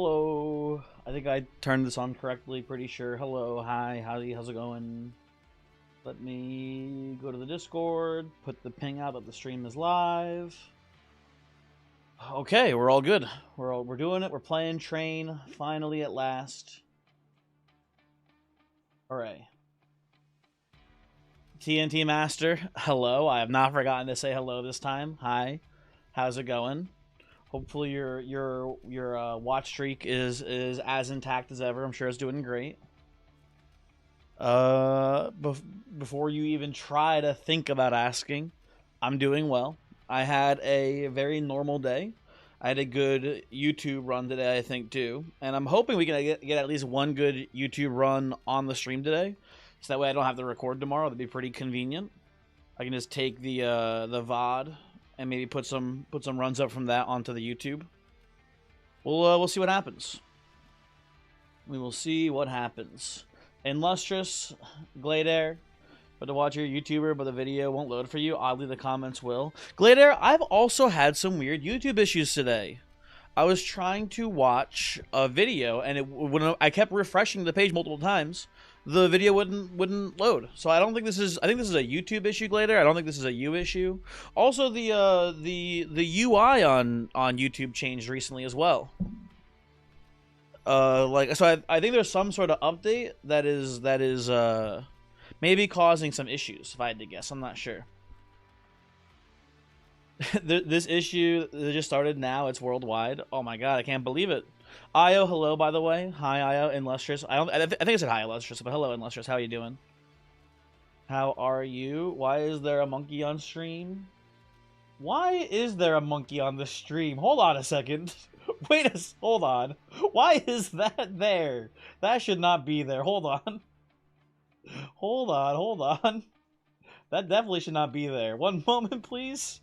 Hello. I think I turned this on correctly, pretty sure. Hello, hi, how's it going? Let me go to the Discord, put the ping out that the stream is live. Okay, we're all good. We're doing it. We're playing Train finally at last. Alright. TNT Master, hello. I have not forgotten to say hello this time. Hi. How's it going? Hopefully your watch streak is as intact as ever. I'm sure it's doing great. Before you even try to think about asking, I'm doing well. I had a very normal day. I had a good YouTube run today, I think, too. And I'm hoping we can get at least one good YouTube run on the stream today. So that way I don't have to record tomorrow. That'd be pretty convenient. I can just take the VOD and maybe put some runs up from that onto the YouTube. We'll see what happens. We will see what happens. Illustrious Gladeair, but to watch your YouTuber, but the video won't load for you. Oddly, the comments will. Gladeair, I've also had some weird YouTube issues today. I was trying to watch a video, and when I kept refreshing the page multiple times, the video wouldn't load. So I don't think this is. I think this is a YouTube issue, Gladeair. I don't think this is a you issue. Also, the UI on YouTube changed recently as well. I think there's some sort of update that is maybe causing some issues. If I had to guess, I'm not sure. This issue that just started now. It's worldwide. Oh my god, I can't believe it. Io, hello, by the way. Hi, Io, Illustrious. I think I said hi, Illustrious, but hello, Illustrious. How are you doing? How are you? Why is there a monkey on stream? Why is there a monkey on the stream? Hold on a second. Hold on. Why is that there? That should not be there. Hold on. Hold on. That definitely should not be there. One moment, please.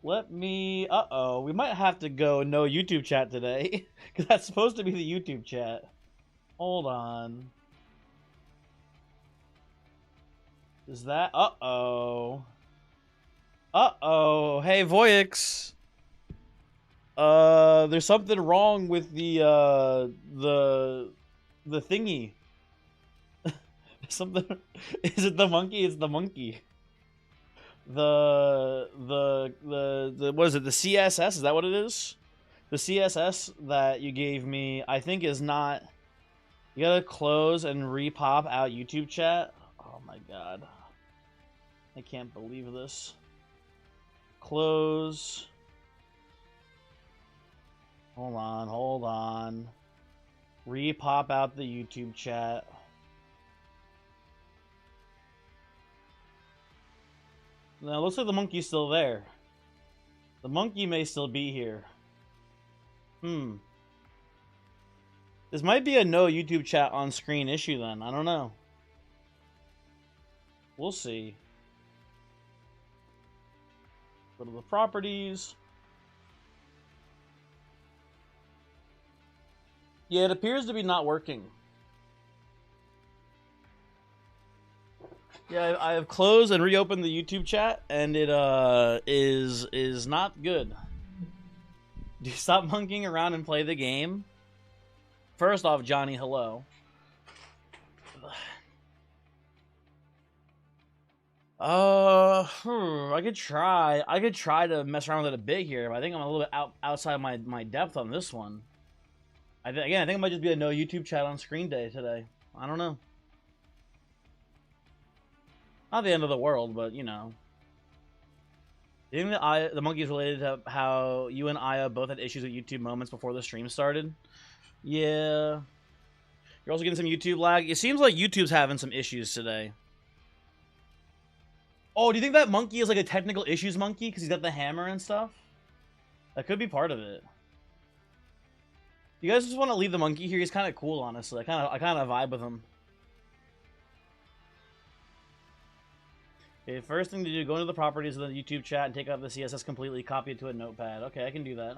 Let me... Uh-oh. We might have to go no YouTube chat today. Because that's supposed to be the YouTube chat. Hold on. Is that... Uh-oh. Uh-oh. Hey, Voyix. There's something wrong with the thingy. Something. Is it the monkey? It's the monkey. The what is it? The CSS? Is that what it is? The CSS that you gave me, I think, is not. You gotta close and repop out YouTube chat. Oh my god. I can't believe this. Close. Hold on. Repop out the YouTube chat. Now, it looks like the monkey's still there. The monkey may still be here. This might be a no YouTube chat on screen issue then. I don't know. We'll see. Go to the properties. Yeah, it appears to be not working. Yeah, I have closed and reopened the YouTube chat, and it is not good. Do you stop monkeying around and play the game? First off, Johnny, hello. I could try. I could try to mess around with it a bit here, but I think I'm a little bit outside my depth on this one. Again, I think it might just be a no YouTube chat on screen day today. I don't know. Not the end of the world, but you know. Do you think that the monkey is related to how you and Aya both had issues with YouTube moments before the stream started? Yeah. You're also getting some YouTube lag. It seems like YouTube's having some issues today. Oh, do you think that monkey is like a technical issues monkey because he's got the hammer and stuff? That could be part of it. You guys just want to leave the monkey here? He's kind of cool, honestly. I kind of vibe with him. Okay, first thing to do, go into the properties of the YouTube chat and take out the CSS completely, copy it to a notepad. Okay, I can do that.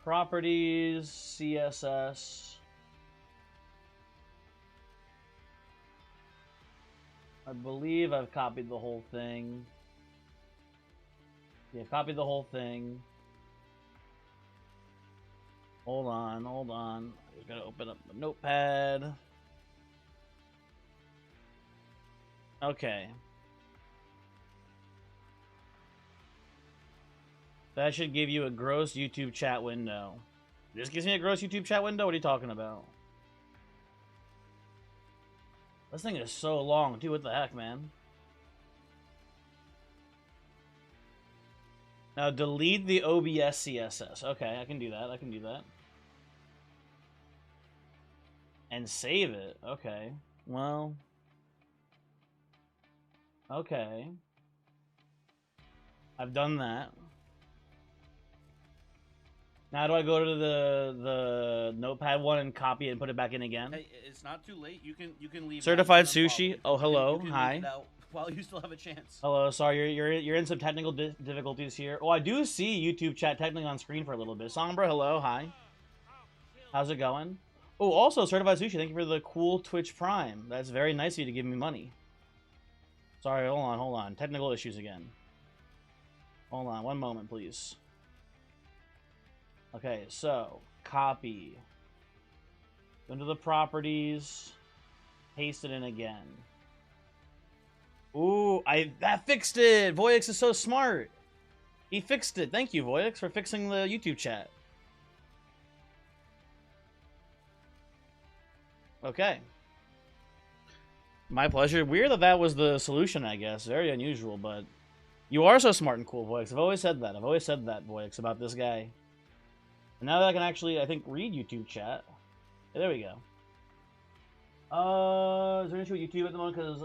Properties, CSS. I believe I've copied the whole thing. Yeah, copy the whole thing. Hold on, hold on. I just gotta open up the notepad. Okay. That should give you a gross YouTube chat window. This gives me a gross YouTube chat window? What are you talking about? This thing is so long, dude. What the heck, man? Now delete the OBS CSS. Okay, I can do that. I can do that. And save it. Okay. Well. Okay. I've done that. Now do I go to the notepad one and copy it and put it back in again? Hey, it's not too late. You can leave. Certified sushi. Oh, hello. Hi. While you still have a chance. Hello. Sorry, you're in some technical difficulties here. Oh, I do see YouTube chat technically on screen for a little bit. Sombra, hello. Hi. How's it going? Oh, also Certified Sushi. Thank you for the cool Twitch Prime. That's very nice of you to give me money. Sorry. Hold on. Technical issues again. Hold on. One moment, please. Okay, so copy. Go into the properties. Paste it in again. Ooh, that fixed it. Voyix is so smart. He fixed it. Thank you, Voyix, for fixing the YouTube chat. Okay. My pleasure. Weird that was the solution, I guess. Very unusual, but you are so smart and cool, Voyix. I've always said that. I've always said that, Voyix, about this guy. And now that I can actually, I think, read YouTube chat. Yeah, there we go. Is there an issue with YouTube at the moment? Because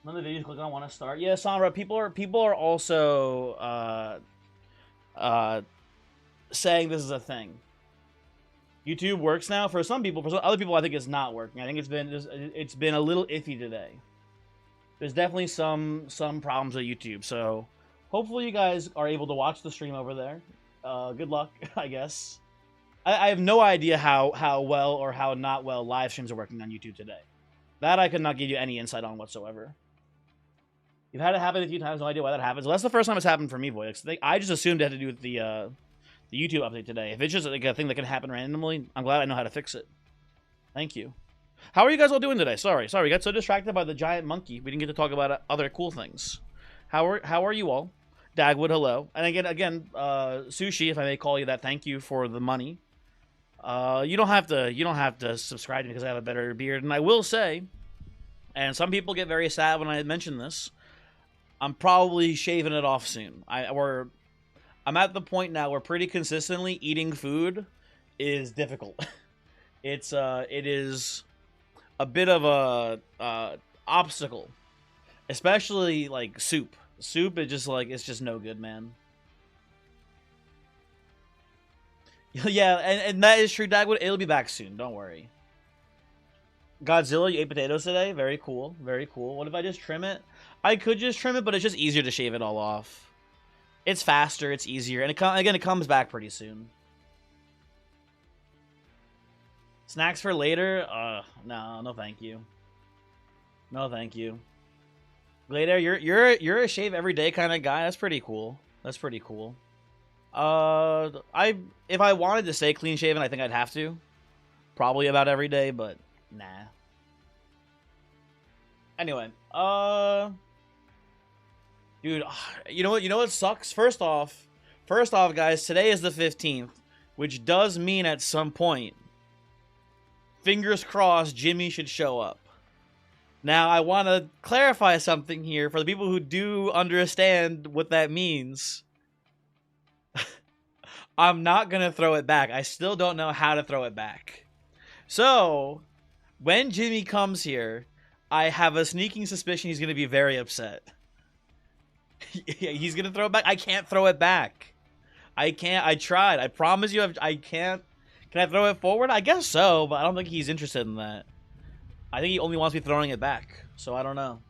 none of the videos clicking on want to start. Yeah, Sombra, people are also saying this is a thing. YouTube works now for some people. For some other people, I think it's not working. I think it's been a little iffy today. There's definitely some problems with YouTube. So hopefully you guys are able to watch the stream over there. Good luck, I guess. I have no idea how well or how not well live streams are working on YouTube today. That I could not give you any insight on whatsoever. You've had it happen a few times, no idea why that happens. Well, that's the first time it's happened for me, Voyix. I just assumed it had to do with the YouTube update today. If it's just like a thing that can happen randomly, I'm glad I know how to fix it. Thank you. How are you guys all doing today? Sorry, we got so distracted by the giant monkey, we didn't get to talk about other cool things. How are you all? Dagwood, hello. And again, Sushi, if I may call you that, thank you for the money. You don't have to subscribe to me because I have a better beard. And I will say, and some people get very sad when I mention this, I'm probably shaving it off soon. I'm at the point now where pretty consistently eating food is difficult. It is a bit of a obstacle, especially like soup. Soup is just like, it's just no good, man. Yeah, and that is true, Dagwood. It'll be back soon, don't worry. Godzilla, you ate potatoes today? Very cool, very cool. What if I just trim it? I could just trim it, but it's just easier to shave it all off. It's faster, it's easier, and it comes back pretty soon. Snacks for later? No thank you. No thank you. Later, you're a shave every day kind of guy. That's pretty cool. That's pretty cool. If I wanted to stay clean shaven, I think I'd have to. Probably about every day, but nah. Anyway, dude, you know what sucks? First off, guys, today is the 15th, which does mean at some point, fingers crossed, Jimmy should show up. Now, I want to clarify something here for the people who do understand what that means. I'm not going to throw it back. I still don't know how to throw it back. So, when Jimmy comes here, I have a sneaking suspicion he's going to be very upset. He's going to throw it back. I can't throw it back. I can't. I tried. I promise you I can't. Can I throw it forward? I guess so, but I don't think he's interested in that. I think he only wants me throwing it back, so I don't know.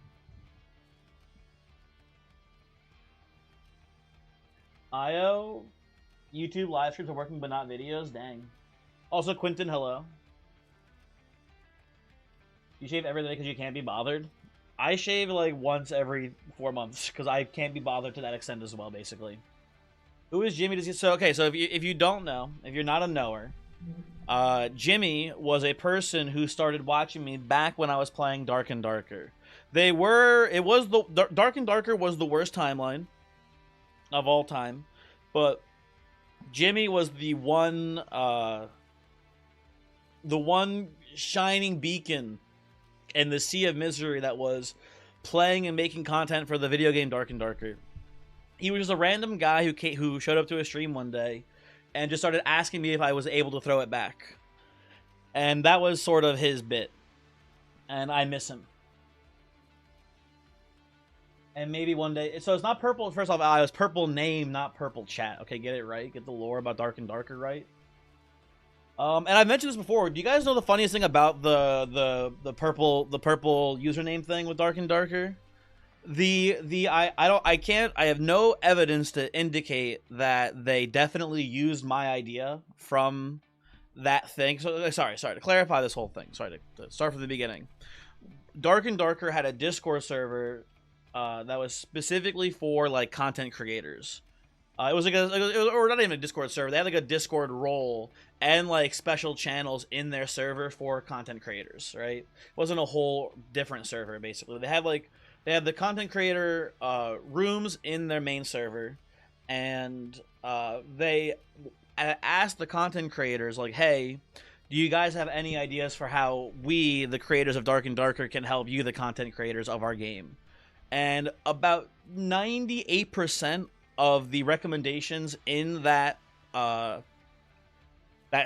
IO, YouTube live streams are working, but not videos. Dang. Also, Quentin, hello. You shave every day because you can't be bothered. I shave like once every 4 months because I can't be bothered to that extent as well. Basically, who is Jimmy? So okay, so if you don't know, if you're not a knower, Jimmy was a person who started watching me back when I was playing Dark and Darker. Dark and Darker was the worst timeline of all time, but Jimmy was the one shining beacon in the sea of misery that was playing and making content for the video game Dark and Darker. He was just a random guy who showed up to a stream one day and just started asking me if I was able to throw it back. And that was sort of his bit. And I miss him. And maybe one day... So it's not purple... First off, I was purple name, not purple chat. Okay, get it right. Get the lore about Dark and Darker right. And I've mentioned this before. Do you guys know the funniest thing about the purple username thing with Dark and Darker? I have no evidence to indicate that they definitely used my idea from that thing. So sorry to clarify this whole thing. Sorry to start from the beginning. Dark and Darker had a Discord server that was specifically for like content creators. It was or not even a Discord server. They had like a Discord role and like special channels in their server for content creators. Right? It wasn't a whole different server. Basically, they had the content creator rooms in their main server, and they asked the content creators like, "Hey, do you guys have any ideas for how we, the creators of Dark and Darker, can help you, the content creators of our game?" And about 98% of the recommendations in that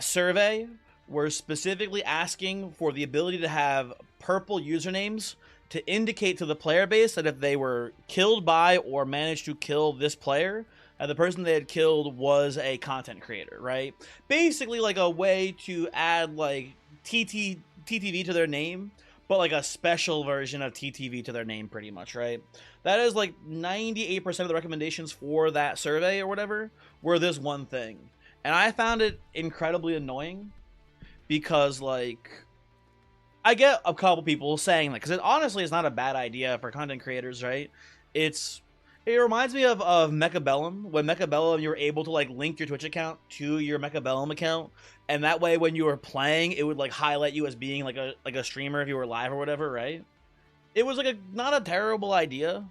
survey were specifically asking for the ability to have purple usernames to indicate to the player base that if they were killed by or managed to kill this player, the person they had killed was a content creator, right? Basically like a way to add like TTV to their name, but like a special version of TTV to their name pretty much, right? That is like 98% of the recommendations for that survey or whatever were this one thing. And I found it incredibly annoying because like I get a couple people saying that, because it honestly is not a bad idea for content creators, right? It reminds me of Mechabellum. When Mechabellum, you were able to like link your Twitch account to your Mechabellum account, and that way when you were playing, it would like highlight you as being like a streamer if you were live or whatever, right? It was like not a terrible idea,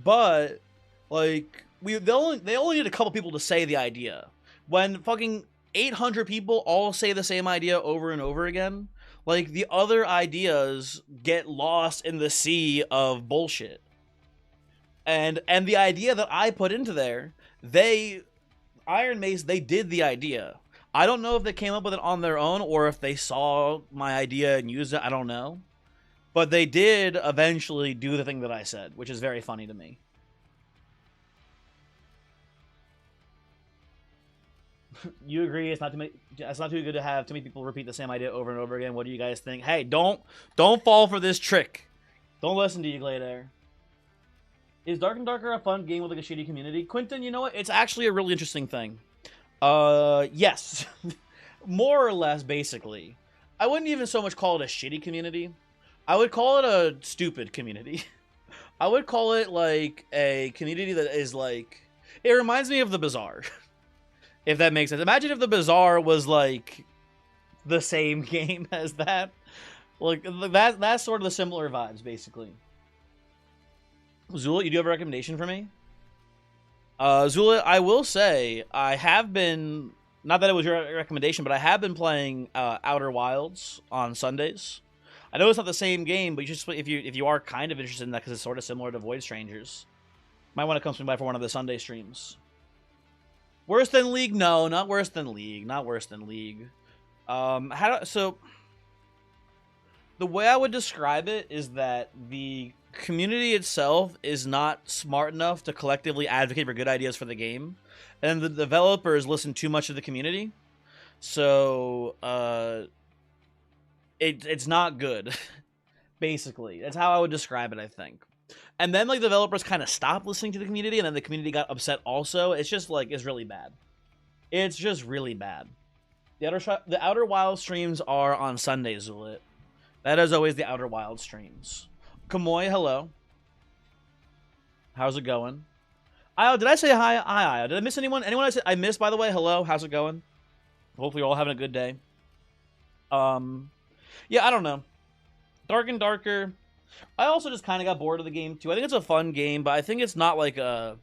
but like they only need a couple people to say the idea. When fucking 800 people all say the same idea over and over again, like the other ideas get lost in the sea of bullshit. And the idea that I put into there, Iron Mace, they did the idea. I don't know if they came up with it on their own or if they saw my idea and used it. I don't know. But they did eventually do the thing that I said, which is very funny to me. You agree it's not too good to have too many people repeat the same idea over and over again. What do you guys think? Hey, don't fall for this trick. Don't listen to you, Gladair. Is Dark and Darker a fun game with like a shitty community? Quentin, you know what? It's actually a really interesting thing. Yes. More or less, basically. I wouldn't even so much call it a shitty community. I would call it a stupid community. I would call it like a community that is like... It reminds me of the Bazaar. If that makes sense. Imagine if the Bazaar was like the same game as that. Like that's sort of the similar vibes, basically. Zula, you do have a recommendation for me? Zula, I will say I have been, not that it was your recommendation, but I have been playing Outer Wilds on Sundays. I know it's not the same game, but you just if you are kind of interested in that because it's sort of similar to Void Strangers, might want to come swing by for one of the Sunday streams. Worse than League? No, not worse than League. Not worse than League. So the way I would describe it is that the community itself is not smart enough to collectively advocate for good ideas for the game, and the developers listen too much to the community. So it's not good. Basically, that's how I would describe it, I think. And then like developers kind of stopped listening to the community, and then the community got upset also. It's just like it's really bad. It's just really bad. The Outer Wilds streams are on Sundays, Zulit. That is always the Outer Wilds streams. Kamoy, hello. How's it going? Io, did I say hi? Hi, Io. Did I miss anyone? Anyone I missed, by the way? Hello, how's it going? Hopefully you're all having a good day. Yeah, I don't know. Dark and Darker. I also just kind of got bored of the game, too. I think it's a fun game, but I think it's not like a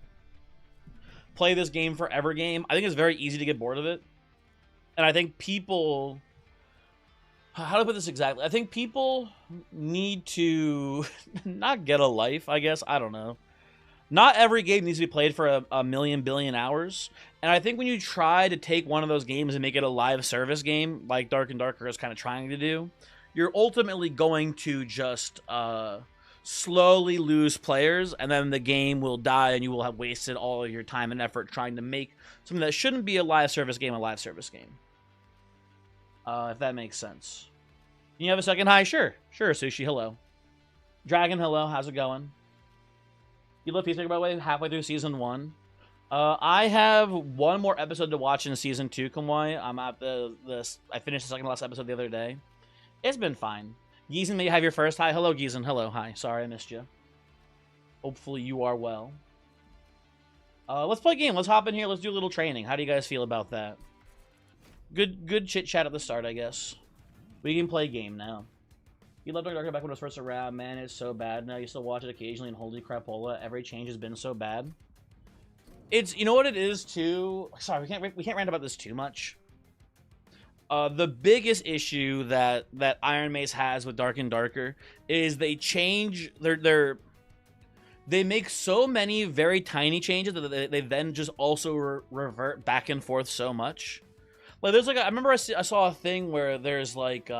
play this game forever game. I think it's very easy to get bored of it. And I think people... How do I put this exactly? I think people need to not get a life, I guess. I don't know. Not every game needs to be played for a million billion hours. And I think when you try to take one of those games and make it a live service game, like Dark and Darker is kind of trying to do, you're ultimately going to just slowly lose players, and then the game will die, and you will have wasted all of your time and effort trying to make something that shouldn't be a live service game a live service game. If that makes sense. Can you have a second? Hi, sure. Sure, Sushi, hello. Dragon, hello, how's it going? You love Peacemaker, by the way, halfway through Season 1. I have one more episode to watch in Season 2, Kamwai. I'm at I finished the second last episode the other day. It's been fine. Geezen, may you have your first? Hi, hello, Geezen. Hello, hi. Sorry I missed you. Hopefully you are well. Let's play a game. Let's hop in here. Let's do a little training. How do you guys feel about that? Good chit-chat at the start, I guess. We can play a game now. You loved Dark Darker back when it was first around. Man, it's so bad now. You still watch it occasionally, and holy crapola, every change has been so bad. It's, you know what it is, too? Sorry, we can't rant about this too much. The biggest issue that Iron Mace has with Dark and Darker is they change they make so many very tiny changes that they then just also revert back and forth so much. Like, there's like I remember I saw a thing where there's like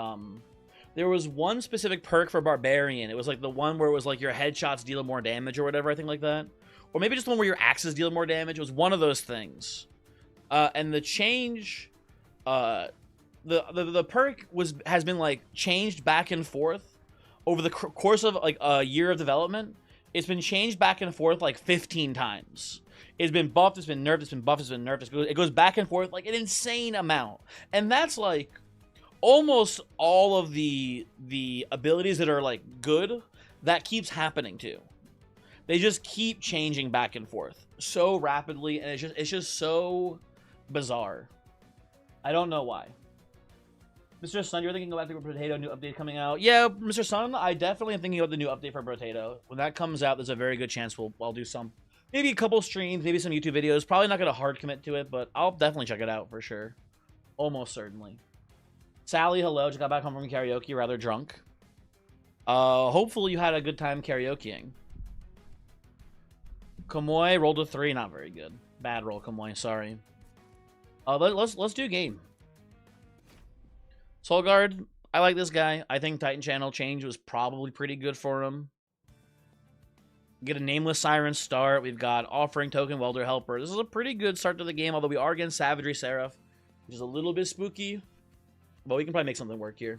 there was one specific perk for Barbarian. It was like the one where it was like your headshots deal more damage or whatever, I think, like that. Or maybe just the one where your axes deal more damage. It was one of those things. And the change, the perk has been like changed back and forth over the course of like a year of development. It's been changed back and forth like 15 times. It's been buffed, it's been nerfed, it's been buffed, it's been nerfed. It goes back and forth like an insane amount. And that's like almost all of the abilities that are like good, that keeps happening too. They just keep changing back and forth so rapidly, and it's just so bizarre. I don't know why. Mr. Sun, you're thinking about the Potato new update coming out? Yeah, Mr. Sun, I definitely am thinking about the new update for Potato. When that comes out, there's a very good chance I'll do some, maybe a couple streams, maybe some YouTube videos. Probably not gonna hard commit to it, but I'll definitely check it out for sure. Almost certainly. Sally, hello. Just got back home from karaoke, rather drunk. Hopefully you had a good time karaokeing. Kamoy rolled a 3, not very good. Bad roll, Kamoy. Sorry. Let's do a game. Soulguard, I like this guy. I think Titan Channel change was probably pretty good for him. Get a Nameless Siren start. We've got Offering Token Welder Helper. This is a pretty good start to the game, although we are against Savagery Seraph, which is a little bit spooky. But we can probably make something work here.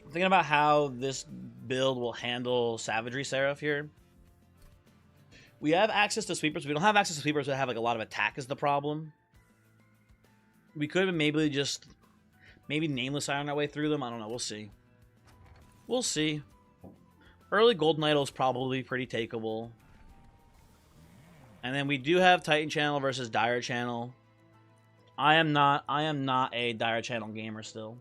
Thinking about how this build will handle Savagery Seraph here. We have access to sweepers. We don't have access to sweepers that have like a lot of attack is the problem. We could have maybe just Nameless Siren our way through them. I don't know. We'll see. We'll see. Early Golden Idol is probably pretty takeable. And then we do have Titan Channel versus Dire Channel. I am not a Dire Channel gamer still.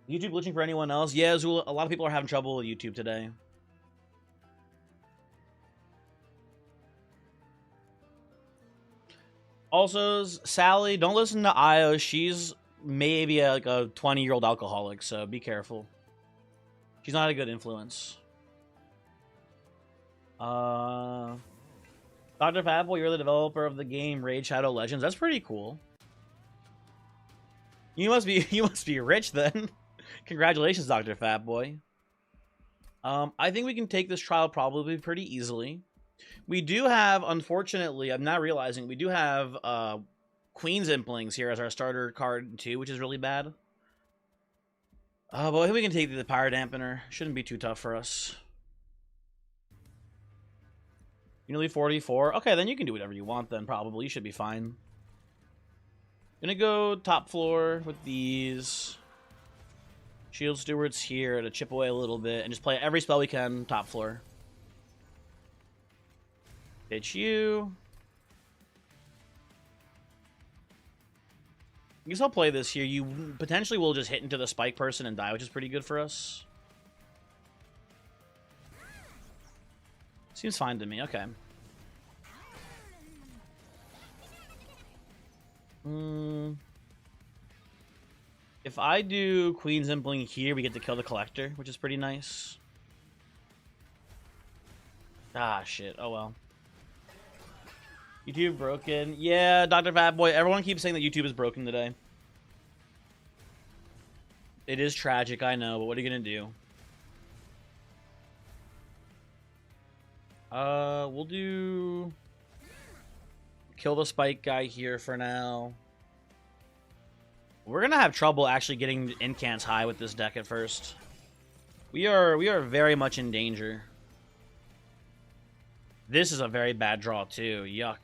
YouTube glitching for anyone else? Yeah, Zula, a lot of people are having trouble with YouTube today. Also, Sally, don't listen to Io. She's maybe like a 20-year-old alcoholic, so be careful. She's not a good influence. Dr. Fatboy, you're the developer of the game Raid Shadow Legends. That's pretty cool. You must be rich then. Congratulations, Dr. Fatboy. I think we can take this trial probably pretty easily. We do have, unfortunately, I'm not realizing, we do have Queen's Implings here as our starter card too, which is really bad. But I think we can take the Pyro Dampener. Shouldn't be too tough for us. You nearly 44? Okay, then you can do whatever you want then, probably. You should be fine. Gonna go top floor with these. Shield Stewards here to chip away a little bit and just play every spell we can top floor. Pitch you. I guess I'll play this here. You potentially will just hit into the spike person and die, which is pretty good for us. Seems fine to me. Okay. If I do Queen's Impling here, we get to kill the Collector, which is pretty nice. Ah, shit. Oh, well. YouTube broken. Yeah, Dr. Fatboy. Everyone keeps saying that YouTube is broken today. It is tragic, I know, but what are you going to do? We'll do... Kill the Spike guy here for now. We're gonna have trouble actually getting incants high with this deck at first. We are very much in danger. This is a very bad draw too. Yuck.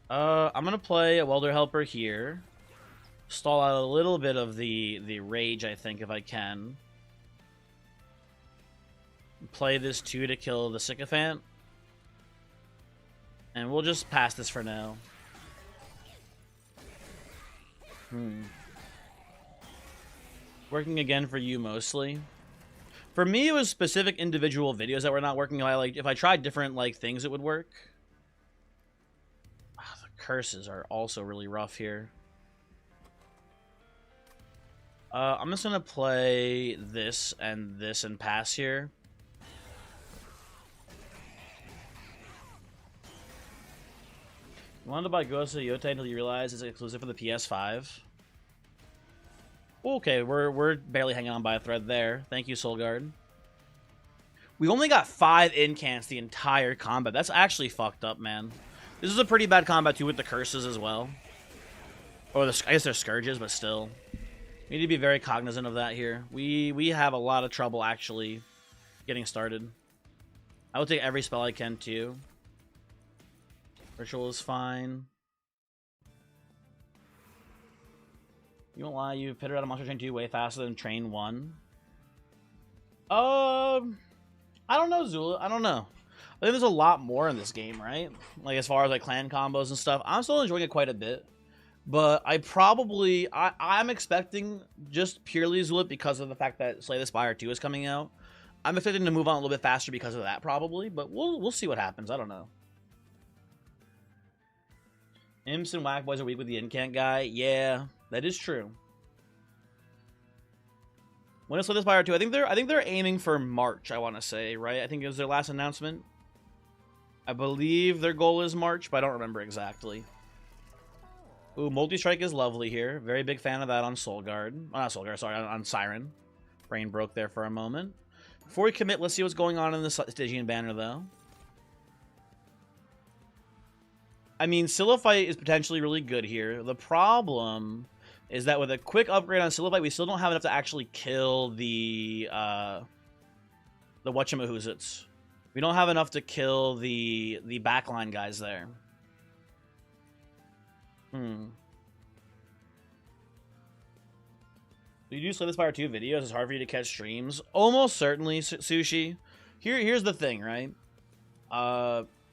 I'm gonna play a Welder Helper here. Stall out a little bit of the rage, I think, if I can. Play this too to kill the Sycophant. And we'll just pass this for now. Working again for you mostly. For me, it was specific individual videos that were not working. If I tried different things, it would work. Oh, the curses are also really rough here. I'm just gonna play this and pass here. You wanted to buy Ghost of Yotei until you realize it's exclusive for the PS5. Okay, we're barely hanging on by a thread there. Thank you, Soulguard. We only got 5 incants the entire combat. That's actually fucked up, man. This is a pretty bad combat too with the curses as well. Or I guess they're scourges, but still. We need to be very cognizant of that here. We have a lot of trouble actually getting started. I will take every spell I can too. Ritual is fine. You won't lie, you pitted out a Monster Train 2 way faster than Train 1. I don't know, Zula. I don't know. I think there's a lot more in this game, right? As far as clan combos and stuff. I'm still enjoying it quite a bit. But I'm expecting just purely Zulip because of the fact that Slay the Spire 2 is coming out. I'm expecting to move on a little bit faster because of that, probably. But we'll see what happens. I don't know. Imps and Whack Boys are weak with the incant guy. Yeah, that is true. When is Slay the Spire 2? I think they're aiming for March, I want to say, right? I think it was their last announcement. I believe their goal is March, but I don't remember exactly. Ooh, Multi-Strike is lovely here. Very big fan of that on Soulguard. Oh, not Soulguard, sorry, on Siren. Brain broke there for a moment. Before we commit, let's see what's going on in the Stygian banner, though. I mean, Silliphite is potentially really good here. The problem is that with a quick upgrade on Silliphite, we still don't have enough to actually kill the whatchamahoozits. We don't have enough to kill the backline guys there. Do you do Slay the Spire 2 videos? It's hard for you to catch streams. Almost certainly, Sushi. Here's the thing, right?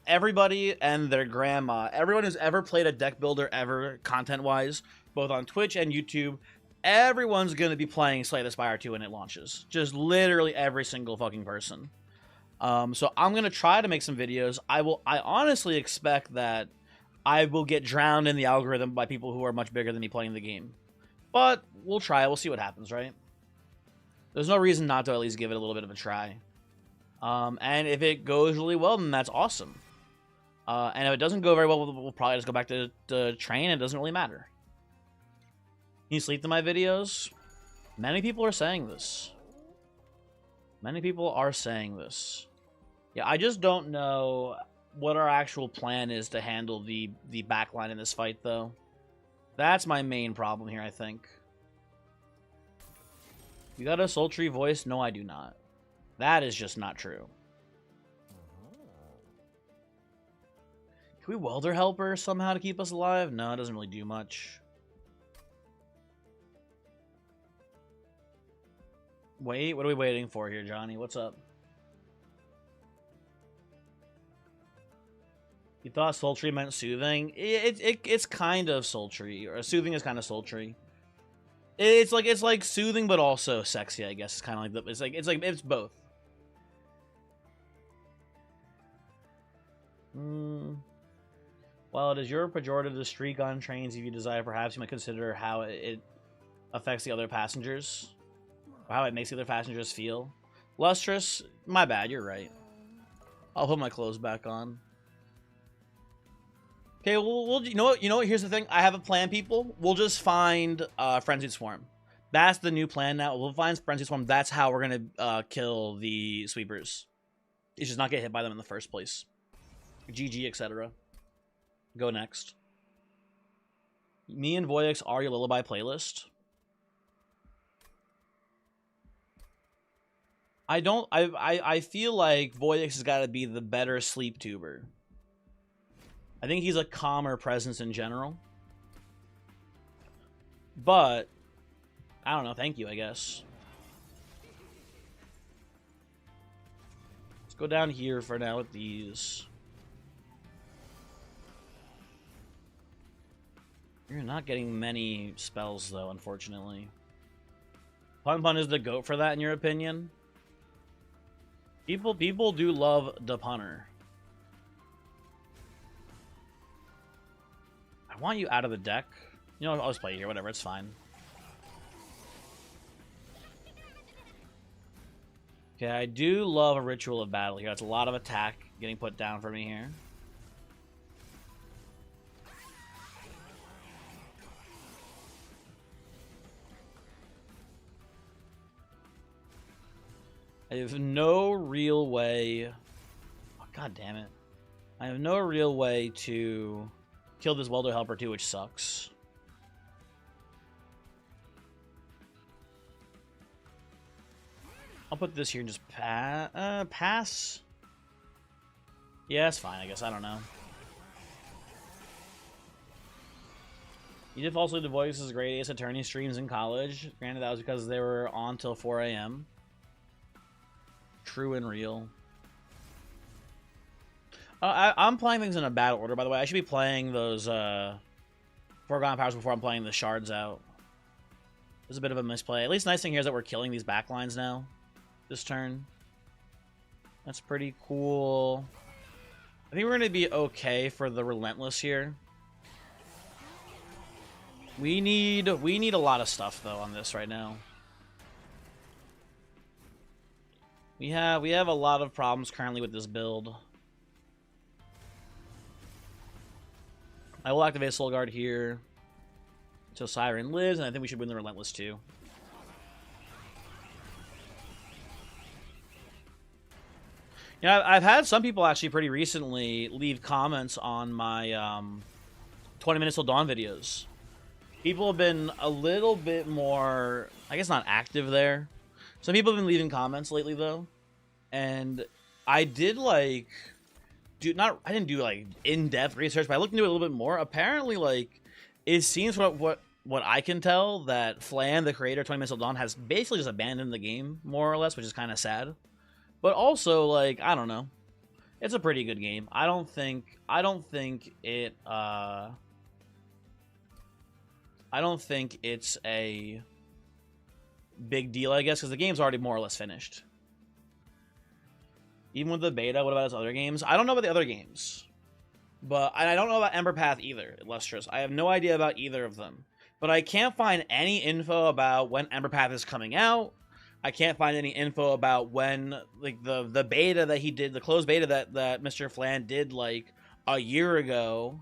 Everybody and their grandma, everyone who's ever played a deck builder ever, content-wise, both on Twitch and YouTube, everyone's going to be playing Slay the Spire 2 when it launches. Just literally every single fucking person. So I'm going to try to make some videos. I honestly expect that I will get drowned in the algorithm by people who are much bigger than me playing the game. But we'll try. We'll see what happens, right? There's no reason not to at least give it a little bit of a try. And if it goes really well, then that's awesome. And if it doesn't go very well, we'll probably just go back to train. It doesn't really matter. Can you sleep to my videos? Many people are saying this. Many people are saying this. Yeah, I just don't know what our actual plan is to handle the backline in this fight, though. That's my main problem here, I think. You got a sultry voice? No, I do not. That is just not true. Can we welder helper somehow to keep us alive? No, it doesn't really do much. Wait, what are we waiting for here, Johnny? What's up? You thought sultry meant soothing? It's kind of sultry, or soothing is kind of sultry. It's like soothing, but also sexy. I guess it's kind of like it's both. Well, it is your pejorative to streak on trains. If you desire, perhaps you might consider how it affects the other passengers, or how it makes the other passengers feel. Lustrous, my bad. You're right. I'll put my clothes back on. Okay, we'll you know what? Here's the thing. I have a plan, people. We'll just find Frenzied Swarm. That's the new plan now. We'll find Frenzied Swarm. That's how we're gonna kill the sweepers. It's just not get hit by them in the first place. GG, etc. Go next. Me and Voyix are your lullaby playlist. I feel like Voyix has got to be the better sleep tuber. I think he's a calmer presence in general. But I don't know, thank you, I guess. Let's go down here for now with these. You're not getting many spells, though, unfortunately. Pun Pun is the GOAT for that, in your opinion? People do love the punner. I want you out of the deck. You know, I'll just play you here, whatever, it's fine. Okay, I do love a Ritual of Battle here. That's a lot of attack getting put down for me here. I have no real way... Oh, God damn it. I have no real way to kill this Welder Helper too, which sucks. I'll put this here and just pass. Yeah, it's fine, I guess. I don't know. You did falsely the Voices great Ace Attorney streams in college. Granted, that was because they were on till 4 a.m. True and real. I'm playing things in a bad order, by the way. I should be playing those Foregone Powers before I'm playing the Shards out. There's a bit of a misplay. At least the nice thing here is that we're killing these backlines now. This turn. That's pretty cool. I think we're going to be okay for the Relentless here. We need a lot of stuff, though, on this right now. We have a lot of problems currently with this build. I will activate Soul Guard here until Siren lives, and I think we should win the Relentless too. You know, I've had some people actually pretty recently leave comments on my 20 Minutes Till Dawn videos. People have been a little bit more, I guess, not active there. Some people have been leaving comments lately, though. And I did, like, I didn't do, like, in-depth research, but I looked into it a little bit more. Apparently, like, it seems what I can tell that Flan, the creator of 20 Minutes Till Dawn, has basically just abandoned the game, more or less, which is kind of sad. But also, like, I don't know. It's a pretty good game. I don't think it's a big deal, I guess, because the game's already more or less finished. Even with the beta, what about its other games? I don't know about the other games. But I don't know about Ember Path either, Lustrous. I have no idea about either of them. But I can't find any info about when Ember Path is coming out. I can't find any info about when, like, the beta that he did, the closed beta that Mr. Flan did, like, a year ago.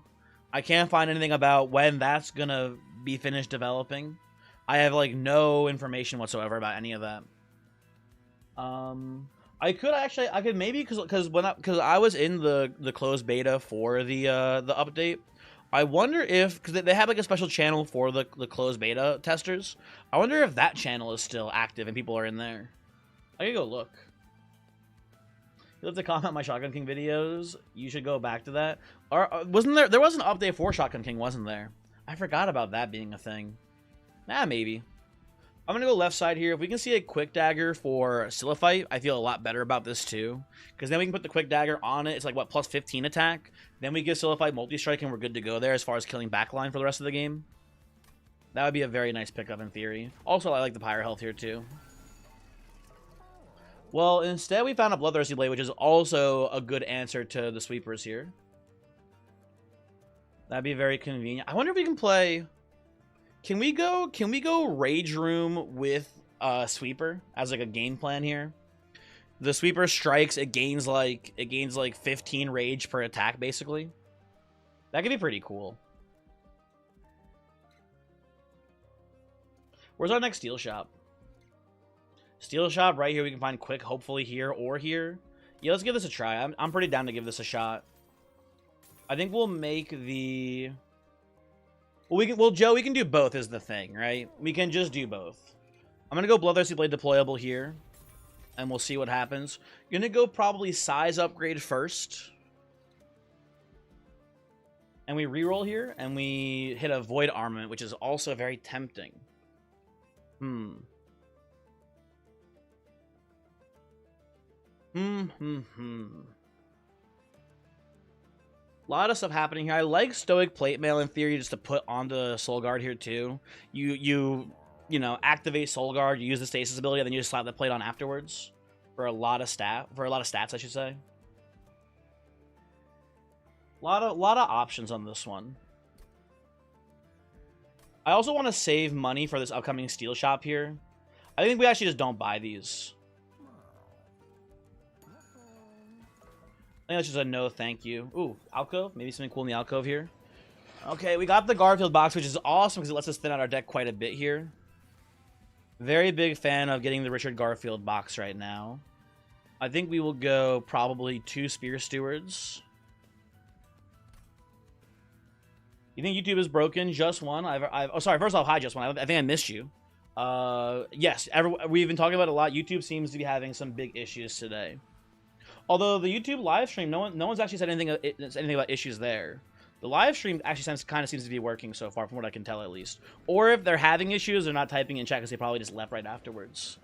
I can't find anything about when that's gonna be finished developing. I have, like, no information whatsoever about any of that. I could maybe, because I was in the closed beta for the update. I wonder if, because they have, like, a special channel for the closed beta testers. I wonder if that channel is still active and people are in there. I could go look. You love to comment on my Shotgun King videos. You should go back to that. Or wasn't there? There was an update for Shotgun King, wasn't there? I forgot about that being a thing. Nah, maybe. I'm gonna go left side here. If we can see a quick dagger for Siliphyte, I feel a lot better about this too. Because then we can put the quick dagger on it. It's like, what, plus 15 attack? Then we give Siliphyte multi-strike and we're good to go there as far as killing backline for the rest of the game. That would be a very nice pickup in theory. Also, I like the Pyro health here too. Well, instead we found a Bloodthirsty Blade, which is also a good answer to the sweepers here. That'd be very convenient. I wonder if we can play... Can we go Rage Room with Sweeper as like a game plan here? The Sweeper strikes, it gains like 15 rage per attack basically. That could be pretty cool. Where's our next steel shop? Steel shop right here. We can find quick, hopefully here or here. Yeah, let's give this a try. I'm pretty down to give this a shot. I think we'll make the... Well, Joe, we can do both is the thing, right? We can just do both. I'm going to go Bloodthirsty Blade deployable here. And we'll see what happens. Going to go probably size upgrade first. And we reroll here. And we hit a Void Armament, which is also very tempting. A lot of stuff happening here. I like Stoic Plate Mail in theory just to put onto Soul Guard here too. You know, activate Soul Guard, you use the stasis ability, and then you just slap the plate on afterwards for a lot of stats, I should say. A lot of options on this one. I also want to save money for this upcoming steel shop here. I think we actually just don't buy these. I think that's just a no thank you. Ooh, alcove. Maybe something cool in the alcove here. Okay, we got the Garfield box, which is awesome because it lets us thin out our deck quite a bit here. Very big fan of getting the Richard Garfield box right now. I think we will go probably 2 Spear Stewards. You think YouTube is broken? Just one? Oh, sorry. First off, hi, Just One. I think I missed you. Yes, we've been talking about it a lot. YouTube seems to be having some big issues today. Although the YouTube live stream, no one's actually said anything about issues there. The live stream actually kind of seems to be working so far, from what I can tell at least. Or if they're having issues, they're not typing in chat because they probably just left right afterwards.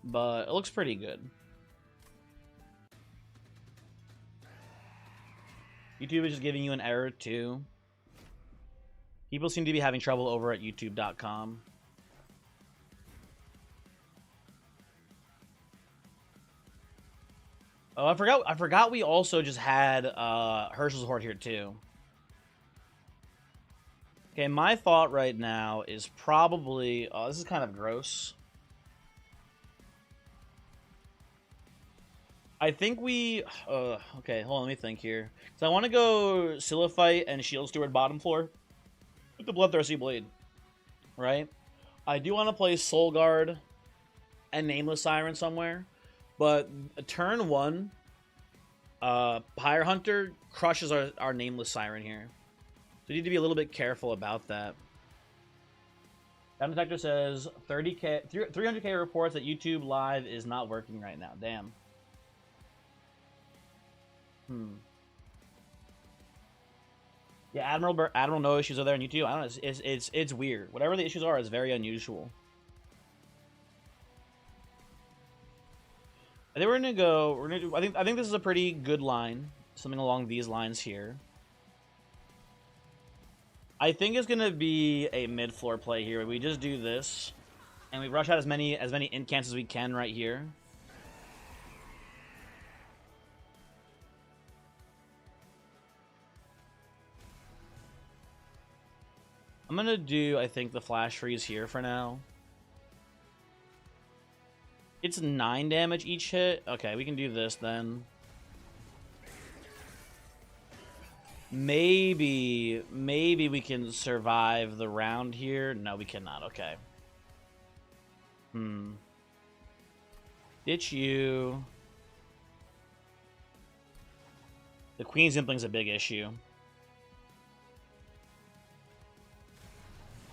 But it looks pretty good. YouTube is just giving you an error too. People seem to be having trouble over at youtube.com. Oh, I forgot we also just had Herschel's Horde here too. Okay, my thought right now is probably... Oh, this is kind of gross. I think we... okay, hold on, let me think here. So I want to go Siliphyte and Shield Steward bottom floor with the Bloodthirsty Blade, right? I do want to play Soul Guard and Nameless Siren somewhere, but turn 1, Pyre Hunter crushes our Nameless Siren here. So we need to be a little bit careful about that. Down Detector says 300k reports that YouTube Live is not working right now. Damn. Yeah, Admiral, no issues are there on YouTube. I don't know. It's weird. Whatever the issues are, is very unusual. I think we're gonna go. I think this is a pretty good line. Something along these lines here. I think it's gonna be a mid-floor play here. We just do this, and we rush out as many incants as we can right here. I'm gonna do, I think, the Flash Freeze here for now. It's 9 damage each hit. Okay, we can do this then. Maybe we can survive the round here. No, we cannot. Okay. Ditch you. The Queen's Impling's a big issue.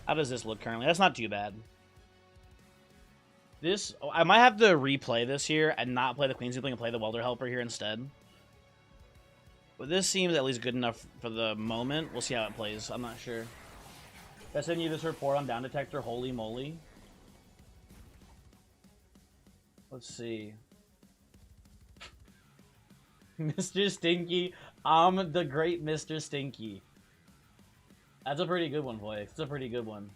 How does this look currently? That's not too bad. This, I might have to replay this here and not play the Queen's Sibling and play the Welder Helper here instead. But this seems at least good enough for the moment. We'll see how it plays. I'm not sure. Did I send you this report on Down Detector? Holy moly. Let's see. Mr. Stinky. I'm the great Mr. Stinky. That's a pretty good one, boy. It's a pretty good one.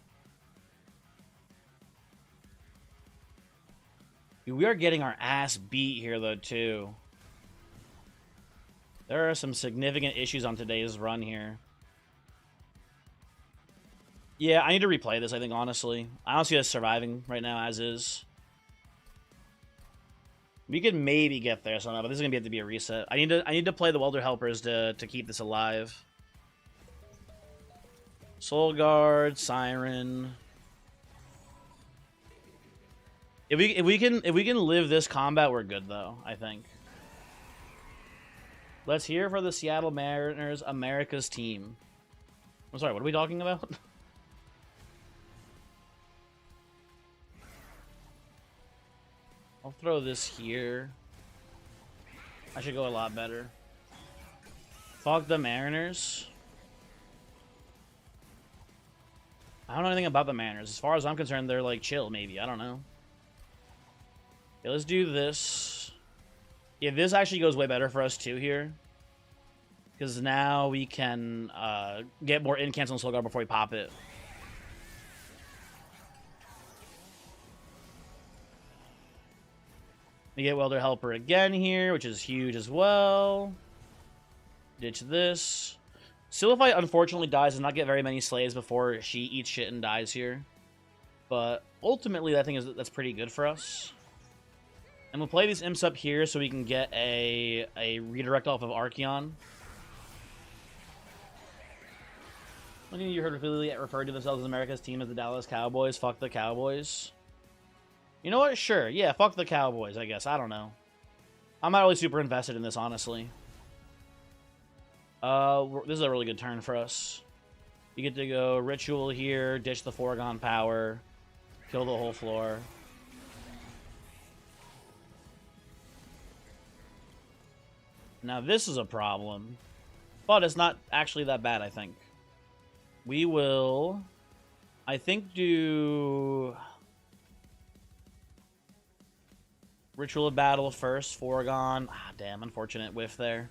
Dude, we are getting our ass beat here, though, too. There are some significant issues on today's run here. Yeah, I need to replay this, I think, honestly. I don't see us surviving right now, as is. We could maybe get there somehow, but this is gonna have to be a reset. I need to play the Welder Helpers to keep this alive. Soul Guard, Siren. If we can live this combat, we're good though, I think. Let's hear for the Seattle Mariners, America's team. I'm sorry, what are we talking about? I'll throw this here. I should go a lot better. Fuck the Mariners. I don't know anything about the Mariners. As far as I'm concerned, they're like chill, maybe. I don't know. Okay, let's do this. Yeah, this actually goes way better for us too here. Because now we can get more incants on Soul Guard before we pop it. We get Welder Helper again here, which is huge as well. Ditch this. Sillifight unfortunately does not get very many slaves before she eats shit and dies here. But ultimately, that's pretty good for us. And we'll play these imps up here so we can get a redirect off of Archeon. I think you heard repeatedly referred to themselves as America's team as the Dallas Cowboys. Fuck the Cowboys. You know what? Sure. Yeah, fuck the Cowboys, I guess. I don't know. I'm not really super invested in this, honestly. This is a really good turn for us. You get to go Ritual here, ditch the Foregone Power, kill the whole floor. Now this is a problem, but it's not actually that bad, I think. We will, I think, do Ritual of Battle first, Foregone. Ah, damn, unfortunate whiff there.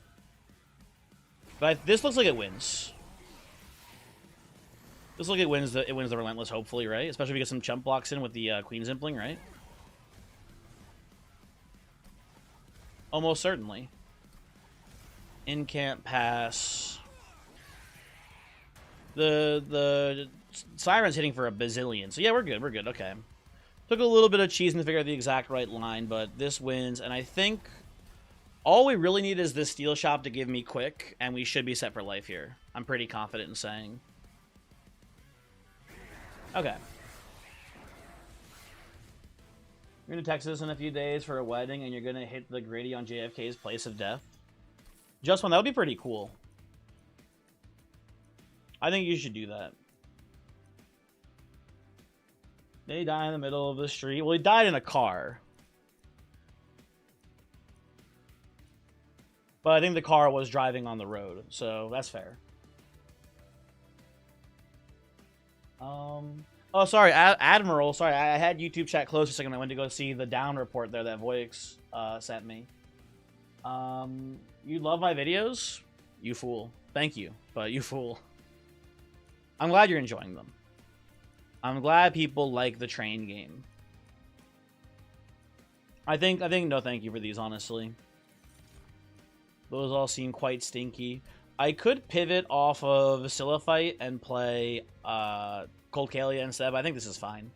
But this looks like it wins. This looks like it wins the Relentless, hopefully, right? Especially if we get some chump blocks in with the Queen's Impling, right? Almost certainly. Incant pass. The Siren's hitting for a bazillion. So yeah, we're good. We're good. Okay. Took a little bit of cheesing to figure out the exact right line, but this wins. And I think all we really need is this Steel Shop to give me quick, and we should be set for life here. I'm pretty confident in saying. Okay. You're going to Texas in a few days for a wedding, and you're going to hit the Grady on JFK's place of death. Just one, that would be pretty cool. I think you should do that. Did he die in the middle of the street? Well, he died in a car. But I think the car was driving on the road, so that's fair. Oh, sorry, Admiral. Sorry, I had YouTube chat closed for a second. I went to go see the down report there that Voix sent me. You love my videos? You fool. Thank you, but you fool. I'm glad you're enjoying them. I'm glad people like the train game. I think no thank you for these, honestly. Those all seem quite stinky. I could pivot off of Sillifight and play Cold Kalia instead, but I think this is fine.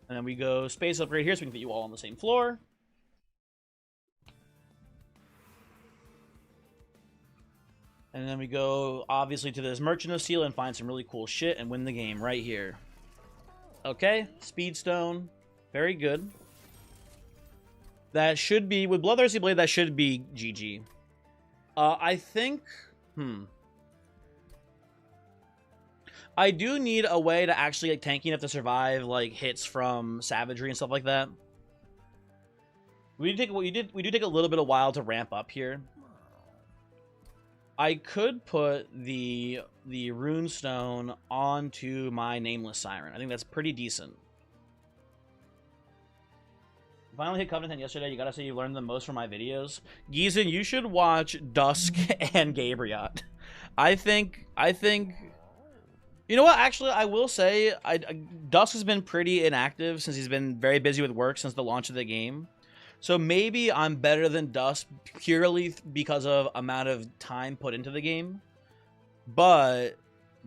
And then we go space upgrade here so we can fit you all on the same floor. And then we go, obviously, to this Merchant of Steel and find some really cool shit and win the game right here. Okay, Speedstone. Very good. That should be, with Bloodthirsty Blade, that should be GG. I think, I do need a way to actually like tanky enough to survive like hits from savagery and stuff like that. We do take a little bit of while to ramp up here. I could put the runestone onto my nameless siren. I think that's pretty decent. Finally hit Covenant 10 yesterday. You gotta say you learned the most from my videos. Giesen, you should watch Dusk and Gabriot. I think you know what? Actually, I will say Dusk has been pretty inactive since he's been very busy with work since the launch of the game. So maybe I'm better than Dusk purely because of amount of time put into the game. But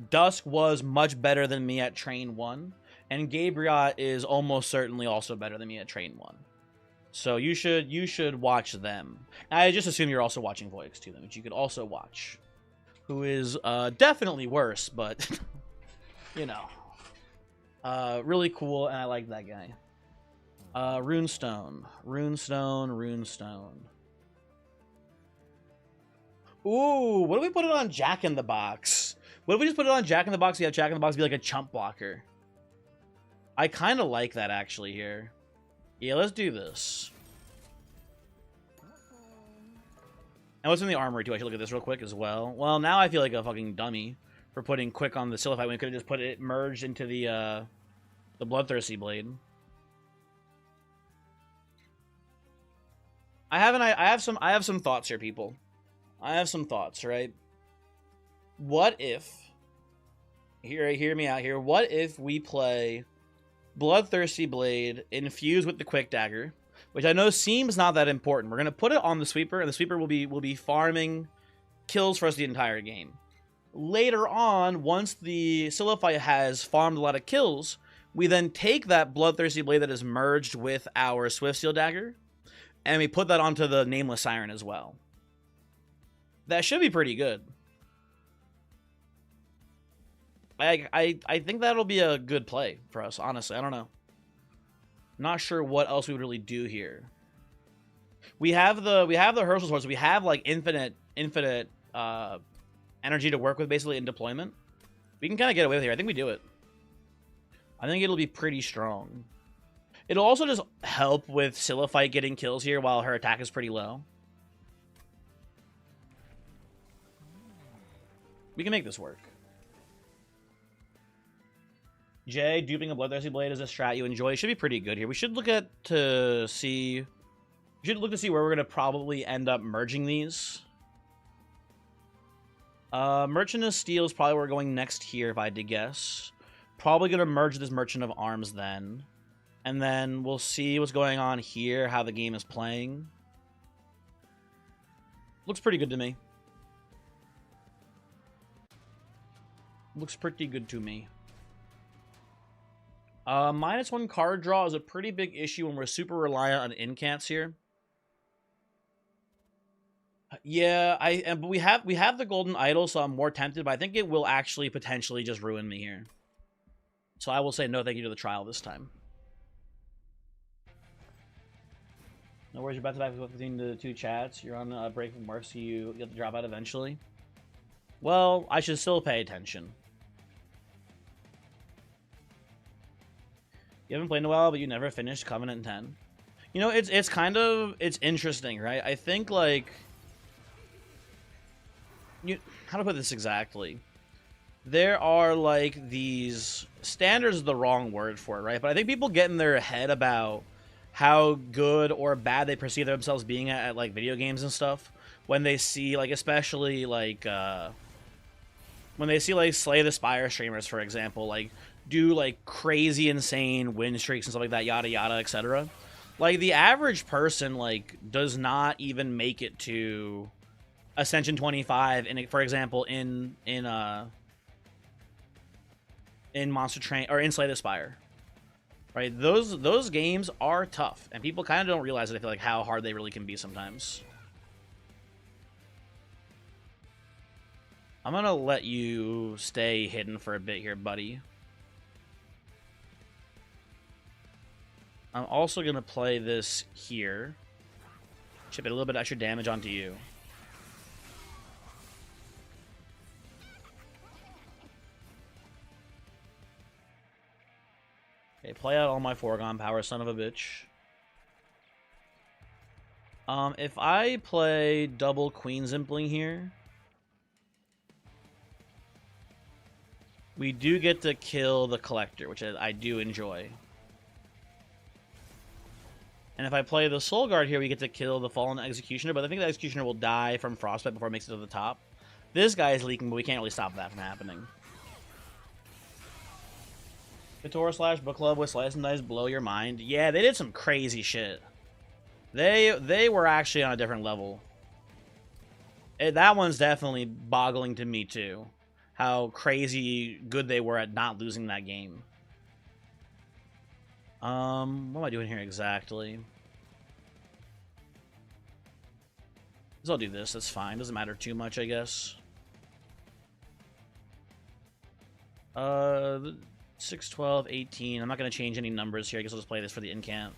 Dusk was much better than me at Train 1. And Gabriot is almost certainly also better than me at Train 1. So you should watch them. I just assume you're also watching Voyix too, which you could also watch. Who is definitely worse, but you know. Really cool, and I like that guy. Runestone. Ooh, what if we put it on Jack in the Box? What if we just put it on Jack in the Box? We have Jack in the Box be like a chump blocker. I kind of like that actually here. Yeah, let's do this. And what's in the armory too? I should look at this real quick as well. Well, now I feel like a fucking dummy for putting Quick on the Sylphite when we could have just put it merged into the Bloodthirsty Blade. I have some thoughts here, people. I have some thoughts, right? What if hear me out here. What if we play Bloodthirsty Blade infused with the Quick Dagger, which I know seems not that important. We're gonna put it on the sweeper, and the sweeper will be farming kills for us the entire game. Later on, once the Sylphite has farmed a lot of kills, we then take that Bloodthirsty Blade that is merged with our Swiftsteel Dagger, and we put that onto the Nameless Siren as well. That should be pretty good. I think that'll be a good play for us, honestly. I don't know. Not sure what else we would really do here. We have the Herschel Swords. So we have like infinite energy to work with basically in deployment. We can kind of get away with it here. I think we do it. I think it'll be pretty strong. It'll also just help with Sylphite getting kills here while her attack is pretty low. We can make this work. Jay, duping a Bloodthirsty Blade is a strat you enjoy. It should be pretty good here. We should look to see where we're gonna probably end up merging these. Merchant of Steel is probably where we're going next here, if I had to guess. Probably gonna merge this Merchant of Arms then. And then we'll see what's going on here, how the game is playing. Looks pretty good to me. Looks pretty good to me. -1 card draw is a pretty big issue when we're super reliant on incants here. Yeah, but we have the Golden Idol, so I'm more tempted, but I think it will actually potentially just ruin me here. So I will say no thank you to the trial this time. No worries, you're about to back between the two chats. You're on a break from work, so you have to drop out eventually. Well, I should still pay attention. You haven't played in a while, but you never finished Covenant 10. You know, it's interesting, right? I think like how to put this exactly? There are like these standards is the wrong word for it, right? But I think people get in their head about how good or bad they perceive themselves being at like video games and stuff when they see like especially like when they see like Slay the Spire streamers, for example, like do like crazy insane win streaks and stuff like that, yada yada, etc. Like the average person like does not even make it to Ascension 25 in, for example, in Monster Train or in Slay the Spire. Right? Those games are tough, and people kind of don't realize it. I feel like how hard they really can be sometimes. I'm gonna let you stay hidden for a bit here, buddy. I'm also gonna play this here. Chip it a little bit extra damage onto you. Okay, play out all my foregone power, son of a bitch. If I play double Queen Zimpling here, we do get to kill the Collector, which I do enjoy. And if I play the Soul Guard here, we get to kill the Fallen Executioner, but I think the Executioner will die from Frostbite before it makes it to the top. This guy is leaking, but we can't really stop that from happening. Katora / Book Club with Slice and Dice blow your mind. Yeah, they did some crazy shit. They were actually on a different level. That one's definitely boggling to me too. How crazy good they were at not losing that game. What am I doing here exactly? I'll do this. That's fine. Doesn't matter too much, I guess. 6, 12, 18. I'm not going to change any numbers here. I guess I'll just play this for the incant.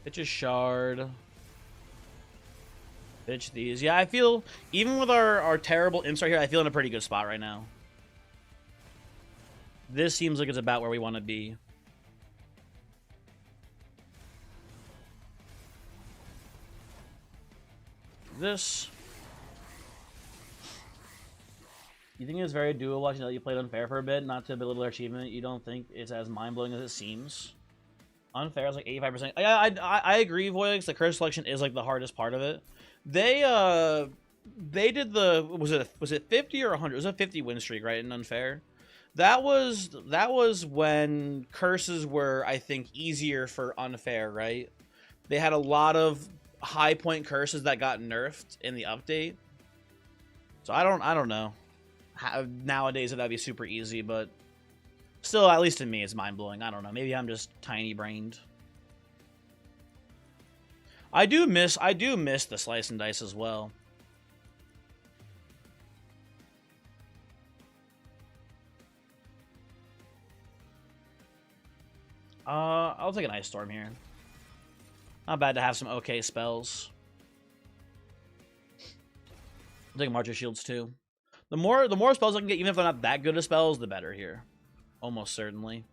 Pitch a shard. Pitch these. Yeah, I feel, even with our terrible imps right here, I feel in a pretty good spot right now. This seems like it's about where we want to be. This. You think it's very doable watching that you played Unfair for a bit, not to belittle their achievement? You don't think it's as mind-blowing as it seems? Unfair is like 85%. I agree, Voyix. The curse selection is like the hardest part of it. They did the was it 50 or 100? It was a 50 win streak, right? In Unfair. That was when curses were, I think, easier for Unfair, right? They had a lot of high point curses that got nerfed in the update. So I don't know. Nowadays that'd be super easy, but still, at least to me, it's mind-blowing. I don't know. Maybe I'm just tiny-brained. I do miss the Slice and Dice as well. I'll take an Ice Storm here. Not bad to have some okay spells. I'll take March of Shields too. The more spells I can get, even if they're not that good of spells, the better here. Almost certainly.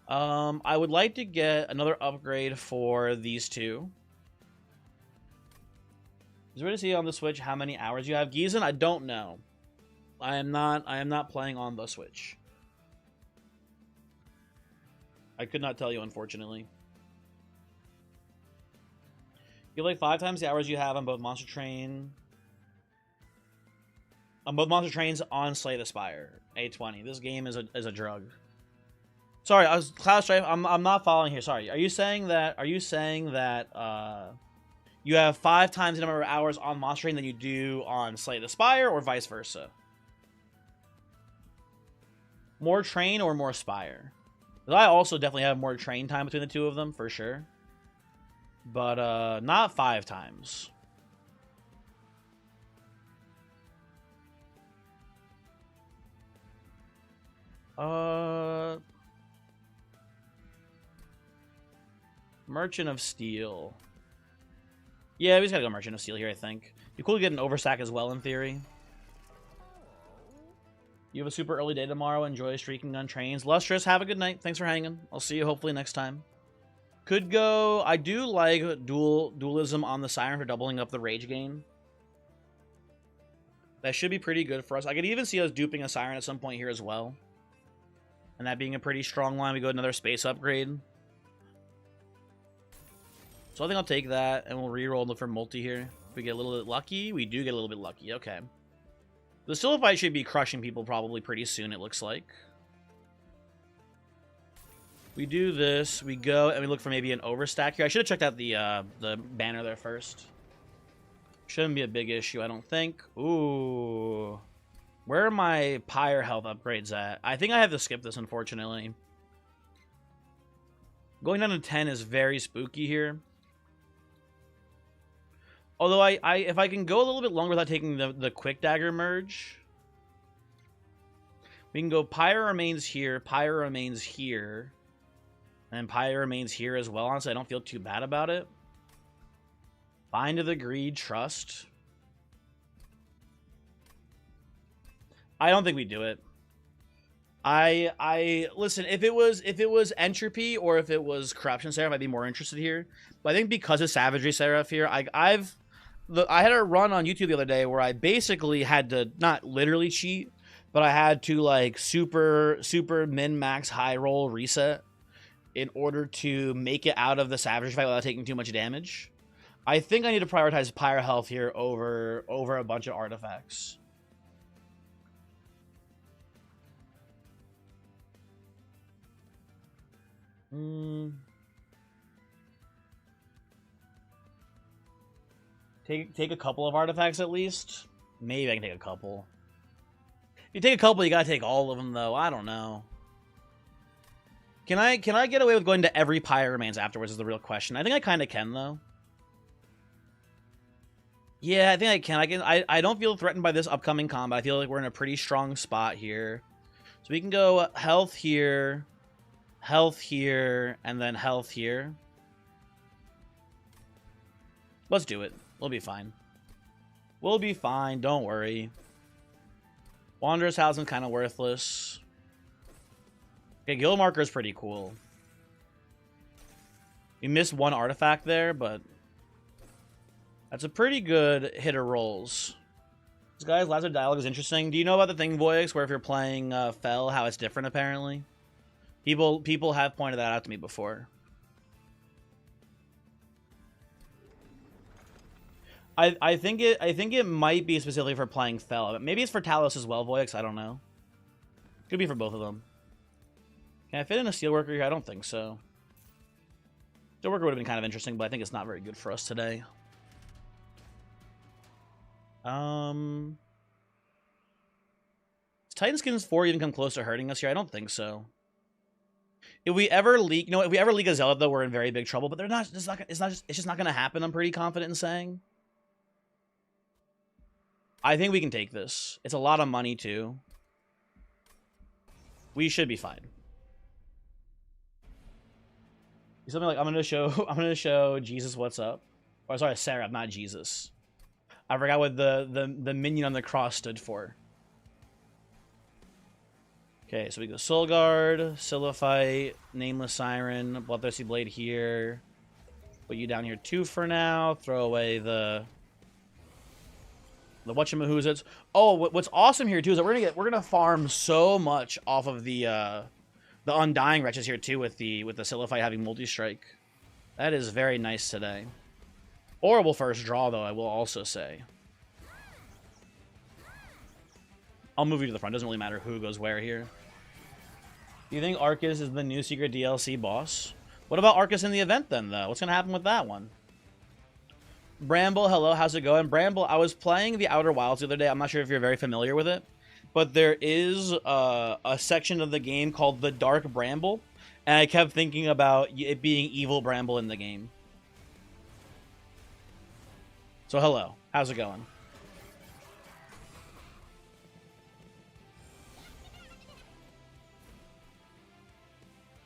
I would like to get another upgrade for these two. Is there to see on the Switch how many hours you have? Gizen, I don't know. I am not playing on the Switch. I could not tell you, unfortunately. You have like 5 times the hours you have on both Monster Train. On both Monster Trains on Slay the Spire. A20. This game is a drug. Sorry, Cloud Strife. I'm not following here. Sorry. Are you saying that you have 5 times the number of hours on Monster Train than you do on Slay the Spire, or vice versa? More Train or more Spire? I also definitely have more Train time between the two of them, for sure. But not 5 times. Merchant of Steel. Yeah, we just gotta go Merchant of Steel here, I think. Be cool to get an overstack as well, in theory. You have a super early day tomorrow. Enjoy streaking on trains. Lustrous, have a good night. Thanks for hanging. I'll see you hopefully next time. Could go... I do like dualism on the Siren for doubling up the rage gain. That should be pretty good for us. I could even see us duping a Siren at some point here as well. And that being a pretty strong line, we go another space upgrade. So I think I'll take that, and we'll reroll and look for multi here. If we get a little bit lucky, we do get a little bit lucky. Okay. The Silphite should be crushing people probably pretty soon, it looks like. We do this, we go, and we look for maybe an overstack here. I should have checked out the banner there first. Shouldn't be a big issue, I don't think. Ooh. Where are my Pyre health upgrades at? I think I have to skip this, unfortunately. Going down to 10 is very spooky here. Although if I can go a little bit longer without taking the Quick Dagger merge, we can go Pyre remains here, Pyre remains here, and Pyre remains here as well. Honestly, I don't feel too bad about it. Bind of the Greed, Trust. I don't think we do it. I listen, if it was Entropy or if it was Corruption Seraph, I'd be more interested here. But I think because of Savagery Seraph here, I had a run on YouTube the other day where I basically had to not literally cheat, but I had to like super min max high roll reset in order to make it out of the Savagery fight without taking too much damage. I think I need to prioritize Pyre Health here over a bunch of artifacts. Take a couple of artifacts at least. Maybe I can take a couple. If you take a couple, you gotta take all of them, though. I don't know. Can I get away with going to every Pyre Remains afterwards is the real question. I think I kind of can, though. Yeah, I think I can. I don't feel threatened by this upcoming combat. I feel like we're in a pretty strong spot here. So we can go health here, and then health here. Let's do it. We'll be fine. We'll be fine. Don't worry. Wanderer's Housing kind of worthless. Okay, Guild Marker is pretty cool. We missed one artifact there, but that's a pretty good hit of rolls. This guy's Lazo Dialogue is interesting. Do you know about the thing, Voix, where if you're playing Fel, how it's different apparently? People have pointed that out to me before. I think it might be specifically for playing Fel, but maybe it's for Talos as well, Voix. I don't know. Could be for both of them. Can I fit in a Steelworker here? I don't think so. Steelworker would have been kind of interesting, but I think it's not very good for us today. Does Titan Skins 4 even come close to hurting us here? I don't think so. If we ever leak, if we ever leak a Zealot, though, we're in very big trouble. But they're not. It's just not going to happen. I'm pretty confident in saying. I think we can take this. It's a lot of money too. We should be fine. Something like I'm gonna show Jesus what's up. Or sorry, Seraph, not Jesus. I forgot what the minion on the cross stood for. Okay, so we go Soul Guard, Silliphite, Nameless Siren, Bloodthirsty Blade here. Put you down here too for now. Throw away the whatchamahoozits. Oh, what's awesome here too is that we're gonna farm so much off of the Undying Wretches here too with the Silliphite having multi-strike. That is very nice today. Horrible first draw though, I will also say. I'll move you to the front. Doesn't really matter who goes where here. Do you think Arcus is the new secret DLC boss? What about Arcus in the event then, though? What's gonna happen with that one? Bramble, hello, how's it going? Bramble, I was playing the Outer Wilds the other day. I'm not sure if you're very familiar with it, but there is a section of the game called the Dark Bramble, and I kept thinking about it being evil Bramble in the game. So hello, how's it going?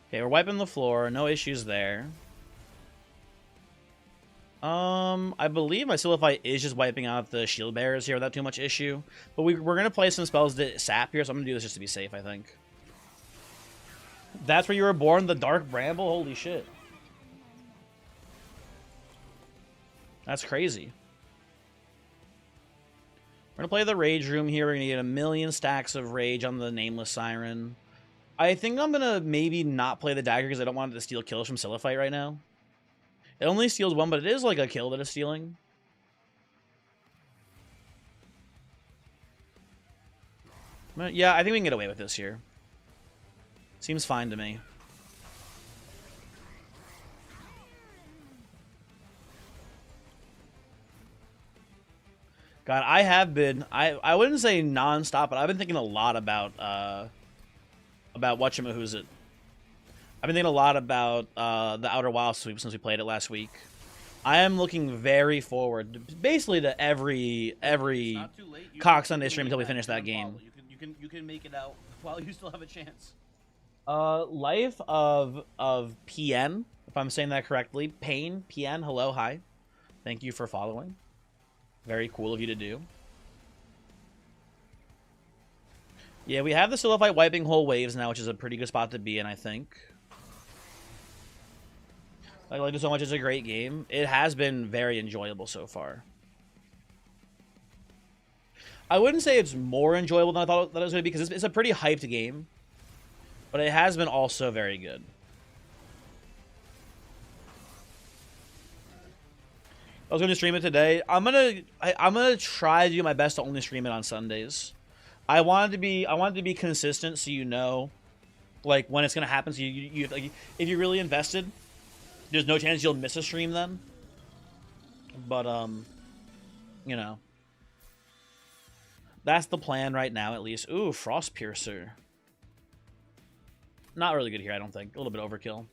Okay, we're wiping the floor. No issues there. I believe my Silliphite is just wiping out the shield bearers here without too much issue. But we're going to play some spells to sap here, so I'm going to do this just to be safe, I think. That's where you were born, the Dark Bramble? Holy shit. That's crazy. We're going to play the Rage Room here. We're going to get 1,000,000 stacks of Rage on the Nameless Siren. I think I'm going to maybe not play the Dagger because I don't want it to steal kills from Silliphite right now. It only steals one, but it is like a kill that it's stealing. Yeah, I think we can get away with this here. Seems fine to me. God, I have been... I wouldn't say non-stop, but I've been thinking a lot about whatchamahoo's it. I've been thinking a lot about the Outer Wilds sweep since we played it last week. I am looking very forward, basically, to every Cock Sunday stream until we finish that game. You can make it out while you still have a chance. Life of PN, if I'm saying that correctly. Pain, PN, hello, hi. Thank you for following. Very cool of you to do. Yeah, we have the Silophyte wiping whole waves now, which is a pretty good spot to be in, I think. I like it so much. It's a great game. It has been very enjoyable so far. I wouldn't say it's more enjoyable than I thought that it was going to be, because it's a pretty hyped game. But it has been also very good. I was going to stream it today. I'm gonna try to do my best to only stream it on Sundays. I wanted to be consistent, so you know, like, when it's gonna happen. So you like, if you're really invested, there's no chance you'll miss a stream then. But you know, that's the plan right now, at least. Ooh, Frost Piercer. Not really good here, I don't think. A little bit overkill.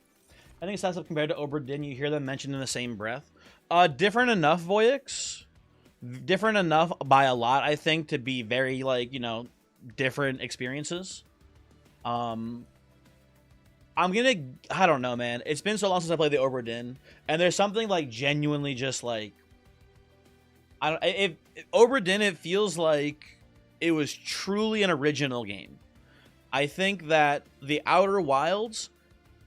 I think it sets up compared to Obra Dinn. You hear them mentioned in the same breath. Different enough, Voyix. Different enough by a lot, I think, to be very, like, you know, different experiences. I don't know, man. It's been so long since I played the Obra Dinn, and there's something, like, genuinely just, like, Obra Dinn, it feels like it was truly an original game. I think that the Outer Wilds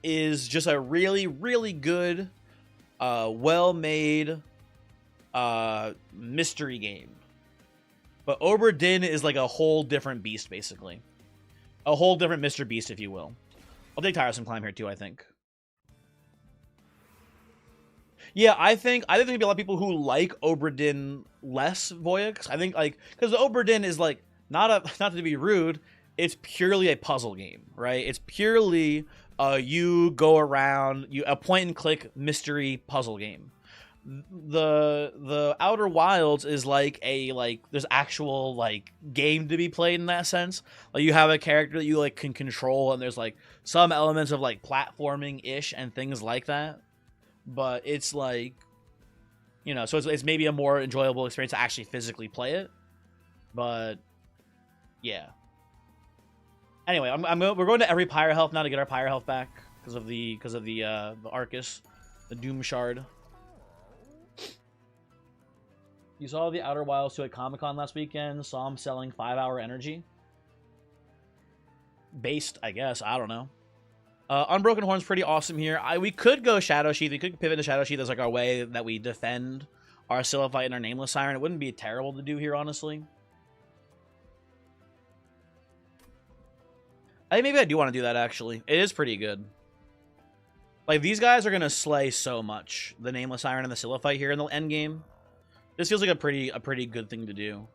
is just a really, really good, well-made mystery game. But Obra Dinn is like a whole different beast, basically. A whole different Mr. Beast, if you will. I'll take Tiresome Climb here, too, I think. Yeah, I think there's gonna be a lot of people who like Obra Dinn less, Voyix. I think, like, because the Obra Dinn is, like, not to be rude, it's purely a puzzle game, right? It's purely you go around, a point and click mystery puzzle game. The Outer Wilds is like there's actual, like, game to be played in that sense. Like, you have a character that you, like, can control, and there's, like, some elements of, like, platforming ish and things like that. But it's like, you know, so it's maybe a more enjoyable experience to actually physically play it. But yeah. Anyway, we're going to every Pyre Health now to get our Pyre Health back because of the Arcus, the Doom Shard. You saw the Outer Wilds 2 at Comic-Con last weekend. Saw them selling 5-hour energy. Based, I guess. I don't know. Unbroken Horn's pretty awesome here. We could go Shadow Sheath. We could pivot to Shadow Sheath as, like, our way that we defend our Silophyte and our Nameless Siren. It wouldn't be terrible to do here, honestly. I think maybe I do want to do that, actually. It is pretty good. Like, these guys are going to slay so much. The Nameless Siren and the Silophyte here in the end game. This feels like a pretty good thing to do.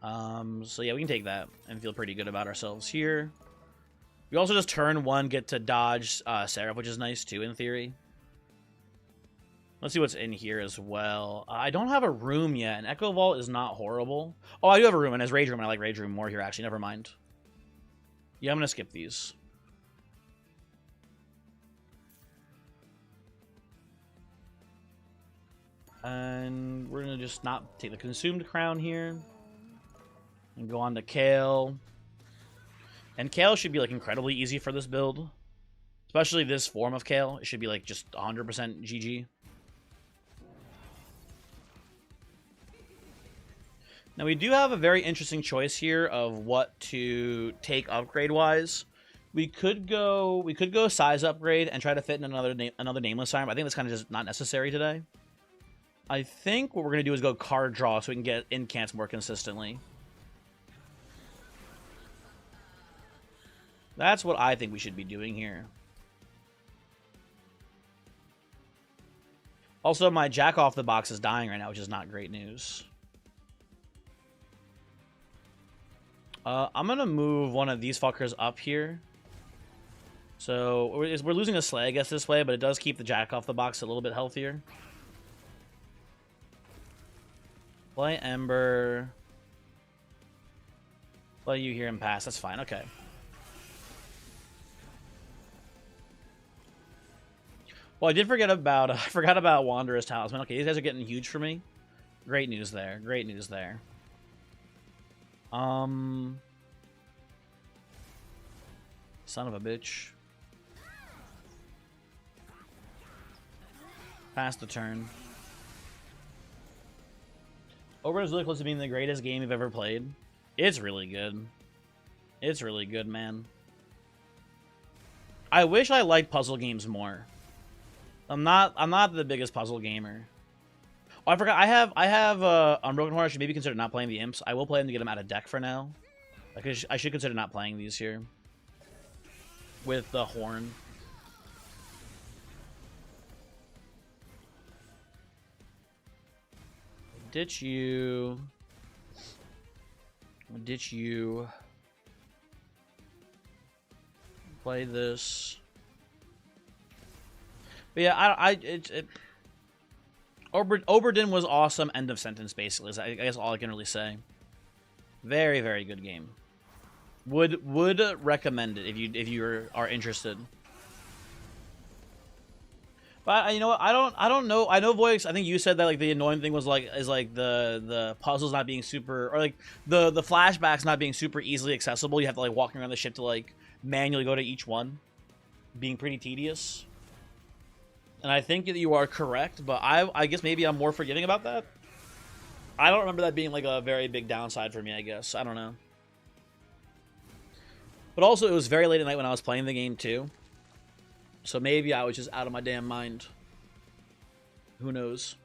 So yeah, we can take that and feel pretty good about ourselves here. We also just turn 1, get to dodge Seraph, which is nice too, in theory. Let's see what's in here as well. I don't have a room yet, and Echo Vault is not horrible. Oh, I do have a room, and as Rage Room, I like Rage Room more here, actually. Never mind. Yeah, I'm going to skip these. And we're going to just not take the Consumed Crown here. And go on to Kale. And Kale should be, like, incredibly easy for this build. Especially this form of Kale. It should be, like, just 100% GG. Now, we do have a very interesting choice here of what to take upgrade-wise. We could go size upgrade and try to fit in another Nameless Siren. I think that's kind of just not necessary today. I think what we're going to do is go card draw so we can get incants more consistently. That's what I think we should be doing here. Also, my Jack Off the Box is dying right now, which is not great news. I'm going to move one of these fuckers up here. So, we're losing a Slay, I guess, this way, but it does keep the Jack Off the Box a little bit healthier. Play Ember. Play you here and pass. That's fine. Okay. Well, I did forget about I forgot about Wanderer's Talisman. Okay, these guys are getting huge for me. Great news there. Great news there. Son of a bitch. Pass the turn. Obra is really close to being the greatest game you've ever played. It's really good. It's really good, man. I wish I liked puzzle games more. I'm not the biggest puzzle gamer. Oh, I forgot. I have Unbroken Horror. I should maybe consider not playing the imps. I will play them to get them out of deck for now. I should consider not playing these here. With the horn. Ditch you. Ditch you. Play this. But yeah, Oberdin was awesome. End of sentence, basically. Is I guess all I can really say. Very, very good game. Would recommend it if you are interested. But you know what? I don't know. I know Voix. I think you said that like the annoying thing was like the puzzles not being super, or like the flashbacks not being super easily accessible. You have to like walk around the ship to like manually go to each one, being pretty tedious. And I think that you are correct, but I guess maybe I'm more forgiving about that. I don't remember that being like a very big downside for me. I guess I don't know. But also, it was very late at night when I was playing the game too. So maybe I was just out of my damn mind. Who knows?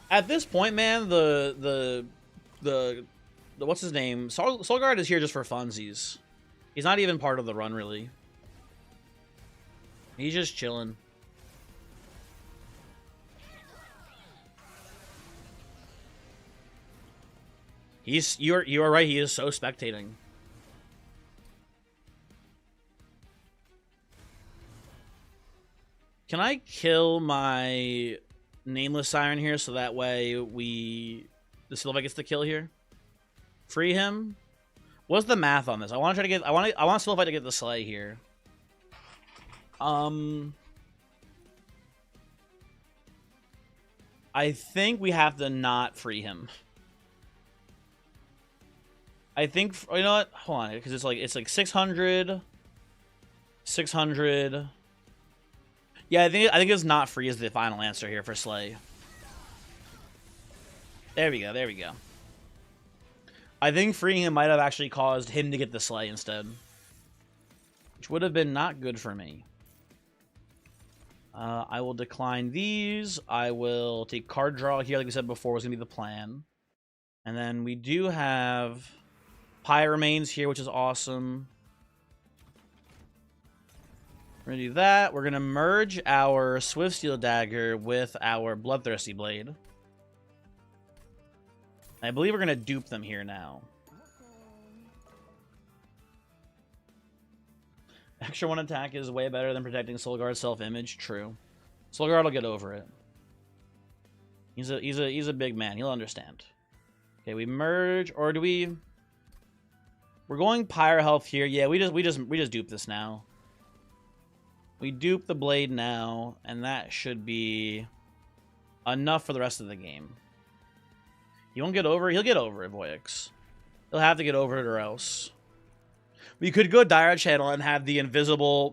At this point, man, the what's his name? Solgard is here just for funsies. He's not even part of the run, really. He's just chilling. You are right. He is so spectating. Can I kill my Nameless Siren here so that way the Silva gets the kill here? Free him? What's the math on this? I want to try to get I want Silva to get the Slay here. I think we have to not free him. I think, you know what? Hold on, because it's like 600 600. Yeah, I think it's not free is the final answer here for Slay. There we go. There we go. I think freeing him might have actually caused him to get the Slay instead, which would have been not good for me. I will decline these. I will take card draw here, like we said before, was going to be the plan. And then we do have Pyramanes here, which is awesome. We're going to do that. We're going to merge our Swiftsteel Dagger with our Bloodthirsty Blade. I believe we're going to dupe them here now. Extra 1 attack is way better than protecting Solgard's self-image. True. Solgard will get over it. He's a big man. He'll understand. Okay, we merge, or do we? We're going Pyro Health here. Yeah, we just dupe this now. We dupe the blade now, and that should be enough for the rest of the game. He won't get over it. He'll get over it, Voyix. He'll have to get over it or else. We could go Dire Channel and have the invisible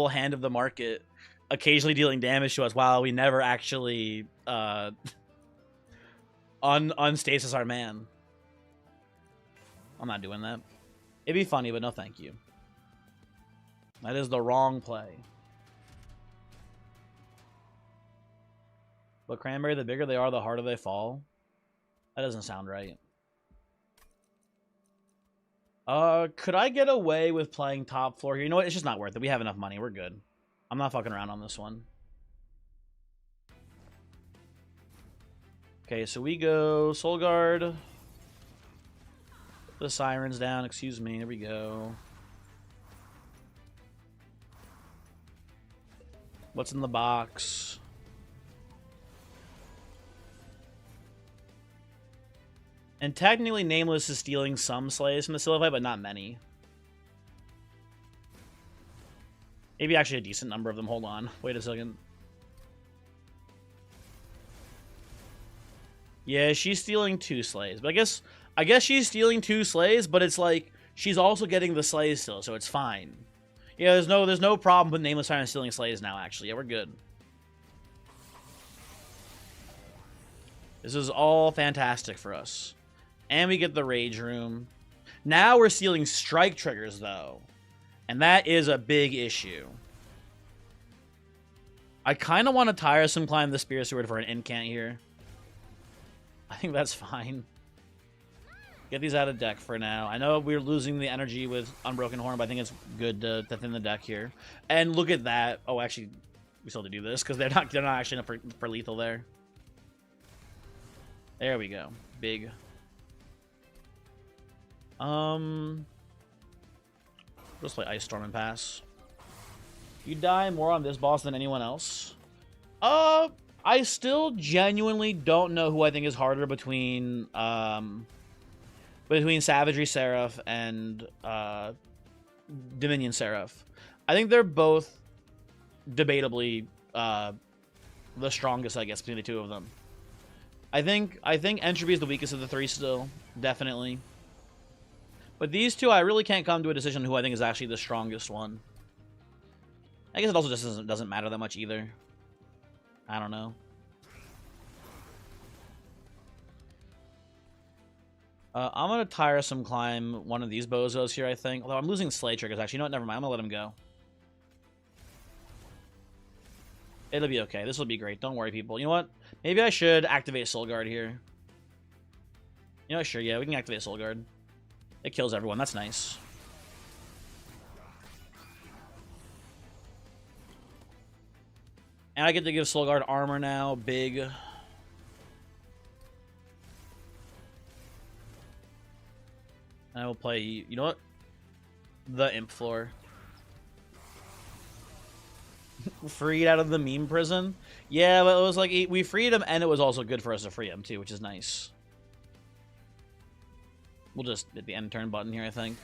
hand of the market occasionally dealing damage to us while we never actually unstasis our man. I'm not doing that. It'd be funny, but no thank you. That is the wrong play. But Cranberry, the bigger they are, the harder they fall. That doesn't sound right. Could I get away with playing top floor here? You know what? It's just not worth it. We have enough money. We're good. I'm not fucking around on this one. Okay, so we go Solgard. Put the Sirens down. Excuse me. There we go. What's in the box? And technically, Nameless is stealing some slays from the Silhouette, but not many. Maybe actually a decent number of them. Hold on. Wait a second. Yeah, she's stealing 2 slays. But I guess she's stealing 2 slays, but it's like she's also getting the slays still, so it's fine. Yeah, there's no problem with Nameless Tyrant stealing Slays now, actually. Yeah, we're good. This is all fantastic for us. And we get the Rage Room. Now we're stealing Strike Triggers, though. And that is a big issue. I kind of want to Tiresome Climb the Spear Sword for an incant here. I think that's fine. Get these out of deck for now. I know we're losing the energy with Unbroken Horn, but I think it's good to thin the deck here. And look at that. Oh, actually, we still have to do this because they're not actually enough for lethal there. There we go. Big. Just play Ice Storm and pass. You die more on this boss than anyone else. I still genuinely don't know who I think is harder between Savagery Seraph and Dominion Seraph. I think they're both debatably the strongest, I guess, between the two of them. I think Entropy is the weakest of the three still, definitely. But these two, I really can't come to a decision who I think is actually the strongest one. I guess it also just doesn't matter that much either. I don't know. I'm going to Tiresome Climb one of these bozos here, I think. Although I'm losing Slay Triggers, actually. You know what? Never mind. I'm going to let him go. It'll be okay. This will be great. Don't worry, people. You know what? Maybe I should activate Soul Guard here. You know, sure, yeah. We can activate Soul Guard. It kills everyone. That's nice. And I get to give Soul Guard armor now. Big. And I will play, you know what? The Imp Floor. Freed out of the meme prison? Yeah, but it was like, we freed him, and it was also good for us to free him, too, which is nice. We'll just hit the end turn button here, I think.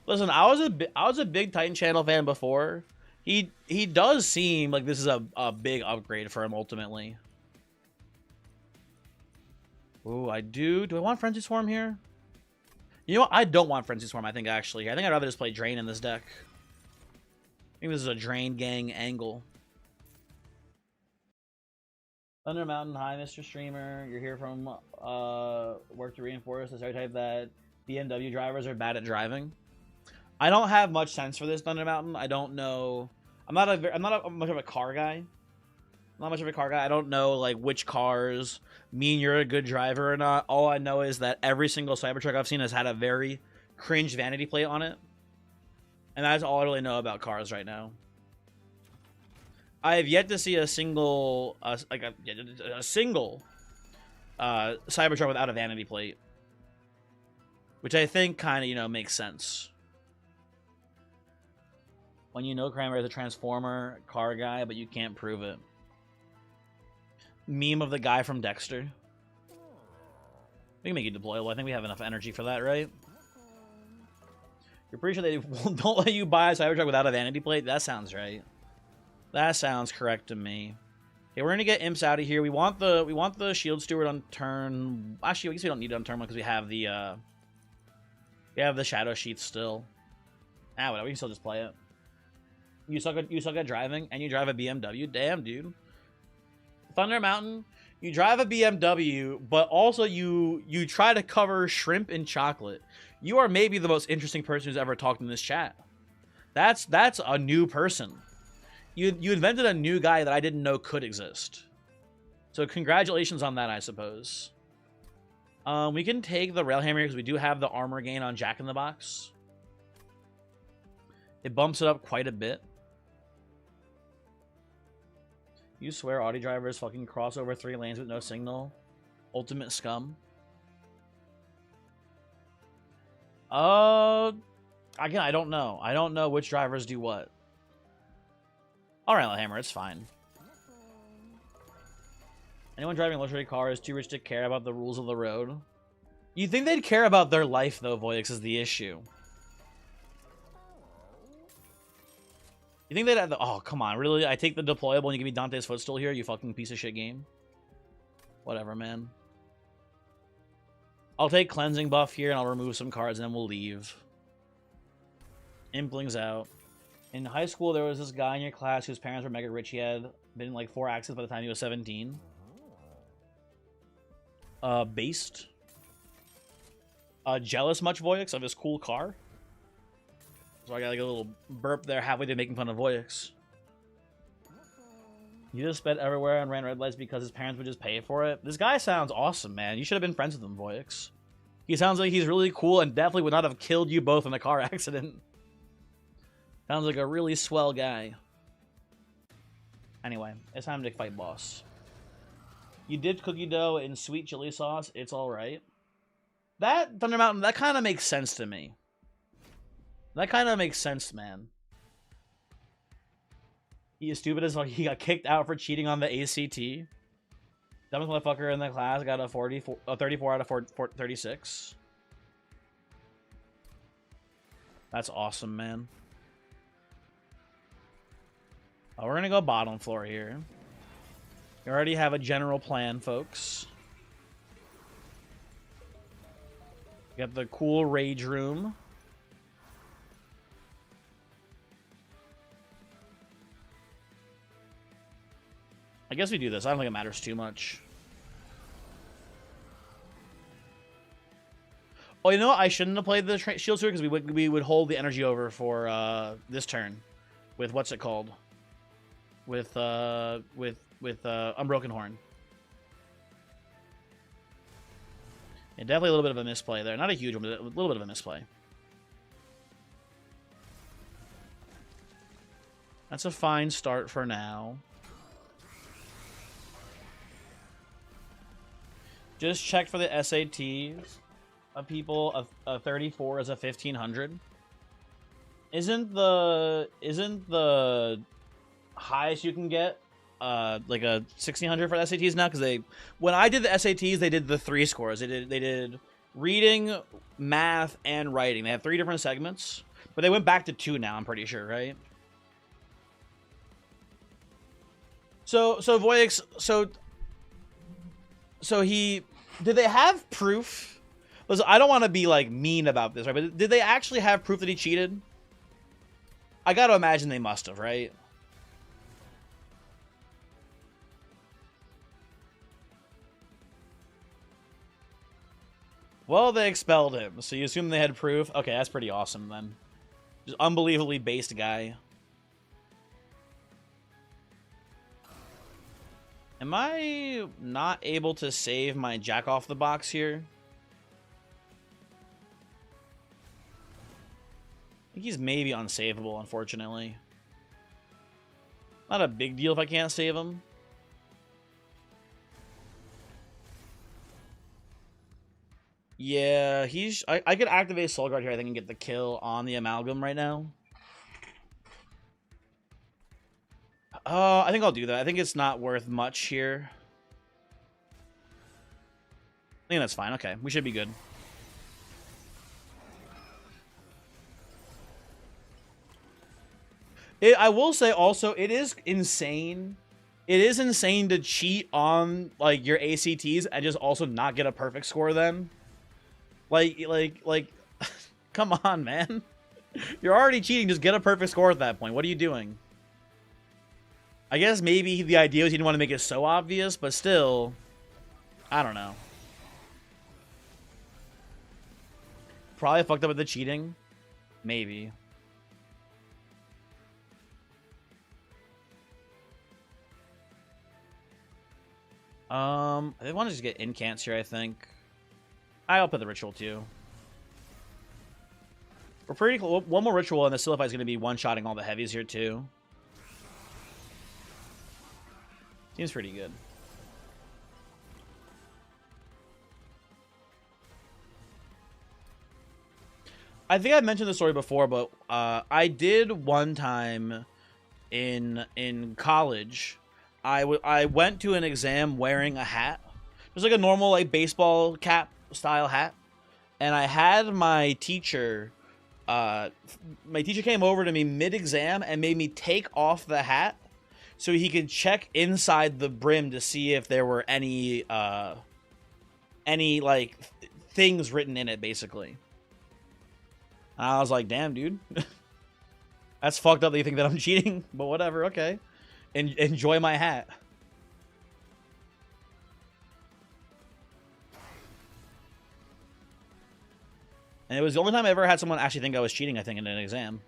Listen, I was a big Titan Channel fan before. He does seem like this is a big upgrade for him ultimately. Ooh, I do. Do I want Frenzy Swarm here? You know what? I don't want Frenzy Swarm, I think, actually. I think I'd rather just play Drain in this deck. I think this is a Drain Gang angle. Thunder Mountain, hi, Mr. Streamer. You're here from work to reinforce the stereotype that BMW drivers are bad at driving. I don't have much sense for this, Thunder Mountain. I don't know. I'm not much of a car guy. Not much of a car guy. I don't know like which cars mean you're a good driver or not. All I know is that every single Cybertruck I've seen has had a very cringe vanity plate on it, and that's all I really know about cars right now. I have yet to see a single single Cybertruck without a vanity plate, which I think kind of makes sense. When you know Kramer is a Transformer car guy, but you can't prove it. Meme of the guy from Dexter. We can make it deployable. I think we have enough energy for that, right? You're pretty sure they don't let you buy a Cybertruck without a vanity plate? That sounds right. That sounds correct to me. Okay, we're gonna get imps out of here. We want the Shield Steward on turn. Actually, I guess we don't need it on turn one because we have the Shadow Sheath still. Ah, whatever. We can still just play it. You suck at driving, and you drive a BMW. Damn, dude. Thunder Mountain, you drive a BMW, but also you try to cover shrimp and chocolate. You are maybe the most interesting person who's ever talked in this chat. That's a new person. You invented a new guy that I didn't know could exist. So congratulations on that, I suppose. We can take the Railhammer because we do have the armor gain on Jack in the Box. It bumps it up quite a bit. You swear Audi drivers fucking cross over 3 lanes with no signal? Ultimate scum. Again, I don't know. I don't know which drivers do what. Alright, Hammer, it's fine. Anyone driving a luxury car is too rich to care about the rules of the road. You think they'd care about their life, though, Voyix, is the issue. You think they'd have the... Oh, come on, really? I take the deployable and you give me Dante's Footstool here, you fucking piece of shit game? Whatever, man. I'll take cleansing buff here, and I'll remove some cards, and then we'll leave. Impling's out. In high school, there was this guy in your class whose parents were mega rich. He had been in like 4 accidents by the time he was 17. Based. Jealous much, Voyix, of his cool car? So I got like a little burp there halfway through making fun of Voyix. He just sped everywhere and ran red lights because his parents would just pay for it. This guy sounds awesome, man. You should have been friends with him, Voyix. He sounds like he's really cool and definitely would not have killed you both in a car accident. Sounds like a really swell guy. Anyway, it's time to fight boss. You did cookie dough in sweet chili sauce. It's alright. That, Thunder Mountain, that kind of makes sense to me. That kind of makes sense, man. He is stupid as like he got kicked out for cheating on the ACT. Dumbest motherfucker in the class got a 34 out of 36. That's awesome, man. Oh, we're gonna go bottom floor here. We already have a general plan, folks. We got the cool rage room. I guess we do this. I don't think it matters too much. Oh, you know what? I shouldn't have played the shield sewer because we would hold the energy over for this turn with what's it called? With Unbroken Horn. Yeah, definitely a little bit of a misplay there. Not a huge one, but a little bit of a misplay. That's a fine start for now. Just check for the SATs of people. A 34 is a 1500. Isn't the highest you can get like a 1600 for the SATs now? Because when I did the SATs, they did the 3 scores. They did reading, math, and writing. They have 3 different segments, but they went back to 2 now. I'm pretty sure, right? So Voyix, so he, did they have proof? Listen, I don't want to be like mean about this, right? But did they actually have proof that he cheated? I got to imagine they must have, right? Well, they expelled him, so you assume they had proof? Okay, that's pretty awesome then. Just unbelievably based guy. Am I not able to save my Jack off the box here? I think he's maybe unsavable, unfortunately. Not a big deal if I can't save him. Yeah, I could activate Soul Guard here, I think, and get the kill on the Amalgam right now. I think I'll do that. I think it's not worth much here. I think that's fine. Okay, we should be good. I will say also, it is insane. It is insane to cheat on like your ACTs and just also not get a perfect score then. Like, come on, man. You're already cheating. Just get a perfect score at that point. What are you doing? I guess maybe the idea was he didn't want to make it so obvious, but still, I don't know. Probably fucked up with the cheating. Maybe. I want to just get incants here, I think. I'll put the ritual too. We're pretty cool. One more ritual and the Silify is going to be one-shotting all the heavies here too. Seems pretty good. I think I've mentioned this story before, but I did one time in college. I went to an exam wearing a hat. It was like a normal like baseball cap style hat, and I had my teacher. My teacher came over to me mid-exam and made me take off the hat so he could check inside the brim to see if there were any like things written in it, basically. And I was like, damn, dude. That's fucked up that you think that I'm cheating, but whatever, okay. Enjoy my hat. And it was the only time I ever had someone actually think I was cheating, I think, in an exam.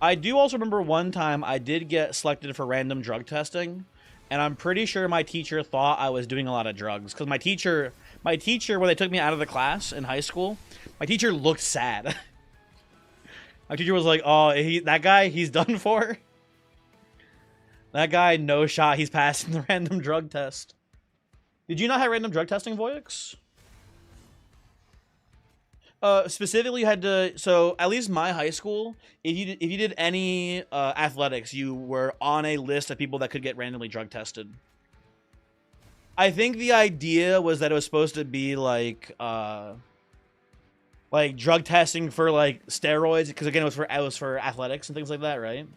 I do also remember one time I did get selected for random drug testing, and I'm pretty sure my teacher thought I was doing a lot of drugs. Because my teacher, when they took me out of the class in high school, my teacher looked sad. My teacher was like, oh, that guy, he's done for. That guy, no shot, he's passing the random drug test. Did you not have random drug testing, Voyix? Specifically, you had to. So at least my high school, if you did any athletics, you were on a list of people that could get randomly drug tested. I think the idea was that it was supposed to be like drug testing for like steroids, because again, it was for athletics and things like that, right?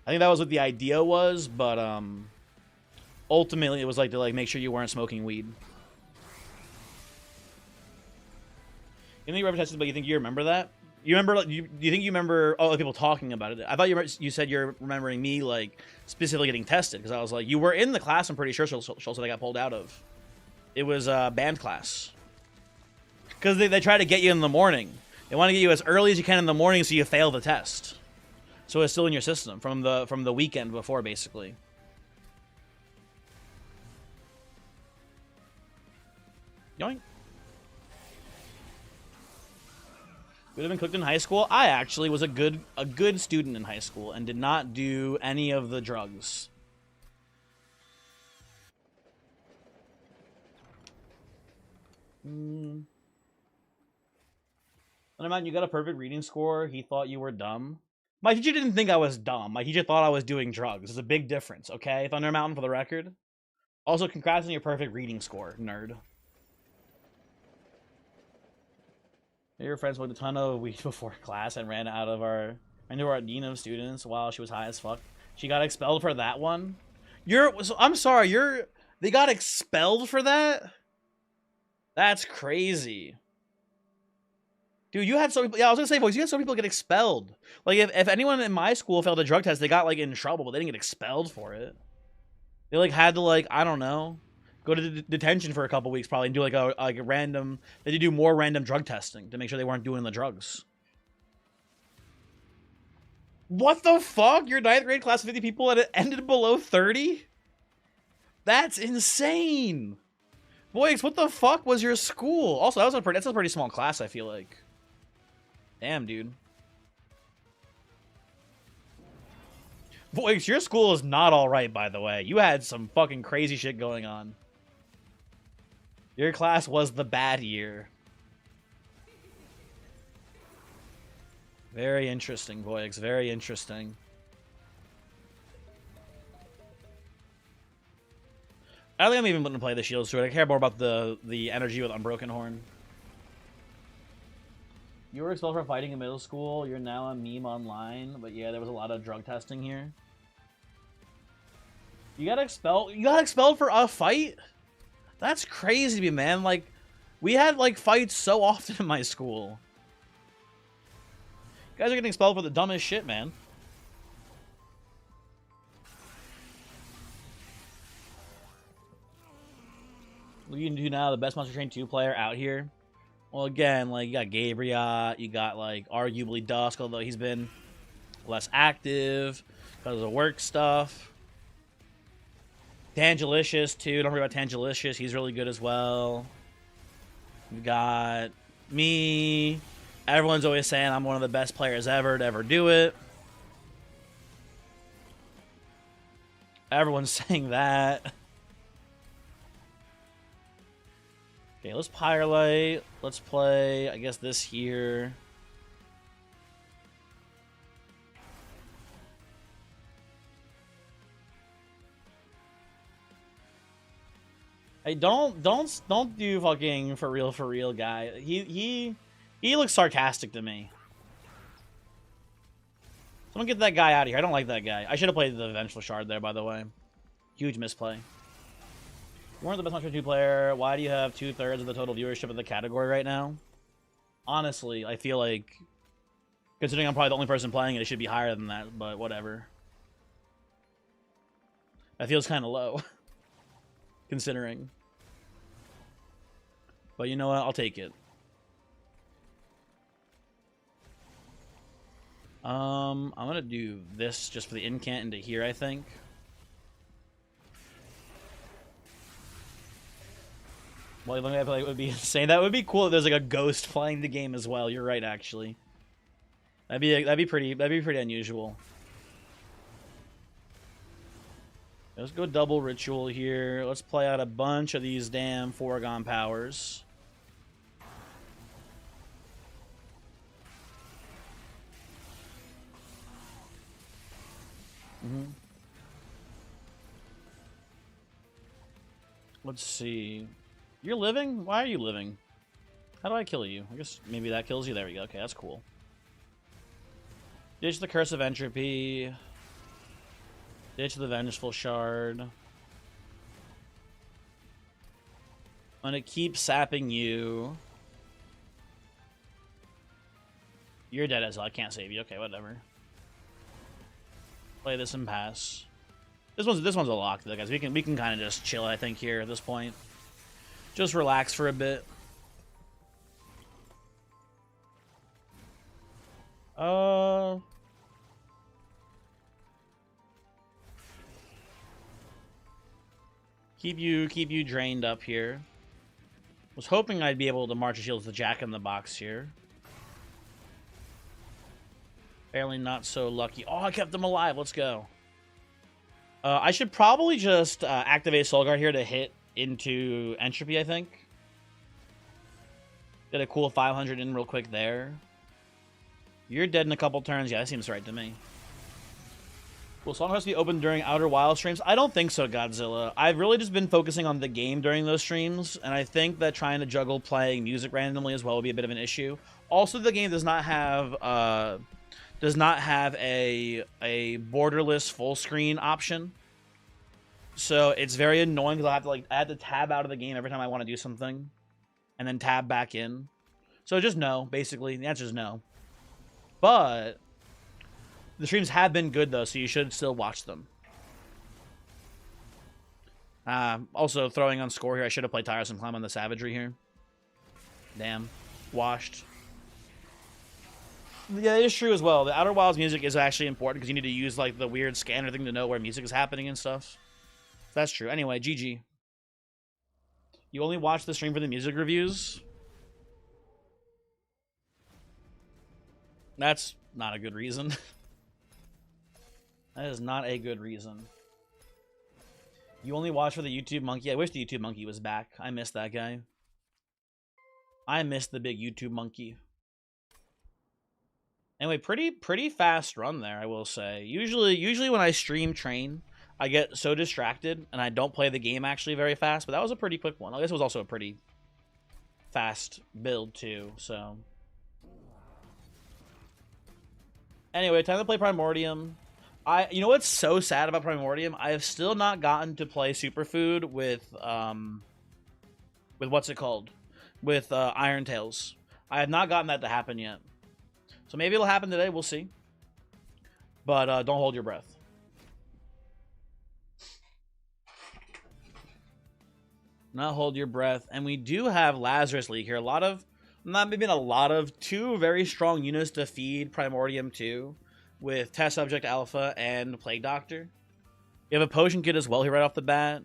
I think that was what the idea was, but ultimately it was like to like make sure you weren't smoking weed. You think you ever tested, but you think you remember that? You remember? Do you think you remember all the people talking about it? I thought you said you're remembering me like specifically getting tested, because I was like, you were in the class. I'm pretty sure. So I got pulled out of. It was band class. Because they try to get you in the morning. They want to get you as early as you can in the morning so you fail the test. So it's still in your system from the weekend before, basically. Yoink. Would have been cooked in high school. I actually was a good student in high school and did not do any of the drugs. Never mind, you got a perfect reading score. He thought you were dumb. My teacher didn't think I was dumb. My teacher thought I was doing drugs. There's a big difference, okay? Thunder Mountain for the record. Also, congrats on your perfect reading score, nerd. Your friends smoked a ton of weed before class and ran into our dean of students while she was high as fuck. She got expelled for that one. I'm sorry, they got expelled for that? That's crazy. Dude, you had so people, yeah, I was gonna say, boys, you had so many people get expelled. Like, if anyone in my school failed a drug test, they got, like, in trouble, but they didn't get expelled for it. They, like, had to, like, I don't know, go to detention for a couple weeks probably and do, like, a random, they do more random drug testing to make sure they weren't doing the drugs. What the fuck? Your 9th grade class of 50 people and it ended below 30? That's insane. Boys, what the fuck was your school? Also, that's a pretty small class, I feel like. Damn, dude. Boys, your school is not alright, by the way. You had some fucking crazy shit going on. Your class was the bad year. Very interesting, Voyix. Very interesting. I don't think I'm even going to play the Shields Druid. I care more about the energy with Unbroken Horn. You were expelled for fighting in middle school. You're now a meme online. But yeah, there was a lot of drug testing here. You got expelled? You got expelled for a fight? That's crazy to me, man. Like, we had, like, fights so often in my school. You guys are getting expelled for the dumbest shit, man. What you can do now, the best Monster Train 2 player out here. Well, again, like, you got Gabriot, you got, like, arguably Dusk, although he's been less active because of work stuff. Tangelicious, too. Don't worry about Tangelicious. He's really good as well. We've got me. Everyone's always saying I'm one of the best players ever to ever do it. Everyone's saying that. Okay, let's Pyrelite. Let's play, I guess, this here. Hey, don't do fucking for real guy. He looks sarcastic to me. Someone get that guy out of here. I don't like that guy. I should have played the Vengeful Shard there, by the way. Huge misplay. You weren't the best Monster 2 player. Why do you have 2/3 of the total viewership of the category right now? Honestly, I feel like, considering I'm probably the only person playing it, it should be higher than that, but whatever. That feels kind of low, considering. But you know what? I'll take it. I'm gonna do this just for the incant into here, I think. Well, the only way I play would be insane. That would be cool if there's like a ghost flying the game as well. You're right, actually. That'd be pretty unusual. Let's go double ritual here. Let's play out a bunch of these damn foregone powers. Let's see. You're living? Why are you living? How do I kill you? I guess maybe that kills you. There we go. Okay, that's cool. Ditch the Curse of Entropy. Ditch the Vengeful Shard. I'm gonna keep sapping you. You're dead as well. I can't save you. Okay, whatever. Play this and pass. This one's a lock though, guys. We can kind of just chill, I think, here at this point. Just relax for a bit. Keep you drained up here. Was hoping I'd be able to March of Shields the Jack in the Box here. Apparently not so lucky. Oh, I kept them alive. Let's go. I should probably just activate Soulguard here to hit into Entropy, I think. Get a cool 500 in real quick there. You're dead in a couple turns. Yeah, that seems right to me. Will Song House be open during Outer Wild streams? I don't think so, Godzilla. I've really just been focusing on the game during those streams, and I think that trying to juggle playing music randomly as well will be a bit of an issue. Also, the game does not have a borderless full screen option, so it's very annoying because I have to tab out of the game every time I want to do something, and then tab back in. So just no, basically. The answer is no. But the streams have been good, though, so you should still watch them. Also, throwing on score here, I should have played Tiresome Climb on the Savagery here. Damn. Washed. Yeah, it is true as well. The Outer Wilds music is actually important because you need to use like the weird scanner thing to know where music is happening and stuff. That's true. Anyway, GG. You only watch the stream for the music reviews? That's not a good reason. That is not a good reason. You only watch for the YouTube monkey? I wish the YouTube monkey was back. I missed that guy. I missed the big YouTube monkey. Anyway, pretty fast run there, I will say. Usually when I stream Train, I get so distracted and I don't play the game actually very fast, but that was a pretty quick one. I guess it was also a pretty fast build too, so. Anyway, time to play Primordium. You know what's so sad about Primordium? I have still not gotten to play Superfood with what's it called? With Iron Tails. I have not gotten that to happen yet. So maybe it'll happen today, we'll see. But don't hold your breath. Not hold your breath. And we do have Lazarus League here. Two very strong units to feed Primordium 2 with Test Subject Alpha and Plague Doctor. We have a Potion Kit as well here right off the bat.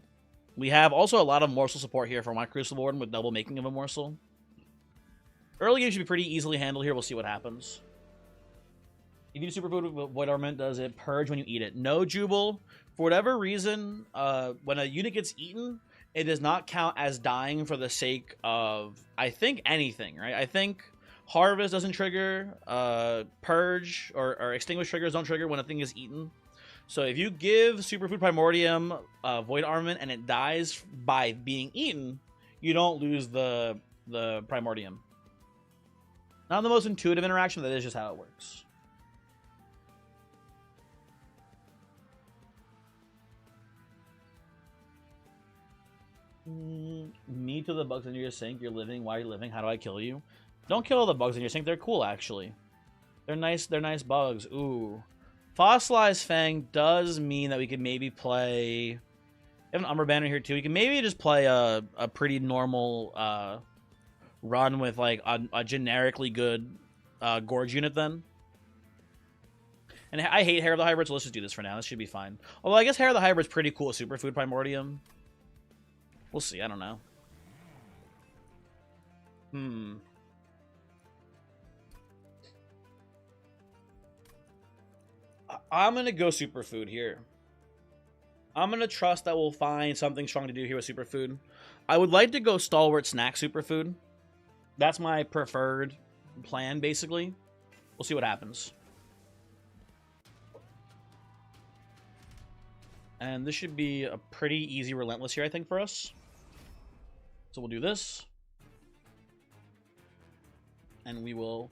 We have also a lot of morsel support here for my Crucible Warden with double making of a morsel. Early game should be pretty easily handled here. We'll see what happens. If you do Superfood with Void Armament, does it purge when you eat it? No, Jubal. For whatever reason, when a unit gets eaten, it does not count as dying for the sake of, I think, anything, right? I think Harvest doesn't trigger, Purge or Extinguish triggers don't trigger when a thing is eaten. So if you give Superfood Primordium Void Armament and it dies by being eaten, you don't lose the Primordium. Not the most intuitive interaction, but that is just how it works. Me to the bugs in your sink. You're living. Why are you living? How do I kill you? Don't kill all the bugs in your sink. They're cool, actually. They're nice. They're nice bugs. Ooh. Fossilized Fang does mean that we could maybe play... We have an Umber Banner here, too. We can maybe just play a pretty normal run with, like, a generically good Gorge unit, then. And I hate Hair of the Hybrid, so let's just do this for now. This should be fine. Although I guess Hair of the Hybrid's pretty cool with Superfood Primordium. We'll see. I don't know. I'm going to go Superfood here. I'm going to trust that we'll find something strong to do here with Superfood. I would like to go Stalwart Snack Superfood. That's my preferred plan, basically. We'll see what happens. And this should be a pretty easy Relentless here, I think, for us. So we'll do this. And we will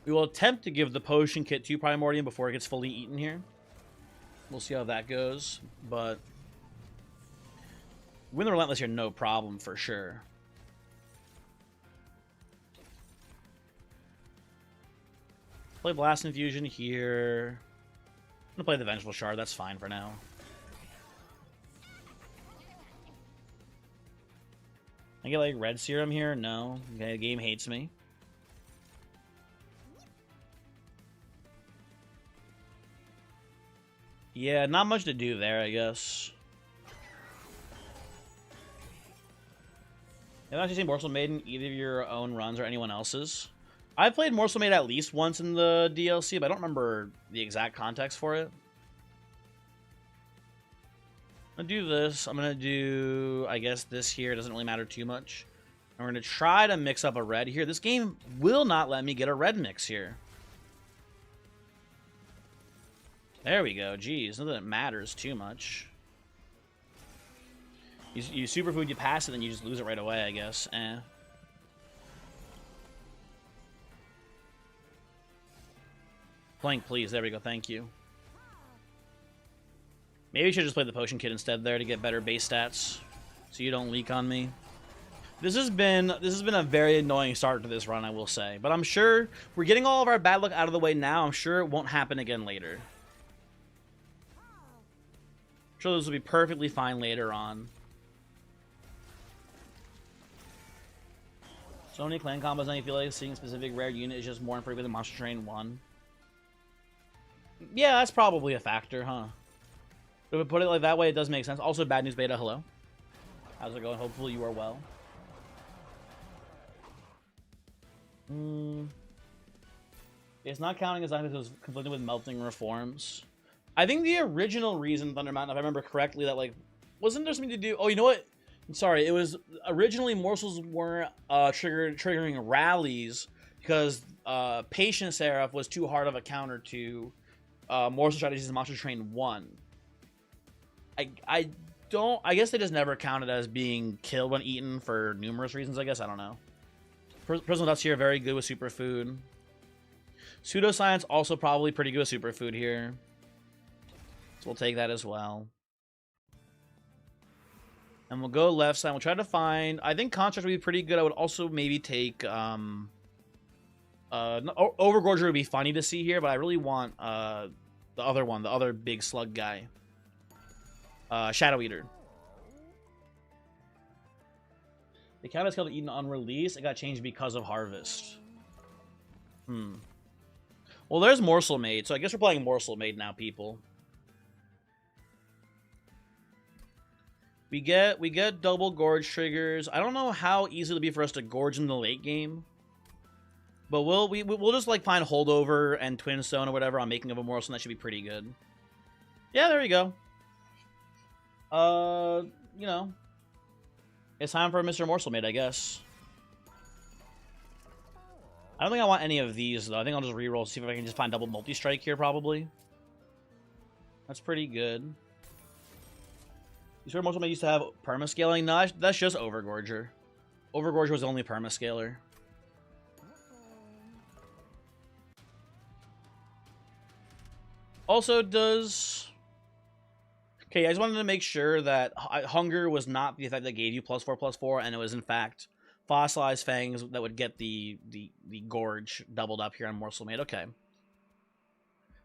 attempt to give the potion kit to Primordium before it gets fully eaten here. We'll see how that goes. But win the Relentless here, no problem for sure. Play Blast Infusion here. I'm gonna play the Vengeful Shard, that's fine for now. I get like Red Serum here? No. Okay, the game hates me. Yeah, not much to do there, I guess. I've actually seen Morsel Maiden either of your own runs or anyone else's. I've played Morsel Maiden at least once in the DLC, but I don't remember the exact context for it. I'm gonna do this. I'm gonna do, I guess, this here. It doesn't really matter too much. I'm gonna try to mix up a red here. This game will not let me get a red mix here. There we go. Jeez, not that it matters too much. You superfood, you pass it, then you just lose it right away, I guess. Plank, please. There we go. Thank you. Maybe we should just play the potion kit instead there to get better base stats, so you don't leak on me. This has been a very annoying start to this run, I will say. But I'm sure we're getting all of our bad luck out of the way now. I'm sure it won't happen again later. I'm sure this will be perfectly fine later on. So many clan combos, and I feel like seeing a specific rare unit is just more infrequent than Monster Train 1. Yeah, that's probably a factor, huh? If we put it like that way, it does make sense. Also, Bad News Beta, hello. How's it going? Hopefully you are well. It's not counting as long as it was conflicted with Melting Reforms. I think the original reason Thunder Mountain, if I remember correctly, that, like, wasn't there something to do... Oh, you know what? I'm sorry. It was originally morsels weren't triggering rallies because Patient Seraph was too hard of a counter to morsel strategies in Monster Train 1. I guess they just never counted as being killed when eaten for numerous reasons, I guess. I don't know. Prismal Dust here, very good with Superfood. Pseudoscience also probably pretty good with Superfood here. So we'll take that as well. And we'll go left side. We'll try to find... I think Construct would be pretty good. I would also maybe take... Overgorger would be funny to see here, but I really want the other one, the other big slug guy. Shadow Eater. The count is called eaten on release. It got changed because of Harvest. Well, there's Morsel Maid, so I guess we're playing Morsel Maid now, people. We get double gorge triggers. I don't know how easy it'll be for us to gorge in the late game. But we'll just like find holdover and twin stone or whatever on making of a morsel, and that should be pretty good. Yeah, there you go. You know, it's time for Mr. Morsel Maid, I guess. I don't think I want any of these though. I think I'll just reroll, see if I can just find double multi-strike here, probably. That's pretty good. You swear Morsel Maid used to have permascaling? No, that's just Overgorger. Overgorger was the only permascaler. Okay, I just wanted to make sure that hunger was not the effect that gave you +4/+4, and it was in fact fossilized fangs that would get the gorge doubled up here on Morsel Made. Okay.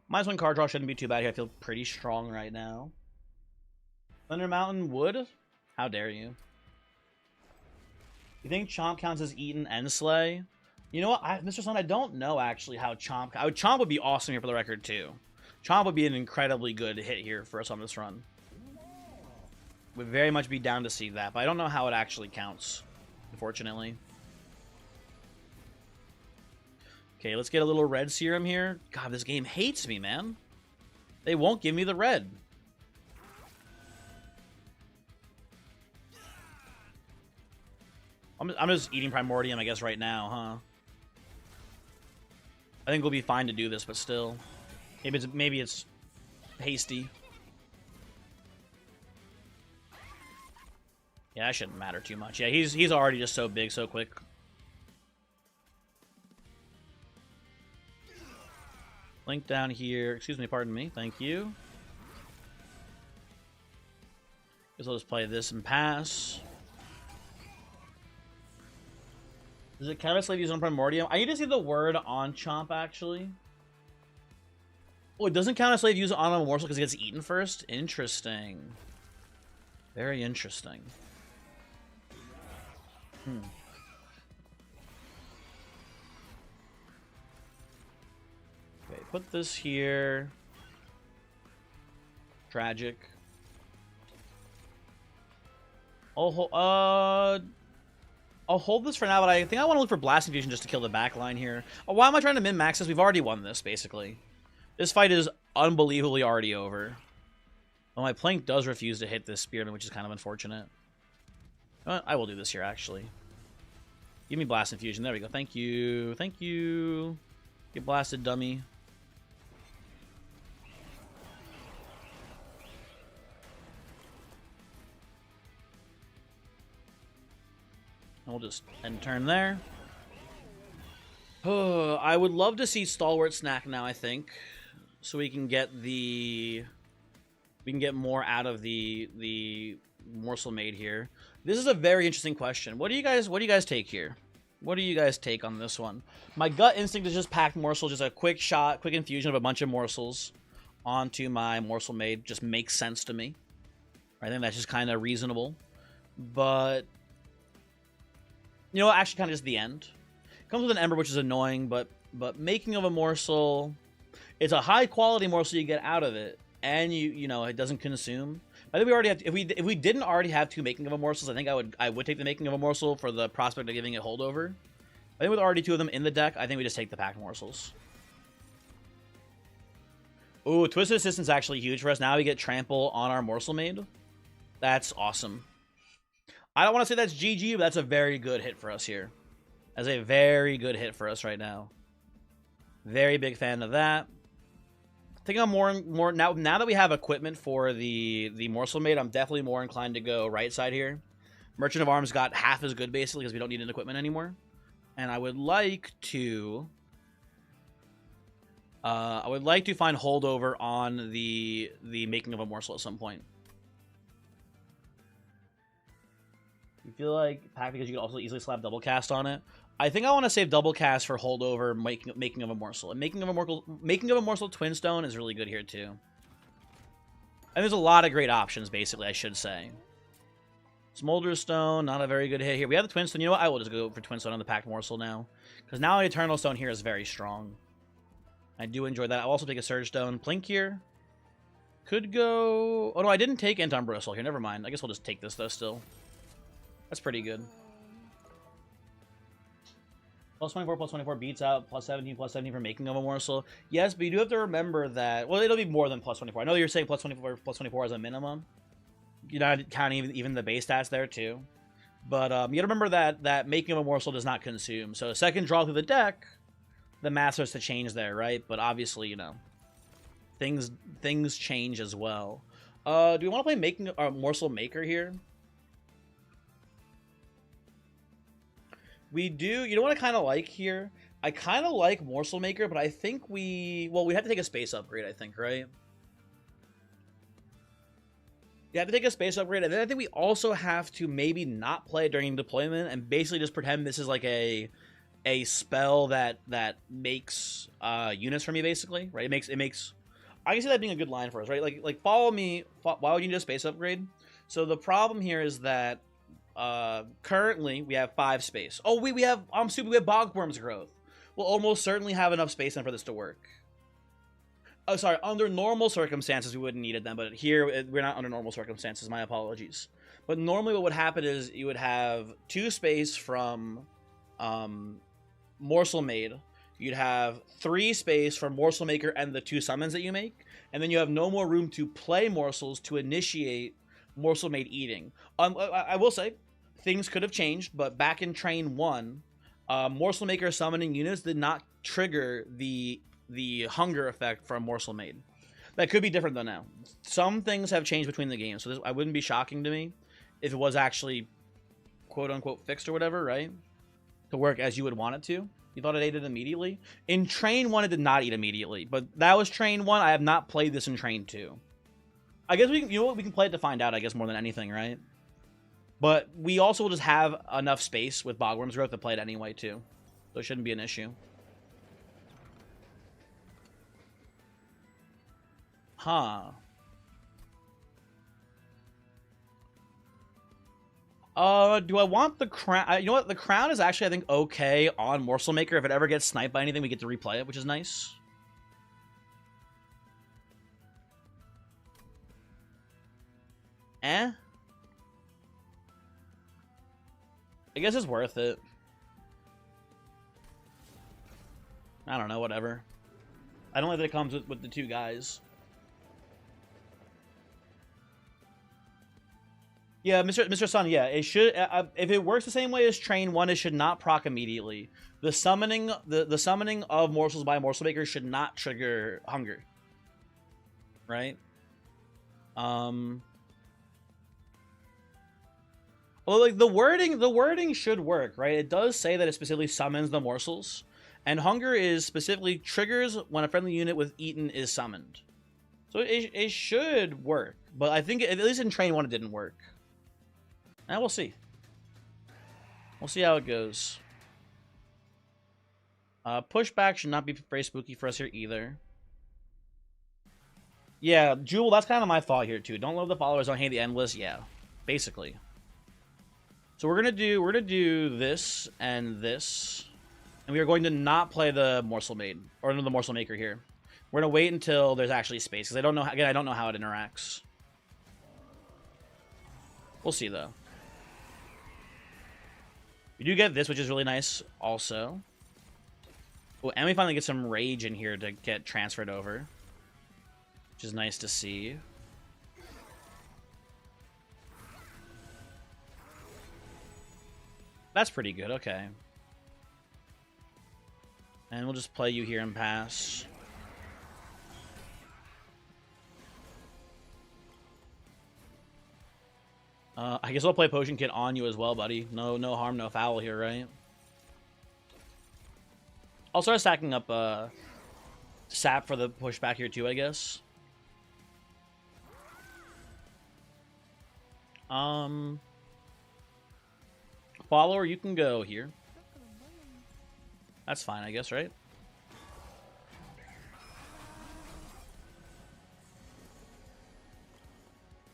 -1 card draw shouldn't be too bad here. I feel pretty strong right now. Thunder Mountain Wood? How dare you? You think Chomp counts as Eaten and Slay? You know what, Mr. Sun, I don't know actually how Chomp... Chomp would be awesome here for the record too. Chomp would be an incredibly good hit here for us on this run. Would very much be down to see that, but I don't know how it actually counts, unfortunately. Okay, let's get a little red serum here. God, this game hates me, man. They won't give me the red. I'm just eating Primordium, I guess, right now, huh? I think we'll be fine to do this, but still. Maybe it's hasty. Yeah, that shouldn't matter too much. Yeah, he's already just so big so quick. Link down here. Excuse me, pardon me. Thank you. Guess I'll just play this and pass. Does it count as Slave using Primordium? I need to see the word on Chomp, actually. Oh, it doesn't count as Slave using on a morsel because it gets eaten first? Interesting. Very interesting. Okay, put this here. Tragic. I'll hold this for now, but I think I want to look for Blasting Fusion just to kill the back line here. Oh, why am I trying to min-max this? We've already won this, basically. This fight is unbelievably already over. Well, my Plank does refuse to hit this Spearman, which is kind of unfortunate. I will do this here, actually. Give me Blast Infusion. There we go. Thank you. Thank you. Get blasted, dummy. And we'll just end turn there. Oh, I would love to see Stalwart Snack now, I think. So we can get the... We can get more out of the morsel made here. This is a very interesting question. What do you guys take here? What do you guys take on this one? My gut instinct is just pack morsel, just a quick shot, quick infusion of a bunch of morsels onto my morsel made. Just makes sense to me. I think that's just kind of reasonable. But you know, actually kind of just the end. It comes with an Ember, which is annoying, but making of a morsel, it's a high quality morsel you get out of it, and you know, it doesn't consume. I think we already have. If we didn't already have two making of a morsels, I think I would take the making of a morsel for the prospect of giving it holdover. I think with already two of them in the deck, I think we just take the packed morsels. Ooh, Twisted Assistance is actually huge for us. Now we get trample on our morsel made. That's awesome. I don't want to say that's GG, but that's a very good hit for us here. That's a very good hit for us right now. Very big fan of that. I think I'm more now that we have equipment for the morsel made, I'm definitely more inclined to go right side here. Merchant of Arms got half as good basically because we don't need an equipment anymore. And I would like to find holdover on the making of a morsel at some point. You feel like pack because you can also easily slap double cast on it. I think I want to save double cast for holdover making of a morsel. And making of a morsel Twin Stone is really good here too. And there's a lot of great options basically, I should say. Smolder Stone, not a very good hit here. We have the Twin Stone. You know what? I will just go for Twin Stone on the packed morsel now. Because now Eternal Stone here is very strong. I do enjoy that. I'll also take a Surge Stone. Plink here. Could go... Oh no, I didn't take Anton Bristle here. Never mind. I guess we'll just take this though still. That's pretty good. +24 beats out +17 for making of a morsel. Yes, but you do have to remember that... Well, it'll be more than +24. I know you're saying +24 as a minimum. You're not counting even the base stats there, too. But you gotta remember that making of a morsel does not consume. So second draw through the deck, the math starts to change there, right? But obviously, you know, things change as well. Do we want to play making a morsel maker here? We do. You know what I kind of like here? I kind of like Morsel Maker, but I think we have to take a space upgrade, I think, right? You have to take a space upgrade, and then I think we also have to maybe not play it during deployment and basically just pretend this is like a spell that makes units for me, basically, right? It makes. I can see that being a good line for us, right? Like follow me. Why would you need a space upgrade? So the problem here is that currently we have 5 space. Oh, we have I'm stupid. We have Bogworm's growth. We'll almost certainly have enough space then for this to work. Oh, sorry. Under normal circumstances, we wouldn't need it then, but here we're not under normal circumstances. My apologies. But normally, what would happen is you would have 2 space from Morsel Made. You'd have 3 space from Morsel Maker and the 2 summons that you make, and then you have no more room to play morsels to initiate Morsel Made eating. I will say things could have changed, but back in Train 1, Morsel Maker summoning units did not trigger the hunger effect from Morsel Made. That could be different though now. Some things have changed between the games, so I wouldn't be shocking to me if it was actually quote unquote fixed or whatever, right? To work as you would want it to. You thought it ate it immediately? In Train 1, it did not eat immediately, but that was Train 1. I have not played this in Train 2. I guess we can play it to find out, I guess, more than anything, right? But we also will just have enough space with Bogworm's growth to play it anyway, too. So it shouldn't be an issue. Huh. Do I want the crown? You know what? The crown is actually, I think, okay on Morsel Maker. If it ever gets sniped by anything, we get to replay it, which is nice. I guess it's worth it. I don't know, whatever. I don't like that it comes with the 2 guys. Yeah, Mr. Sun, yeah, it should. If it works the same way as Train 1, it should not proc immediately. The summoning of morsels by Morsel Maker should not trigger hunger. Right? Well, like the wording should work, right? It does say that it specifically summons the morsels, and hunger is specifically triggers when a friendly unit with eaten is summoned. So it should work, but I think at least in Train 1 it didn't work. And we'll see. We'll see how it goes. Pushback should not be very spooky for us here either. Yeah, Jewel, that's kind of my thought here too. Don't love the followers, don't hate the endless. Yeah, basically. So we're gonna do this and this, and we are going to not play the Morsel Maid or the Morsel Maker here. We're gonna wait until there's actually space because I don't know. Again, I don't know how it interacts. We'll see though. We do get this, which is really nice also. Oh, and we finally get some rage in here to get transferred over, which is nice to see. That's pretty good, okay. And we'll just play you here and pass. I guess I'll play Potion Kit on you as well, buddy. No harm, no foul here, right? I'll start stacking up sap for the pushback here too, I guess. Follower, you can go here. That's fine, I guess, right?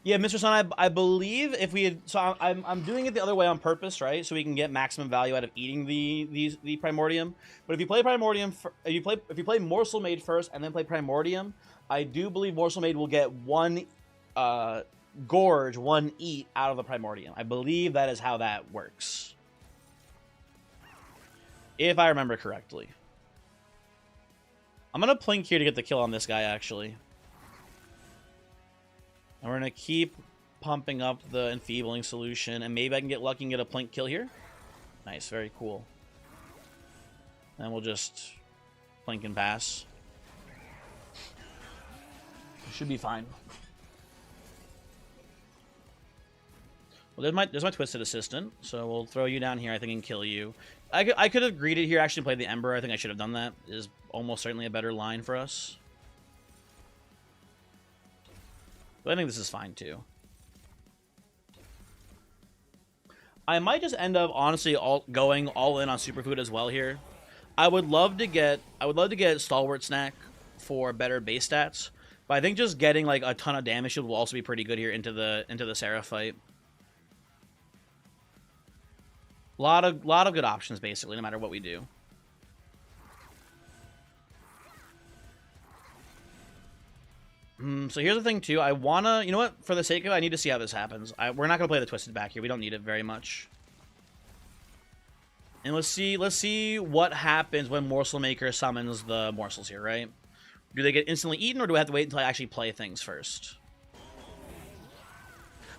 Yeah, Mr. Sun, I believe if we had, so I'm doing it the other way on purpose, right? So we can get maximum value out of eating the Primordium. But if you play Primordium, if you play Morsel Maid first and then play Primordium, I do believe Morsel Maid will get 1 gorge, 1 eat out of the Primordium. I believe that is how that works, if I remember correctly. I'm gonna plink here to get the kill on this guy, actually. And we're going to keep pumping up the Enfeebling solution, and maybe I can get lucky and get a plink kill here. Nice, very cool. And we'll just plink and pass. Should be fine. Well, there's my Twisted Assistant, so we'll throw you down here, I think, and kill you. I could have greeted here, actually played the Ember. I think I should have done that. It is almost certainly a better line for us. But I think this is fine, too. I might just end up honestly going all in on superfood as well here. I would love to get stalwart snack for better base stats, but I think just getting like a ton of damage shield will also be pretty good here into the Seraph fight. Lot of good options basically, no matter what we do. So here's the thing too. I wanna, you know what? For the sake of it, I need to see how this happens. We're not gonna play the Twisted back here. We don't need it very much. And let's see what happens when Morsel Maker summons the morsels here, right? Do they get instantly eaten, or do I have to wait until I actually play things first?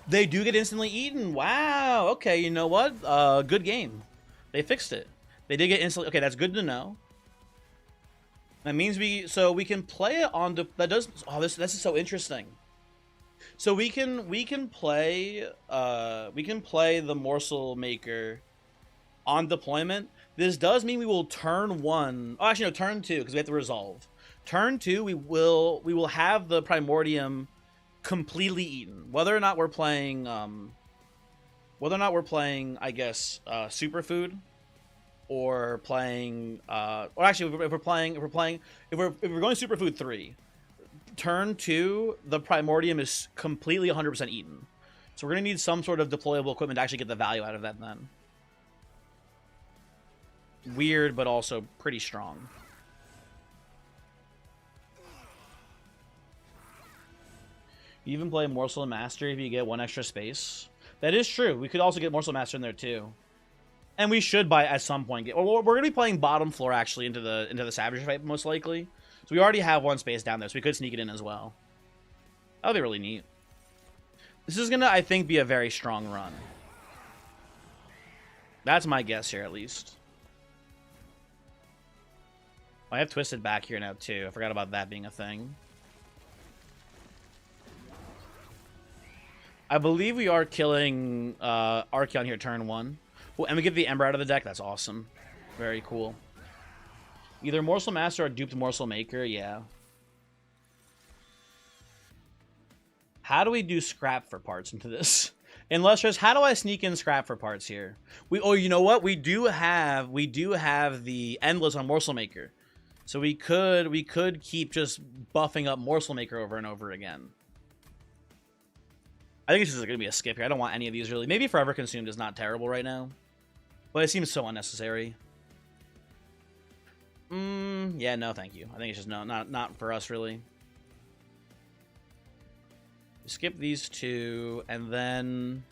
They do get instantly eaten. Wow. Okay, you know what? Good game. They fixed it. They did get instantly. Okay, that's good to know. That means we can play it on the this is so interesting. So we can play the Morsel Maker on deployment. This does mean we will turn 1. Oh, actually no, turn 2 because we have to resolve. Turn 2 we will have the Primordium completely eaten. Whether or not we're playing I guess Superfood, or playing or actually if we're going Superfood 3, turn 2 the Primordium is completely 100% eaten. So we're gonna need some sort of deployable equipment to actually get the value out of that then. Weird, but also pretty strong. You even play Morsel Master if you get 1 extra space. That is true. We could also get Morsel Master in there too. And we should at some point get. Well, we're gonna be playing bottom floor actually into the Savagery fight most likely. So we already have 1 space down there, so we could sneak it in as well. That would be really neat. This is gonna, I think, be a very strong run. That's my guess here, at least. I have Twisted back here now too. I forgot about that being a thing. I believe we are killing Archeon here turn 1. Oh, and we get the Ember out of the deck. That's awesome. Very cool. Either Morsel Master or duped Morsel Maker. Yeah. How do we do scrap for parts into this? Illustrious, how do I sneak in scrap for parts here? Oh, you know what? We do have the Endless on Morsel Maker. So we could keep just buffing up Morsel Maker over and over again. I think it's just going to be a skip here. I don't want any of these, really. Maybe Forever Consumed is not terrible right now. But it seems so unnecessary. Yeah, no, thank you. I think it's just not for us, really. Skip these 2, and then...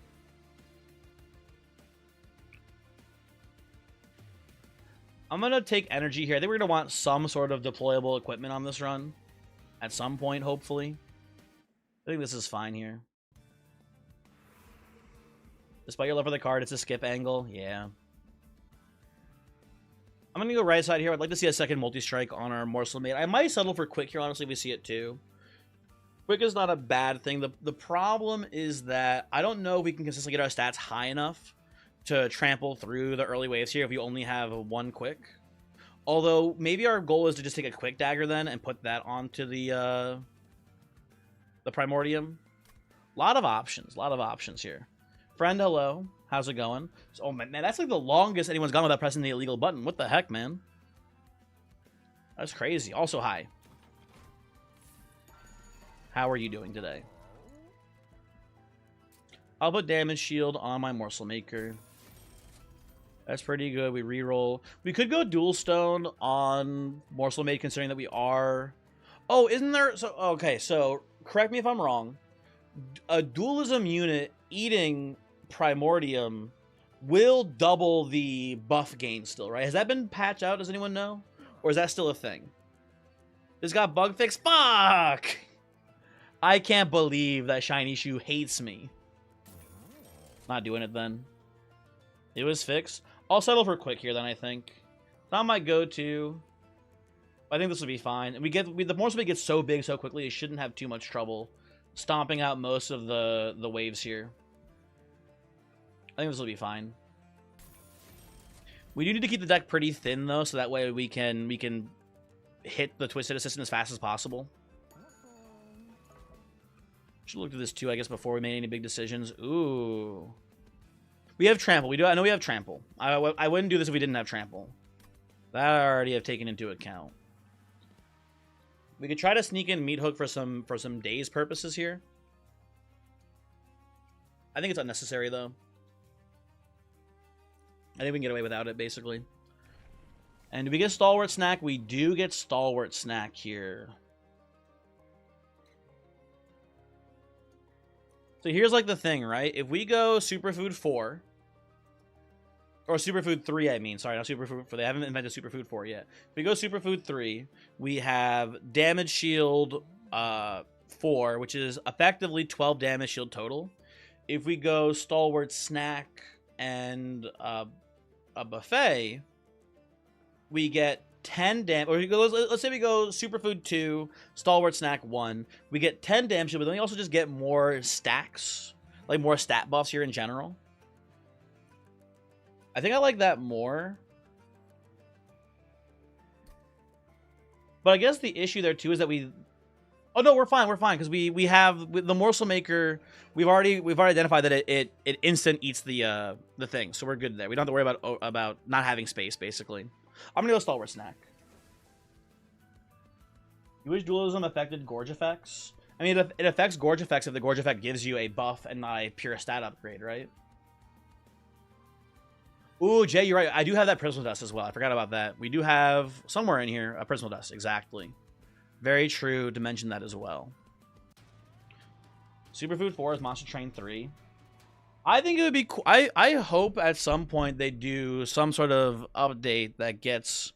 I'm going to take energy here. I think we're going to want some sort of deployable equipment on this run. At some point, hopefully. I think this is fine here. Despite your love for the card, it's a skip angle. Yeah. I'm going to go right side here. I'd like to see a second multi-strike on our Morsel Mate. I might settle for Quick here, honestly, if we see it too. Quick is not a bad thing. The problem is that I don't know if we can consistently get our stats high enough to trample through the early waves here if we only have 1 Quick. Although, maybe our goal is to just take a Quick Dagger then and put that onto the Primordium. A lot of options here. Friend, hello. How's it going? Oh, man, that's like the longest anyone's gone without pressing the illegal button. What the heck, man? That's crazy. Also, hi. How are you doing today? I'll put Damage Shield on my Morsel Maker. That's pretty good. We reroll. We could go Dual Stone on Morsel Maker, considering that we are... Oh, isn't there... So, okay, so correct me if I'm wrong. A Dualism unit eating Primordium will double the buff gain still, right? Has that been patched out? Does anyone know? Or is that still a thing? This got bug fixed? Fuck! I can't believe that Shiny Shoe hates me. Not doing it then. It was fixed. I'll settle for Quick here then, I think. Not my go-to. I think this will be fine. The Morsel Mate gets so big so quickly, it shouldn't have too much trouble stomping out most of the waves here. I think this will be fine. We do need to keep the deck pretty thin though, so that way we can hit the Twisted Assistant as fast as possible. Should look at this too, I guess, before we made any big decisions. Ooh. We have trample. We do. I know we have trample. I wouldn't do this if we didn't have trample. That I already have taken into account. We could try to sneak in meat hook for some days purposes here. I think it's unnecessary though. I think we can get away without it basically. And do we get stalwart snack? We do get stalwart snack here. So here's like the thing, right? If we go Superfood 4, or Superfood 3, I mean, sorry, not Superfood 4. They haven't invented Superfood 4 yet. If we go Superfood 3, we have Damage Shield 4, which is effectively 12 damage shield total. If we go Stalwart Snack and a Buffet, we get 10 damage. Or let's say we go Superfood 2, Stalwart Snack 1. We get 10 damage shield, but then we also just get more stacks, like more stat buffs here in general. I think I like that more. But I guess the issue there too is that we... Oh no, we're fine, because we have the Morsel Maker. We've already identified that it instant eats the thing, so we're good there. We don't have to worry about not having space basically. I'm gonna go Stalwart Snack. You wish dualism affected Gorge effects? I mean, it affects Gorge effects if the Gorge effect gives you a buff and not a pure stat upgrade, right? Ooh, Jay, you're right. I do have that Prismal Dust as well. I forgot about that. We do have somewhere in here a Prismal Dust, exactly. Very true to mention that as well. Superfood 4 is Monster Train 3. I think it would be cool. I hope at some point they do some sort of update that gets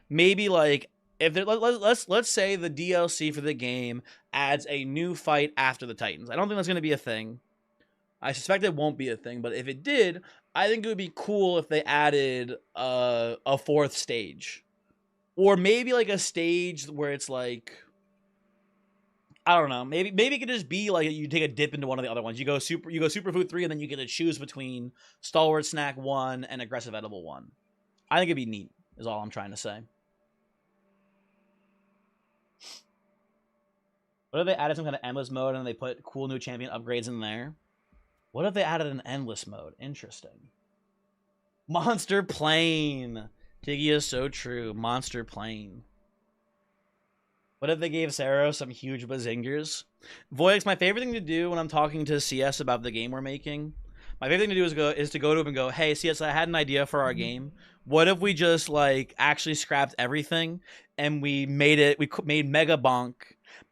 maybe like if let's say the DLC for the game adds a new fight after the Titans. I don't think that's going to be a thing. I suspect it won't be a thing, but if it did, I think it would be cool if they added a fourth stage. Or maybe like a stage where it's like, I don't know. Maybe it could just be like you take a dip into one of the other ones. You go Superfood 3, and then you get to choose between Stalwart Snack 1 and Aggressive Edible 1. I think it'd be neat, is all I'm trying to say. What if they added some kind of endless mode and they put cool new champion upgrades in there? What if they added an endless mode? Interesting. Monster Plane. Tiggy is so true. Monster Plane. What if they gave Sero some huge bazingers? Voyix, my favorite thing to do when I'm talking to CS about the game we're making, my favorite thing to do is to go to him and go, hey, CS, I had an idea for our game. What if we just like actually scrapped everything and we made Mega Bonk,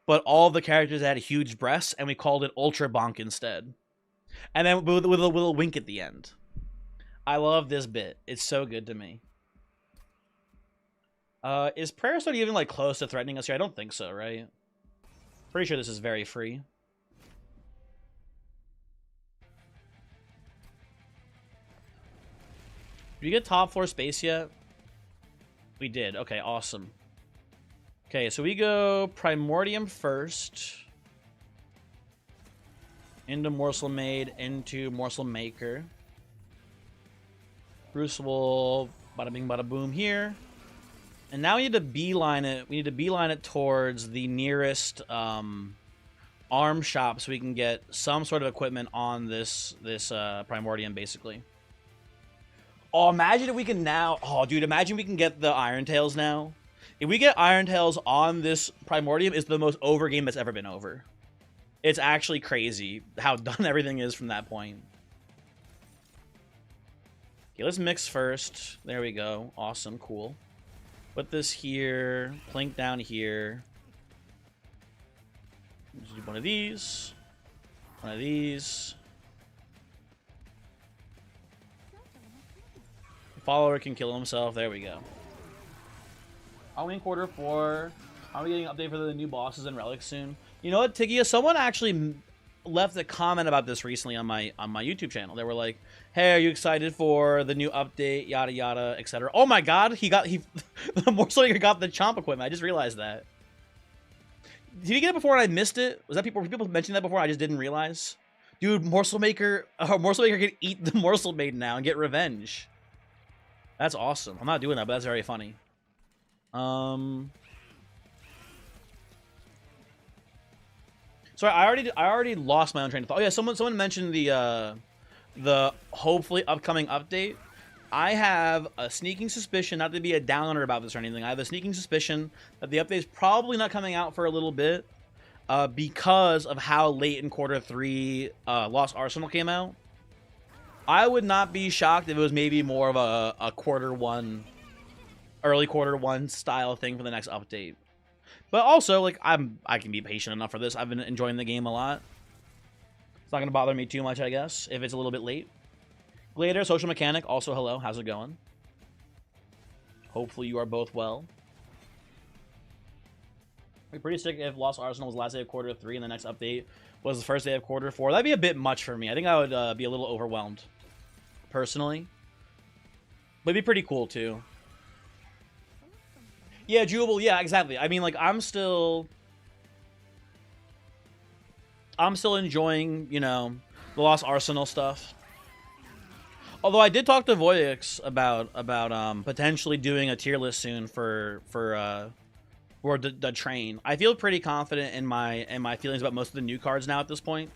but all the characters had huge breasts and we called it Ultra Bonk instead. And then with a little wink at the end. I love this bit. It's so good to me. Is Prayer Stone even like close to threatening us here? I don't think so, right? Pretty sure this is very free. Did we get top floor space yet? We did. Okay, awesome. Okay, so we go Primordium first. Into Morsel Maid, into Morsel Maker. Crucible, bada bing, bada boom here. And now we need to beeline it. We need to beeline it towards the nearest arm shop so we can get some sort of equipment on this Primordium, basically. Oh, imagine if we can now... Oh, dude, imagine we can get the Iron Tails now. If we get Iron Tails on this Primordium, it's the most over game that's ever been over. It's actually crazy how done everything is from that point. Okay, let's mix first. There we go. Awesome, cool. Put this here. Plink down here. Let's do one of these. One of these. The follower can kill himself. There we go. Halloween quarter 4. Are we getting an update for the new bosses and relics soon? You know what, Tiggy? Someone actually left a comment about this recently on my YouTube channel. They were like, "Hey, are you excited for the new update? Yada yada, etc." Oh my God, the Morsel Maker got the Chomp equipment. I just realized that. Did he get it before and I missed it? Was that people mentioning that before? I just didn't realize. Dude, Morsel Maker can eat the Morsel Maiden now and get revenge. That's awesome. I'm not doing that, but that's very funny. Sorry, I already lost my own train of thought. Oh yeah, someone mentioned the the hopefully upcoming update, I have a sneaking suspicion, not to be a downer about this or anything, I have a sneaking suspicion that the update is probably not coming out for a little bit because of how late in quarter 3 Lost Arsenal came out. I would not be shocked if it was maybe more of a quarter 1, early quarter 1 style thing for the next update. But also, like, I can be patient enough for this. I've been enjoying the game a lot. It's not going to bother me too much, I guess, if it's a little bit late. Glader, Social Mechanic, also hello. How's it going? Hopefully you are both well. I'd be pretty sick if Lost Arsenal was the last day of quarter 3 and the next update was the first day of quarter 4. That'd be a bit much for me. I think I would be a little overwhelmed, personally. But it'd be pretty cool, too. Yeah, Jubal, yeah, exactly. I mean, like, I'm still enjoying, you know, the Lost Arsenal stuff. Although I did talk to Voyix about potentially doing a tier list soon for the train. I feel pretty confident in my feelings about most of the new cards now at this point.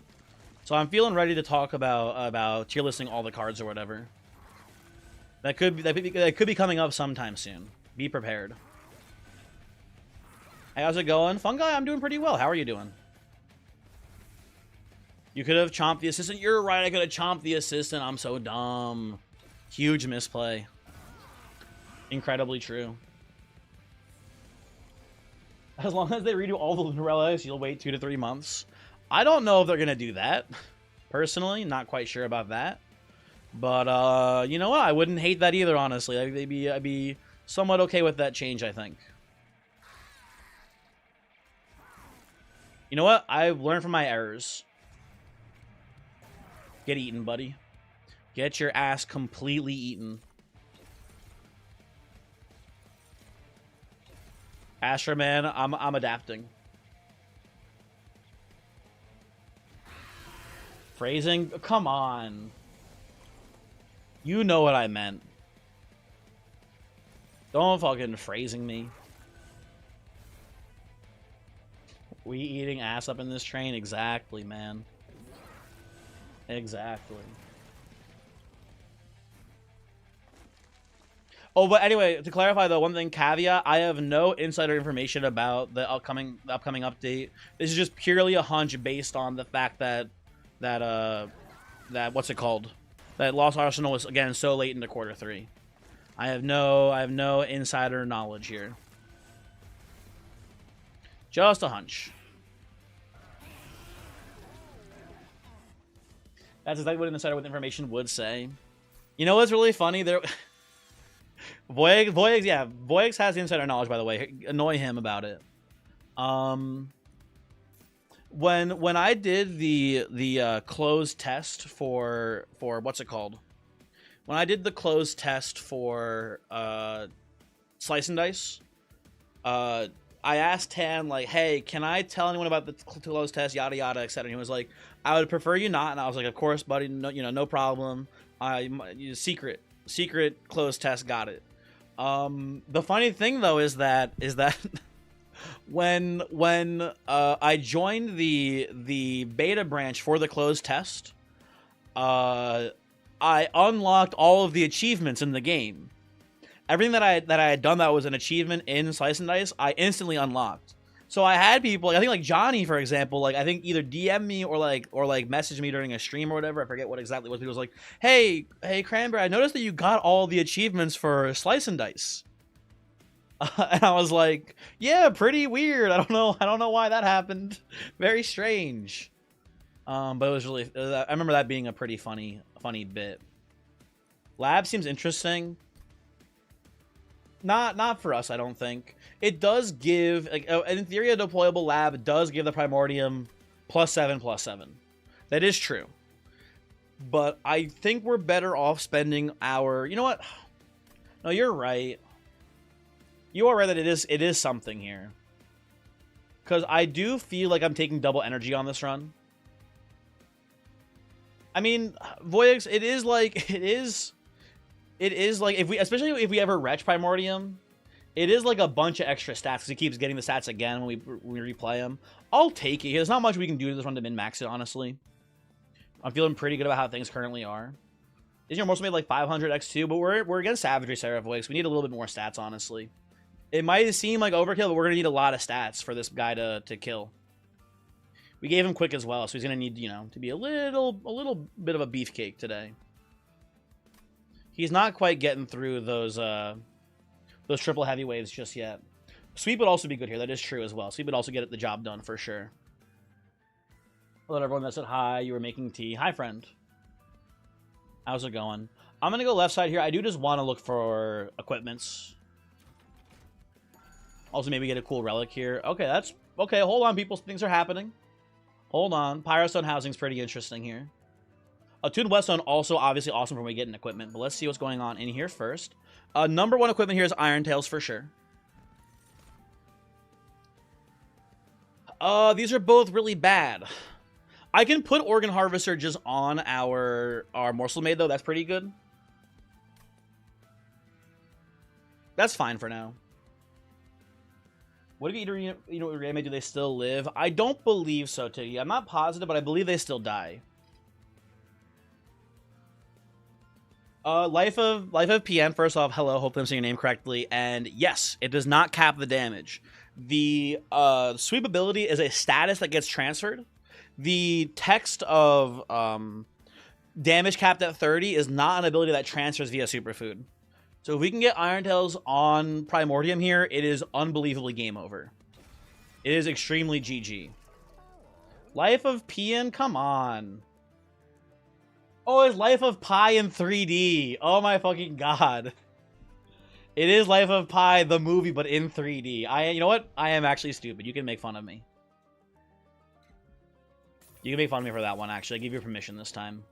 So I'm feeling ready to talk about tier listing all the cards or whatever. That could be coming up sometime soon. Be prepared. Hey, how's it going? Fungi, I'm doing pretty well. How are you doing? You could have chomped the assistant. You're right, I could have chomped the assistant. I'm so dumb. Huge misplay. Incredibly true. As long as they redo all the Lunarellas, you'll wait 2 to 3 months. I don't know if they're going to do that. Personally, not quite sure about that. But, you know what? I wouldn't hate that either, honestly. I'd be somewhat okay with that change, I think. You know what? I've learned from my errors. Get eaten, buddy. Get your ass completely eaten. Asher, man, I'm adapting. Phrasing? Come on. You know what I meant. Don't fucking phrasing me. We eating ass up in this train? Exactly, man. Exactly. Oh, but anyway, to clarify though, one thing, caveat, I have no insider information about the upcoming update. This is just purely a hunch based on the fact that what's it called? That Lost Arsenal was again so late into quarter 3. I have no insider knowledge here. Just a hunch. That's exactly what an insider with information would say. You know what's really funny? There, Voyix has the insider knowledge, by the way. Annoy him about it. When I did the closed test for what's it called? When I did the closed test for Slice and Dice, I asked Tan, like, hey, can I tell anyone about the closed test, yada yada, etc. And he was like, I would prefer you not. And I was like, of course, buddy, no, no problem. Secret closed test, got it. The funny thing though is that when I joined the beta branch for the closed test, I unlocked all of the achievements in the game. Everything that I had done that was an achievement in Slice and Dice, I instantly unlocked. So I had people, I think like Johnny, for example, like I think either DM me or message me during a stream or whatever. I forget what exactly was. He was like, hey Cranberry, I noticed that you got all the achievements for Slice and Dice. And I was like, yeah, pretty weird. I don't know why that happened. Very strange. But it was really, I remember that being a pretty funny bit. Lab seems interesting. Not for us, I don't think. It does give, like, in theory, a deployable lab does give the Primordium +7/+7. That is true. But I think we're better off spending our, you know what? No, you're right. You are right that it is something here. Because I do feel like I'm taking double energy on this run. I mean, Voyix, it is like, especially if we ever retch Primordium, it is like a bunch of extra stats because he keeps getting the stats again when we replay him. I'll take it. There's not much we can do to this run to min-max it, honestly. I'm feeling pretty good about how things currently are. These are mostly made like 500 X2, but we're against Savagery Seraph. We need a little bit more stats, honestly. It might seem like overkill, but we're gonna need a lot of stats for this guy to kill. We gave him quick as well, so he's gonna need, you know, to be a little bit of a beefcake today. He's not quite getting through those triple heavy waves just yet. Sweep would also be good here. That is true as well. Sweep would also get the job done for sure. Hello, everyone that said hi. You were making tea. Hi, friend. How's it going? I'm gonna go left side here. I do just want to look for equipments. Also, maybe get a cool relic here. Okay, that's okay. Hold on, people. Things are happening. Hold on. Pyrostone housing's pretty interesting here. Attuned Whetstone also obviously awesome for when we get an equipment, but let's see what's going on in here first. Number one equipment here is Iron Tails for sure. These are both really bad. I can put Organ Harvester just on our Morsel Maid though. That's pretty good. That's fine for now. What if you know Reanimate? Do they still live? I don't believe so, Tiggy. I'm not positive, but I believe they still die. Life of PN, first off, hello, hopefully I'm saying your name correctly, and yes, it does not cap the damage. The sweep ability is a status that gets transferred. The text of damage capped at 30 is not an ability that transfers via Superfood. So if we can get Iron Tails on Primordium here, it is unbelievably game over. It is extremely GG. Life of PN, come on. Oh, it's Life of Pi in 3D. Oh my fucking god. It is Life of Pi, the movie, but in 3D. You know what? I am actually stupid. You can make fun of me. You can make fun of me for that one, actually. I give you permission this time.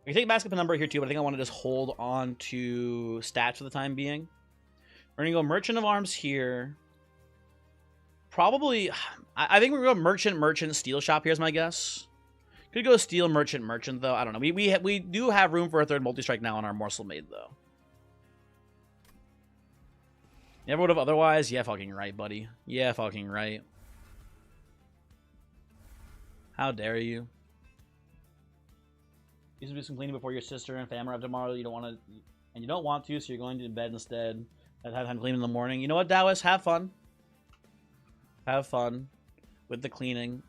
We can take basketball number here too, but I think I want to just hold on to stats for the time being. We're going to go Merchant of Arms here. Probably, I think we're going to go Merchant, Steel Shop. Here's my guess. Could go Steel, Merchant, though. I don't know. We do have room for a third multi-strike now on our Morsel Maid, though. Never would have otherwise? Yeah, fucking right, buddy. Yeah, fucking right. How dare you? You should do some cleaning before your sister and family arrive tomorrow. You don't want to, and you don't want to, so you're going to bed instead. Have time to clean in the morning. You know what, Taoist? Have fun. Have fun with the cleaning.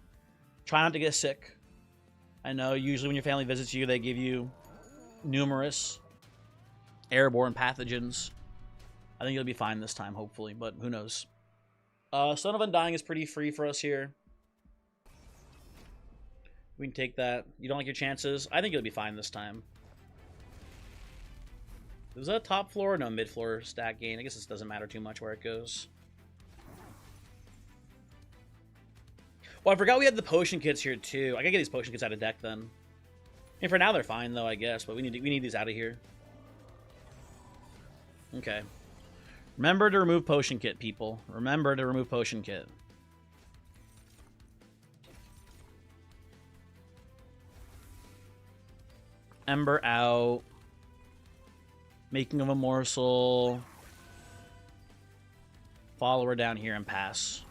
Try not to get sick. I know usually when your family visits you, they give you numerous airborne pathogens. I think you'll be fine this time, hopefully, but who knows. Son of Undying is pretty free for us here. We can take that. You don't like your chances? I think you'll be fine this time. Is that top floor? No, mid floor stat gain. I guess this doesn't matter too much where it goes. Well, I forgot we had the potion kits here too. I gotta get these potion kits out of deck then. And for now they're fine though, I guess. But we need these out of here. Okay. Remember to remove potion kit, people. Remember to remove potion kit. Ember out. Making of a morsel. Follower down here and pass.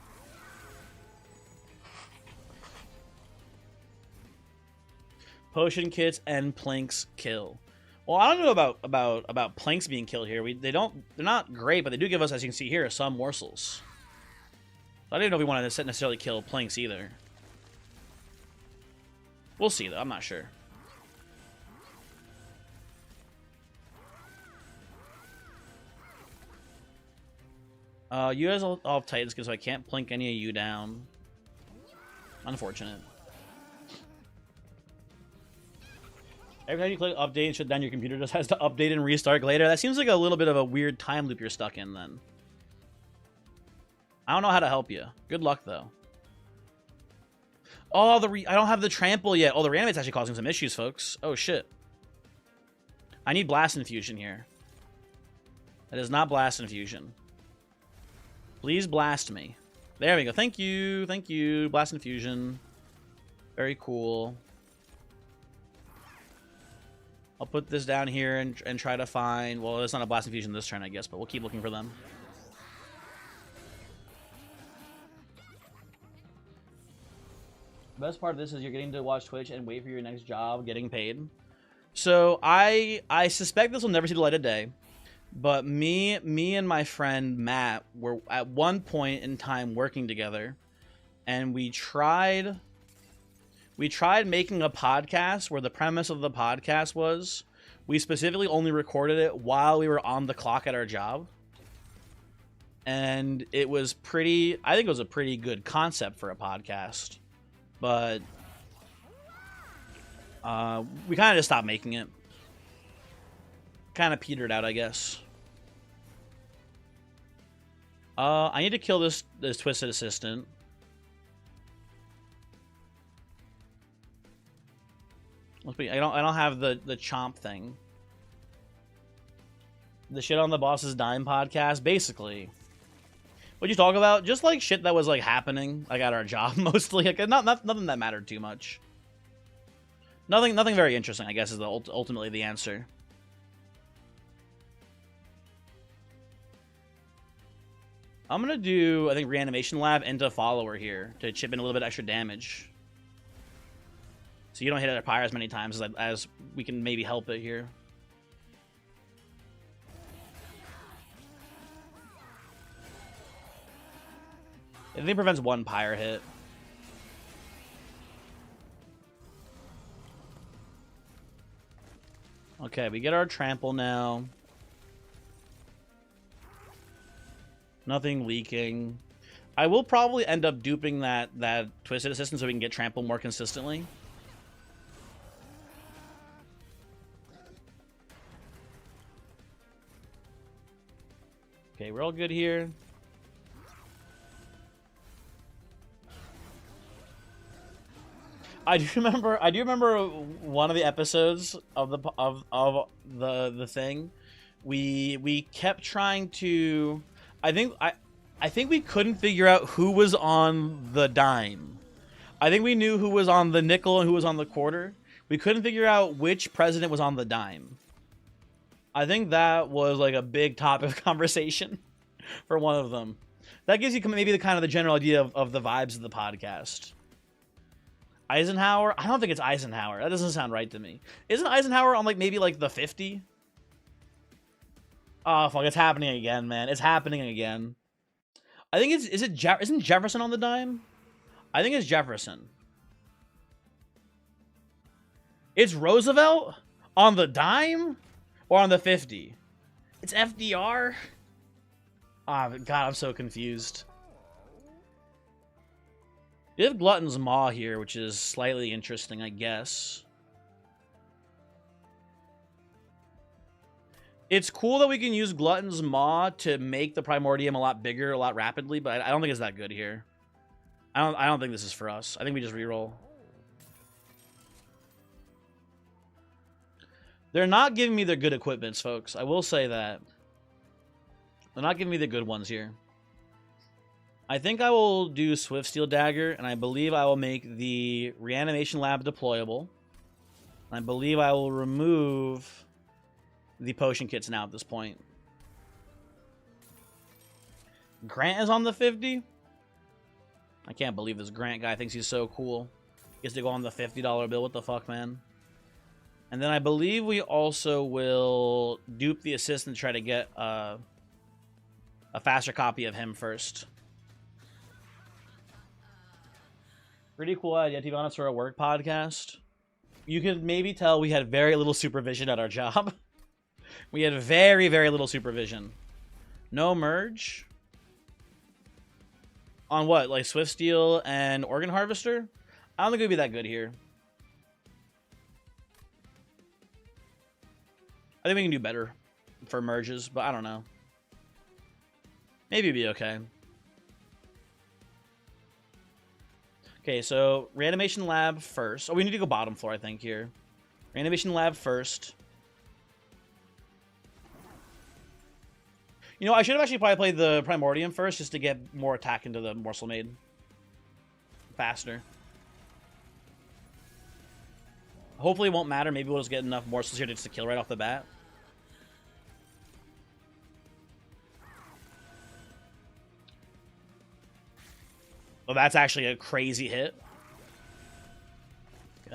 Potion kits and planks kill. Well, I don't know about planks being killed here. They're not great, but they do give us, as you can see here, some morsels. I didn't know if we wanted to necessarily kill planks either. We'll see though. I'm not sure. You guys all have Titans because I can't plink any of you down. Unfortunate. Every time you click update and shut down, your computer just has to update and restart later. That seems like a little bit of a weird time loop you're stuck in then. I don't know how to help you. Good luck, though. Oh, I don't have the trample yet. Oh, the reanimate's actually causing some issues, folks. Oh, shit. I need Blast Infusion here. That is not Blast Infusion. Please blast me. There we go. Thank you. Thank you. Blast Infusion. Very cool. I'll put this down here and try to find... Well, it's not a Blast Infusion this turn, I guess, but we'll keep looking for them. The best part of this is you're getting to watch Twitch and wait for your next job getting paid. So I suspect this will never see the light of day. But me and my friend Matt were at one point in time working together, and we tried making a podcast where the premise of the podcast was we specifically only recorded it while we were on the clock at our job. And it was I think it was a pretty good concept for a podcast. But we kind of just stopped making it. Kind of petered out, I guess. I need to kill this Twisted Assistant. I don't have the chomp thing. The shit on the boss's dime podcast, basically. What'd you talk about? Just like shit that was like happening, like at our job mostly. Like nothing that mattered too much. Nothing very interesting, I guess, is ultimately the answer. I'm gonna do, I think, Reanimation Lab into Follower here to chip in a little bit extra damage. So you don't hit it at Pyre as many times as we can maybe help it here. I think it prevents one Pyre hit. Okay, we get our trample now. Nothing leaking. I will probably end up duping that Twisted Assistant so we can get trample more consistently. Okay, we're all good here. I do remember one of the episodes of the thing. We kept trying to, I think we couldn't figure out who was on the dime. I think we knew who was on the nickel and who was on the quarter. We couldn't figure out which president was on the dime. I think that was like a big topic of conversation for one of them. That gives you maybe the kind of the general idea of the vibes of the podcast. Eisenhower? I don't think it's Eisenhower. That doesn't sound right to me. Isn't Eisenhower on like maybe like the 50? Oh fuck! It's happening again, man. It's happening again. I think isn't Jefferson on the dime? I think it's Jefferson. It's Roosevelt on the dime or on the 50? It's FDR. Oh god, I'm so confused. You have Glutton's Maw here, which is slightly interesting, I guess. It's cool that we can use Glutton's Maw to make the Primordium a lot bigger, a lot rapidly, but I don't think it's that good here. I don't think this is for us. I think we just reroll. They're not giving me the good equipments, folks. I will say that. They're not giving me the good ones here. I think I will do Swift Steel Dagger, and I believe I will make the Reanimation Lab deployable. I believe I will remove the potion kits now at this point. Grant is on the 50? I can't believe this Grant guy thinks he's so cool. He gets to go on the $50 bill. What the fuck, man? And then I believe we also will dupe the assistant to try to get a faster copy of him first. Pretty cool idea to be honest for a work podcast. You could maybe tell we had very little supervision at our job. We had very, very little supervision. No merge? On what? Like Swift Steel and Organ Harvester? I don't think it would be that good here. I think we can do better for merges, but I don't know. Maybe it'd be okay. Okay, so Reanimation Lab first. Oh, we need to go bottom floor, I think, here. Reanimation Lab first. You know, I should have actually probably played the Primordium first just to get more attack into the Morsel Maid. Faster. Hopefully it won't matter. Maybe we'll just get enough morsels here just to kill right off the bat. Oh, that's actually a crazy hit.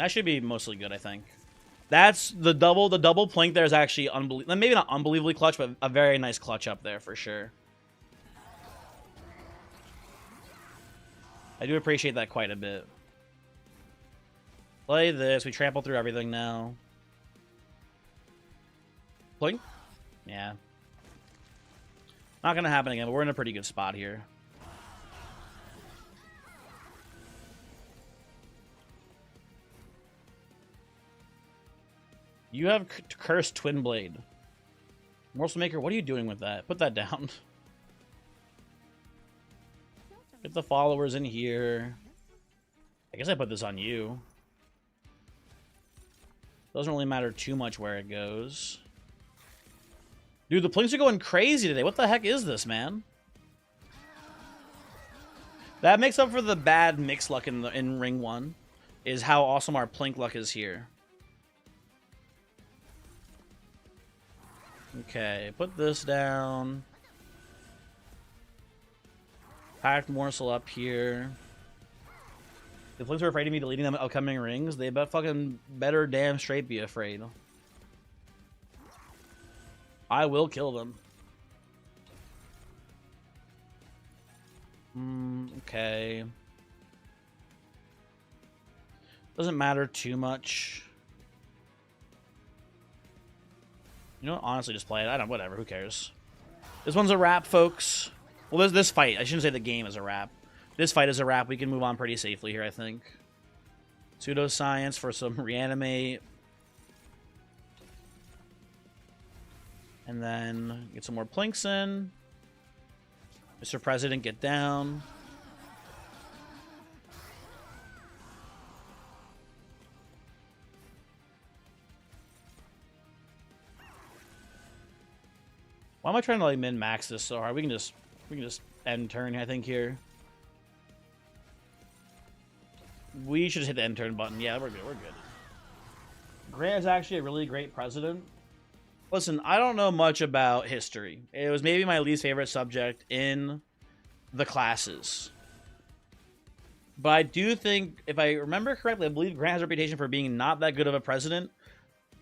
That should be mostly good, I think. That's the double plink there is actually unbelievable. Maybe not unbelievably clutch, but a very nice clutch up there for sure. I do appreciate that quite a bit. Play this. We trample through everything now. Plink? Yeah. Not gonna happen again, but we're in a pretty good spot here. You have Cursed Twin Blade. Morsel Maker, what are you doing with that? Put that down. Get the followers in here. I guess I put this on you. Doesn't really matter too much where it goes. Dude, the plinks are going crazy today. What the heck is this, man? That makes up for the bad mix luck in Ring 1, is how awesome our plink luck is here. Okay, put this down. Packed morsel up here. The plinks are afraid of me deleting them in upcoming rings. They better damn straight be afraid. I will kill them. Okay. Doesn't matter too much. You know what? Honestly, just play it. Whatever. Who cares? This one's a wrap, folks. Well, there's this fight. I shouldn't say the game is a wrap. This fight is a wrap. We can move on pretty safely here, I think. Pseudoscience for some reanimate. And then get some more plinks in. Mr. President, get down. Why am I trying to like min-max this so hard? We can just end turn, I think, here. We should just hit the end turn button. Yeah, we're good. We're good. Grant is actually a really great president. Listen, I don't know much about history. It was maybe my least favorite subject in the classes. But I do think, if I remember correctly, I believe Grant has a reputation for being not that good of a president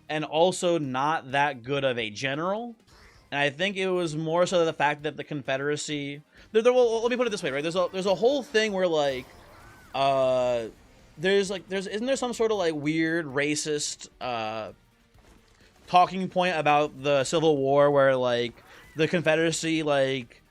and also not that good of a general. And I think it was more so the fact that the Confederacy... well, let me put it this way, right? There's a whole thing where, like... isn't there some sort of, like, weird, racist, talking point about the Civil War where, like, the Confederacy, like,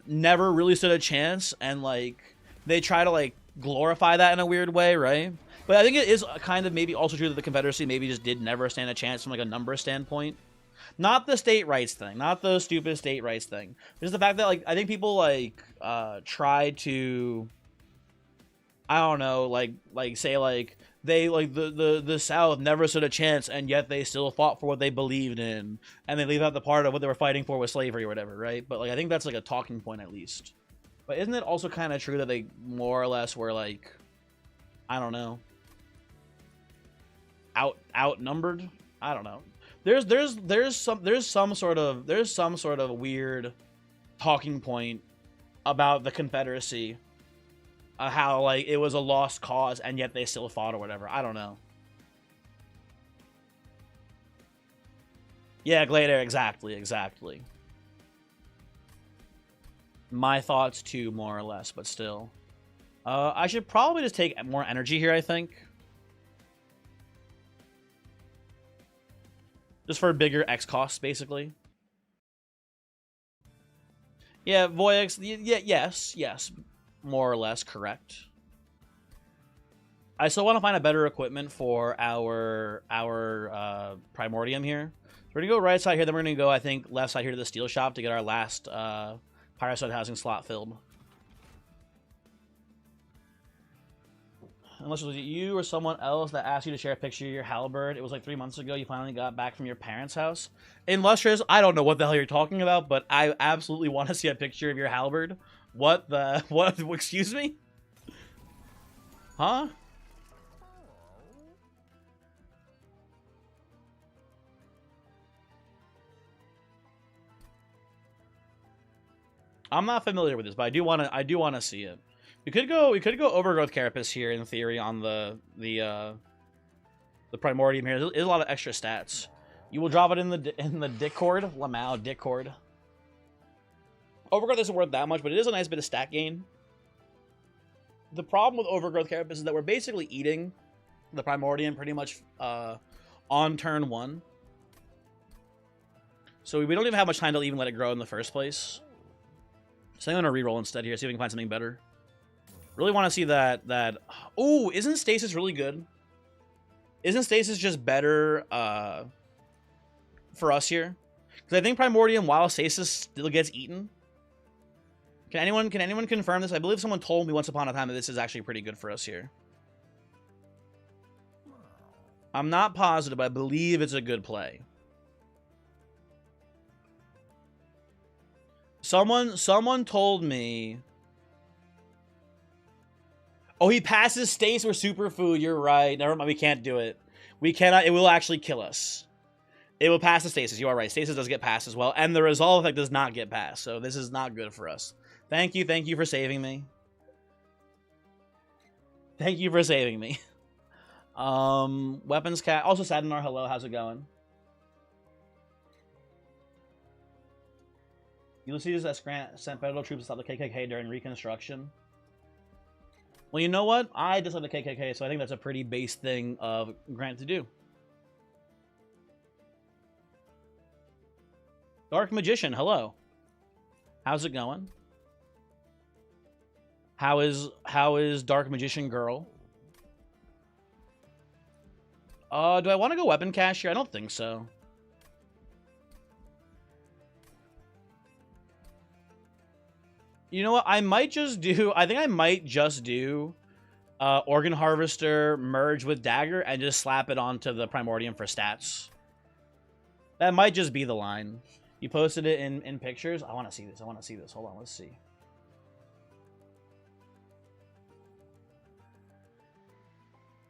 never really stood a chance, and, like, they try to, like, glorify that in a weird way, right? But I think it is kind of maybe also true that the Confederacy maybe just did never stand a chance from, like, a number standpoint. Not the state rights thing, not the stupid state rights thing. Just the fact that, like, I think people, like, try to, I don't know, like say, like, they, like, the South never stood a chance, and yet they still fought for what they believed in, and they leave out the part of what they were fighting for was slavery or whatever, right? But, like, I think that's, like, a talking point at least. But isn't it also kind of true that they more or less were, like, I don't know, outnumbered? I don't know. There's some sort of weird talking point about the Confederacy, how, like, it was a lost cause and yet they still fought or whatever. I don't know. Yeah, Glader, exactly. My thoughts too, more or less, but still. I should probably just take more energy here, I think. Just for bigger X costs, basically. Yeah, Voyix, yes. More or less correct. I still want to find a better equipment for our Primordium here. So we're going to go right side here, then we're going to go, I think, left side here to the steel shop to get our last Pyroside housing slot filled. Unless it was you or someone else that asked you to share a picture of your halberd. It was like 3 months ago. You finally got back from your parents' house. Illustrious, I don't know what the hell you're talking about, but I absolutely want to see a picture of your halberd. What? Excuse me? Huh? I'm not familiar with this, but I do want to see it. We could go Overgrowth Carapace here in theory on the Primordium here. There's a lot of extra stats. You will drop it in the Discord. Lamau Discord. Overgrowth isn't worth that much, but it is a nice bit of stat gain. The problem with Overgrowth Carapace is that we're basically eating the Primordium pretty much on turn 1. So we don't even have much time to even let it grow in the first place. So I'm going to reroll instead here, see if we can find something better. Really want to see that... Oh, isn't Stasis really good? Isn't Stasis just better for us here? Because I think Primordium, while Stasis still gets eaten... Can anyone confirm this? I believe someone told me once upon a time that this is actually pretty good for us here. I'm not positive, but I believe it's a good play. Someone told me... Oh, he passes Stasis or Superfood. You're right. Never mind. We can't do it. We cannot. It will actually kill us. It will pass the Stasis. You are right. Stasis does get passed as well. And the Resolve effect does not get passed. So this is not good for us. Thank you. Thank you for saving me. Thank you for saving me. Weapons Cat. Also, Sadinar, hello. How's it going? Ulysses S. Grant sent federal troops to stop the KKK during Reconstruction. Well, you know what? I dislike the KKK, so I think that's a pretty base thing of Grant to do. Dark Magician, hello. How's it going? How is Dark Magician Girl? Do I want to go Weapon Cache here? I don't think so. You know what? I might just do... I think I might just do Organ Harvester merge with Dagger and just slap it onto the Primordium for stats. That might just be the line. You posted it in pictures. I want to see this. I want to see this. Hold on. Let's see.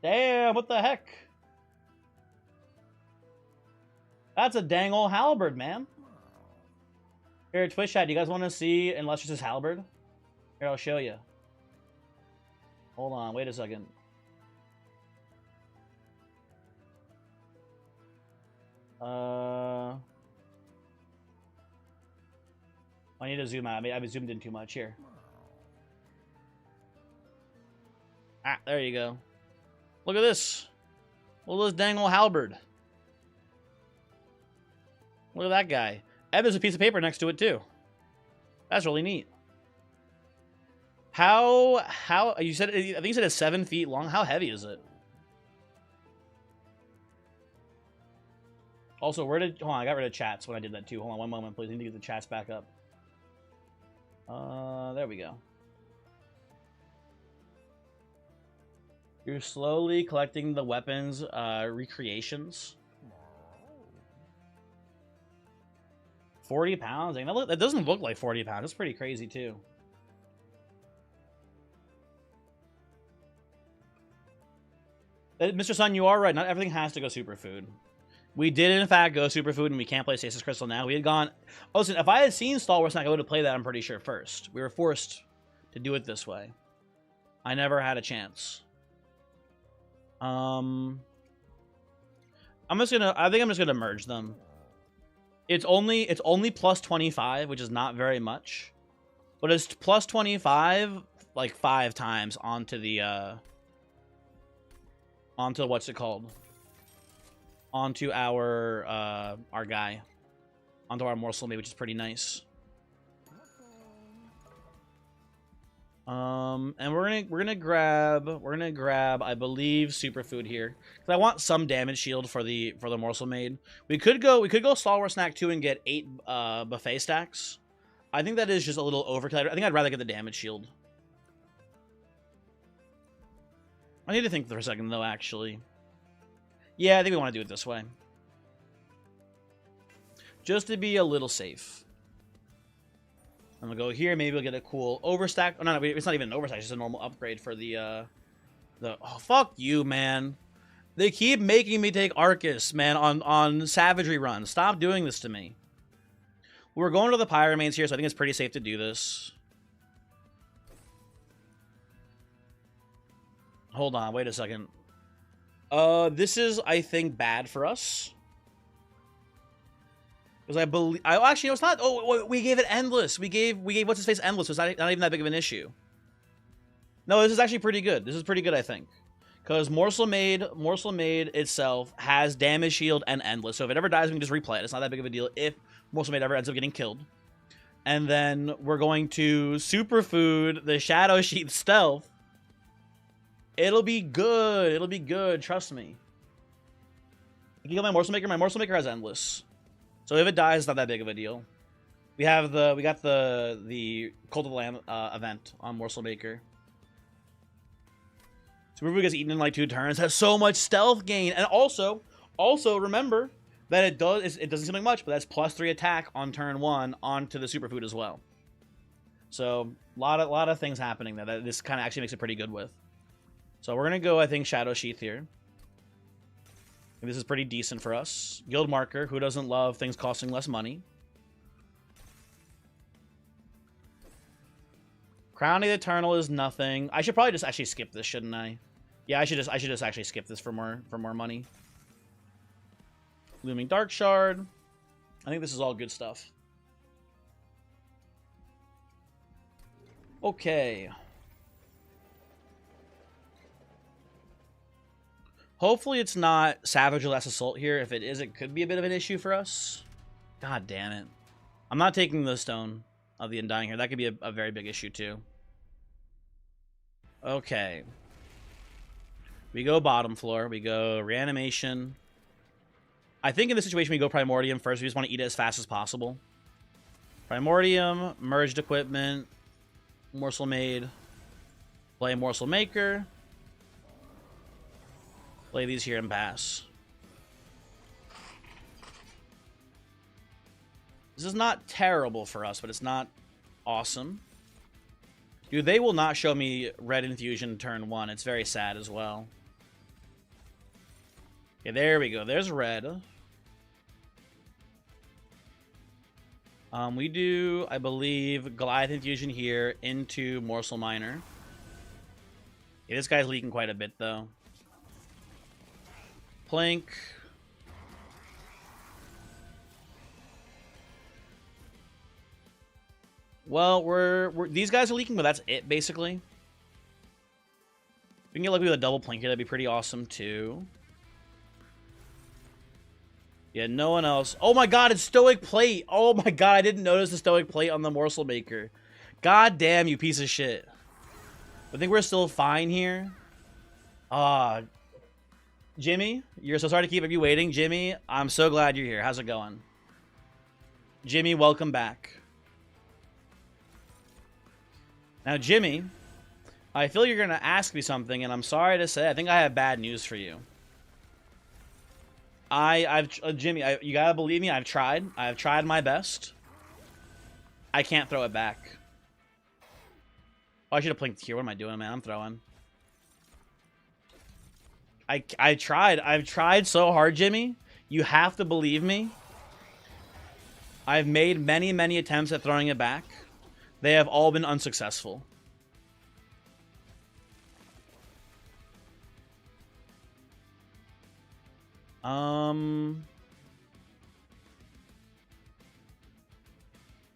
Damn, what the heck? That's a dang old halberd, man. Here, Twitch chat, do you guys want to see Illustrious' halberd? Here, I'll show you. Hold on, wait a second. I need to zoom out. I've zoomed in too much here. Ah, there you go. Look at this. Look at this dang old halberd. Look at that guy. And there's a piece of paper next to it too. That's really neat. How you said? I think you said it's 7 feet long. How heavy is it? Also, hold on, I got rid of chats when I did that too. Hold on one moment, please. I need to get the chats back up. There we go. You're slowly collecting the weapons recreations. 40 pounds? That doesn't look like 40 pounds. That's pretty crazy, too. Mr. Sun, you are right. Not everything has to go Superfood. We did, in fact, go Superfood, and we can't play Stasis Crystal now. We had gone... Oh, listen, if I had seen Stalwart Snack, I would have played that, I'm pretty sure, first. We were forced to do it this way. I never had a chance. I think I'm just gonna merge them. It's only plus 25, which is not very much. But it's plus 25 like 5 times onto the onto what's it called? Onto our guy. Onto our morsel mate, which is pretty nice. And we're gonna grab I believe Superfood here, because I want some damage shield for the morsel maid. We could go Stalwart Snack 2 and get 8 buffet stacks. I think that is just a little overkill. I think I'd rather get the damage shield. I need to think for a second though, actually. Yeah, I think we want to do it this way, just to be a little safe. I'm gonna go here. Maybe we'll get a cool overstack. Oh, no, it's not even an overstack. It's just a normal upgrade for the. Oh, fuck you, man. They keep making me take Arcus, man, on Savagery Run. Stop doing this to me. We're going to the Pyromanes here, so I think it's pretty safe to do this. Hold on, wait a second. This is, I think, bad for us. Because I believe... actually, no, it's not. Oh, we gave it endless. We gave What's-His-Face endless, so it's not even that big of an issue. No, this is actually pretty good. This is pretty good, I think. Because Morsel Maid itself has damage shield and endless. So if it ever dies, we can just replay it. It's not that big of a deal if Morsel Maid ever ends up getting killed. And then we're going to superfood the Shadow Sheath stealth. It'll be good. It'll be good. Trust me. You can kill my Morsel Maker. My Morsel Maker has endless. So if it dies, it's not that big of a deal. We got the Cult of the Lamb event on Morsel Maker. Superfood gets eaten in like 2 turns. Has so much stealth gain, and also remember that it doesn't seem like much, but that's +3 attack on turn 1 onto the superfood as well. So a lot of things happening there that this kind of actually makes it pretty good with. So we're gonna go, I think, Shadow Sheath here. This is pretty decent for us. Guild Marker, who doesn't love things costing less money? Crowning the Eternal is nothing. I should probably just actually skip this, shouldn't I? Yeah, I should just actually skip this for more money. Looming Dark Shard. I think this is all good stuff. Okay. Hopefully it's not Savage or Last Assault here. If it is, it could be a bit of an issue for us. God damn it. I'm not taking the Stone of the Undying here. That could be a very big issue too. Okay. We go bottom floor. We go Reanimation. I think in this situation we go Primordium first. We just want to eat it as fast as possible. Primordium, Merged Equipment, Morsel Maid, play Morsel Maker. Play these here and pass. This is not terrible for us, but it's not awesome. Dude, they will not show me Red Infusion turn 1. It's very sad as well. Okay, there we go. There's red. We do, I believe, Goliath Infusion here into Morsel Miner. Yeah, this guy's leaking quite a bit, though. Plank. Well, these guys are leaking, but that's it, basically. If we can get lucky with a double Plank here, that'd be pretty awesome, too. Yeah, no one else. Oh my god, it's Stoic Plate! Oh my god, I didn't notice the Stoic Plate on the Morsel Maker. God damn, you piece of shit. I think we're still fine here. Jimmy, you're so sorry to keep you waiting. Jimmy, I'm so glad you're here. How's it going? Jimmy, welcome back. Now, Jimmy, I feel you're going to ask me something, and I'm sorry to say, I think I have bad news for you. Jimmy, you gotta believe me, I've tried. I've tried my best. I can't throw it back. Oh, I should have plinked here. What am I doing, man? I'm throwing. I tried. I've tried so hard, Jimmy. You have to believe me. I've made many, many attempts at throwing it back. They have all been unsuccessful.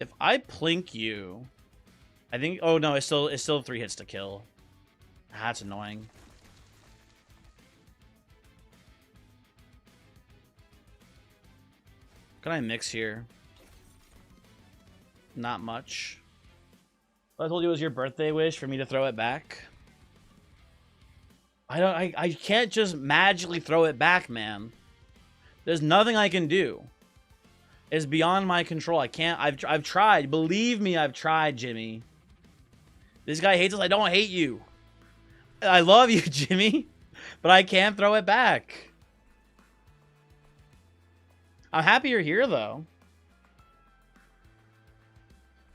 If I plink you, I think. Oh no, it's still 3 hits to kill. That's annoying. What can I mix here? Not much. I told you it was your birthday wish for me to throw it back. I can't just magically throw it back, man. There's nothing I can do. It's beyond my control. I can't. I've tried. Believe me, I've tried, Jimmy. This guy hates us. I don't hate you. I love you, Jimmy, but I can't throw it back. I'm happy you're here, though.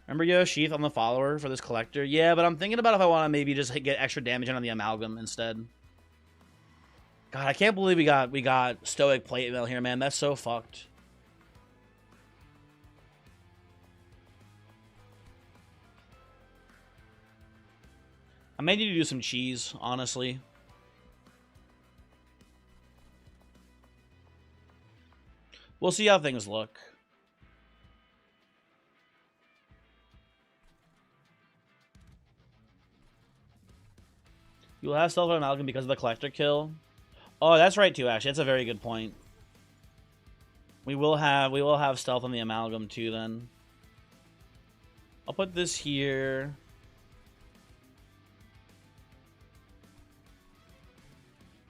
Remember, yo, Sheath on the follower for this collector? Yeah, but I'm thinking about if I want to maybe just get extra damage on the amalgam instead. God, I can't believe we got Stoic Plate Mail here, man. That's so fucked. I may need to do some cheese, honestly. We'll see how things look. You'll have Stealth on Amalgam because of the Collector kill. Oh, that's right too, actually. That's a very good point. We will have Stealth on the Amalgam too then. I'll put this here.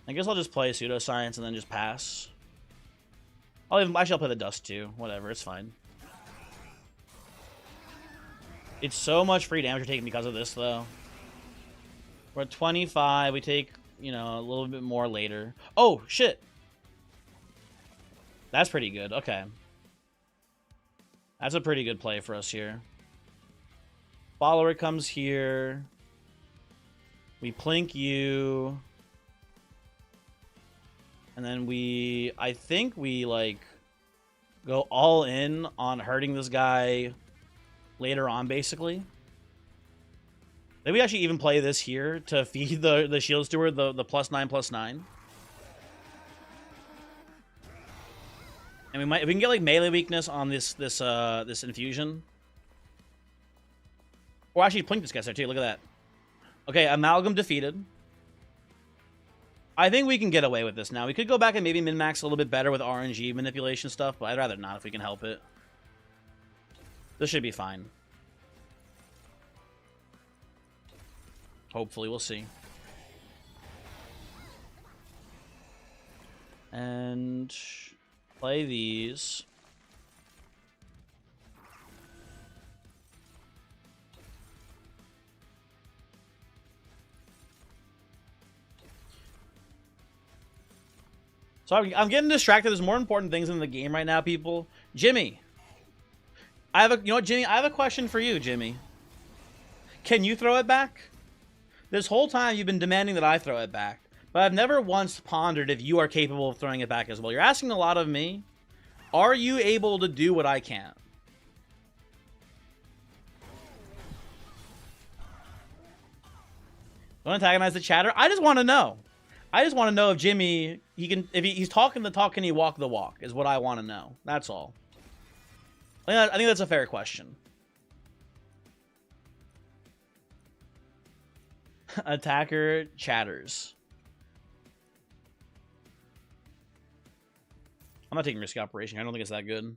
I guess I'll just play Pseudoscience and then just pass. Actually, I'll play the Dust too. Whatever, it's fine. It's so much free damage we're taking because of this, though. We're at 25. We take, you know, a little bit more later. Oh, shit. That's pretty good. Okay. That's a pretty good play for us here. Follower comes here. We plink you. And then I think we, like, go all in on hurting this guy later on, basically. Maybe we actually even play this here to feed the Shield Steward the +9/+9. And if we can get, like, melee weakness on this infusion. Or actually plink this guy there, too. Look at that. Okay, Amalgam defeated. I think we can get away with this now. We could go back and maybe min-max a little bit better with RNG manipulation stuff, but I'd rather not if we can help it. This should be fine. Hopefully, we'll see. And play these. So I'm getting distracted. There's more important things in the game right now, people. Jimmy, you know what, Jimmy? I have a question for you, Jimmy. Can you throw it back? This whole time you've been demanding that I throw it back, but I've never once pondered if you are capable of throwing it back as well. You're asking a lot of me. Are you able to do what I can't? Don't antagonize the chatter. I just want to know. I just want to know if Jimmy, if he's talking the talk, can he walk the walk, is what I want to know. That's all. I think that's a fair question. Attacker chatters. I'm not taking Risky Operation. I don't think it's that good.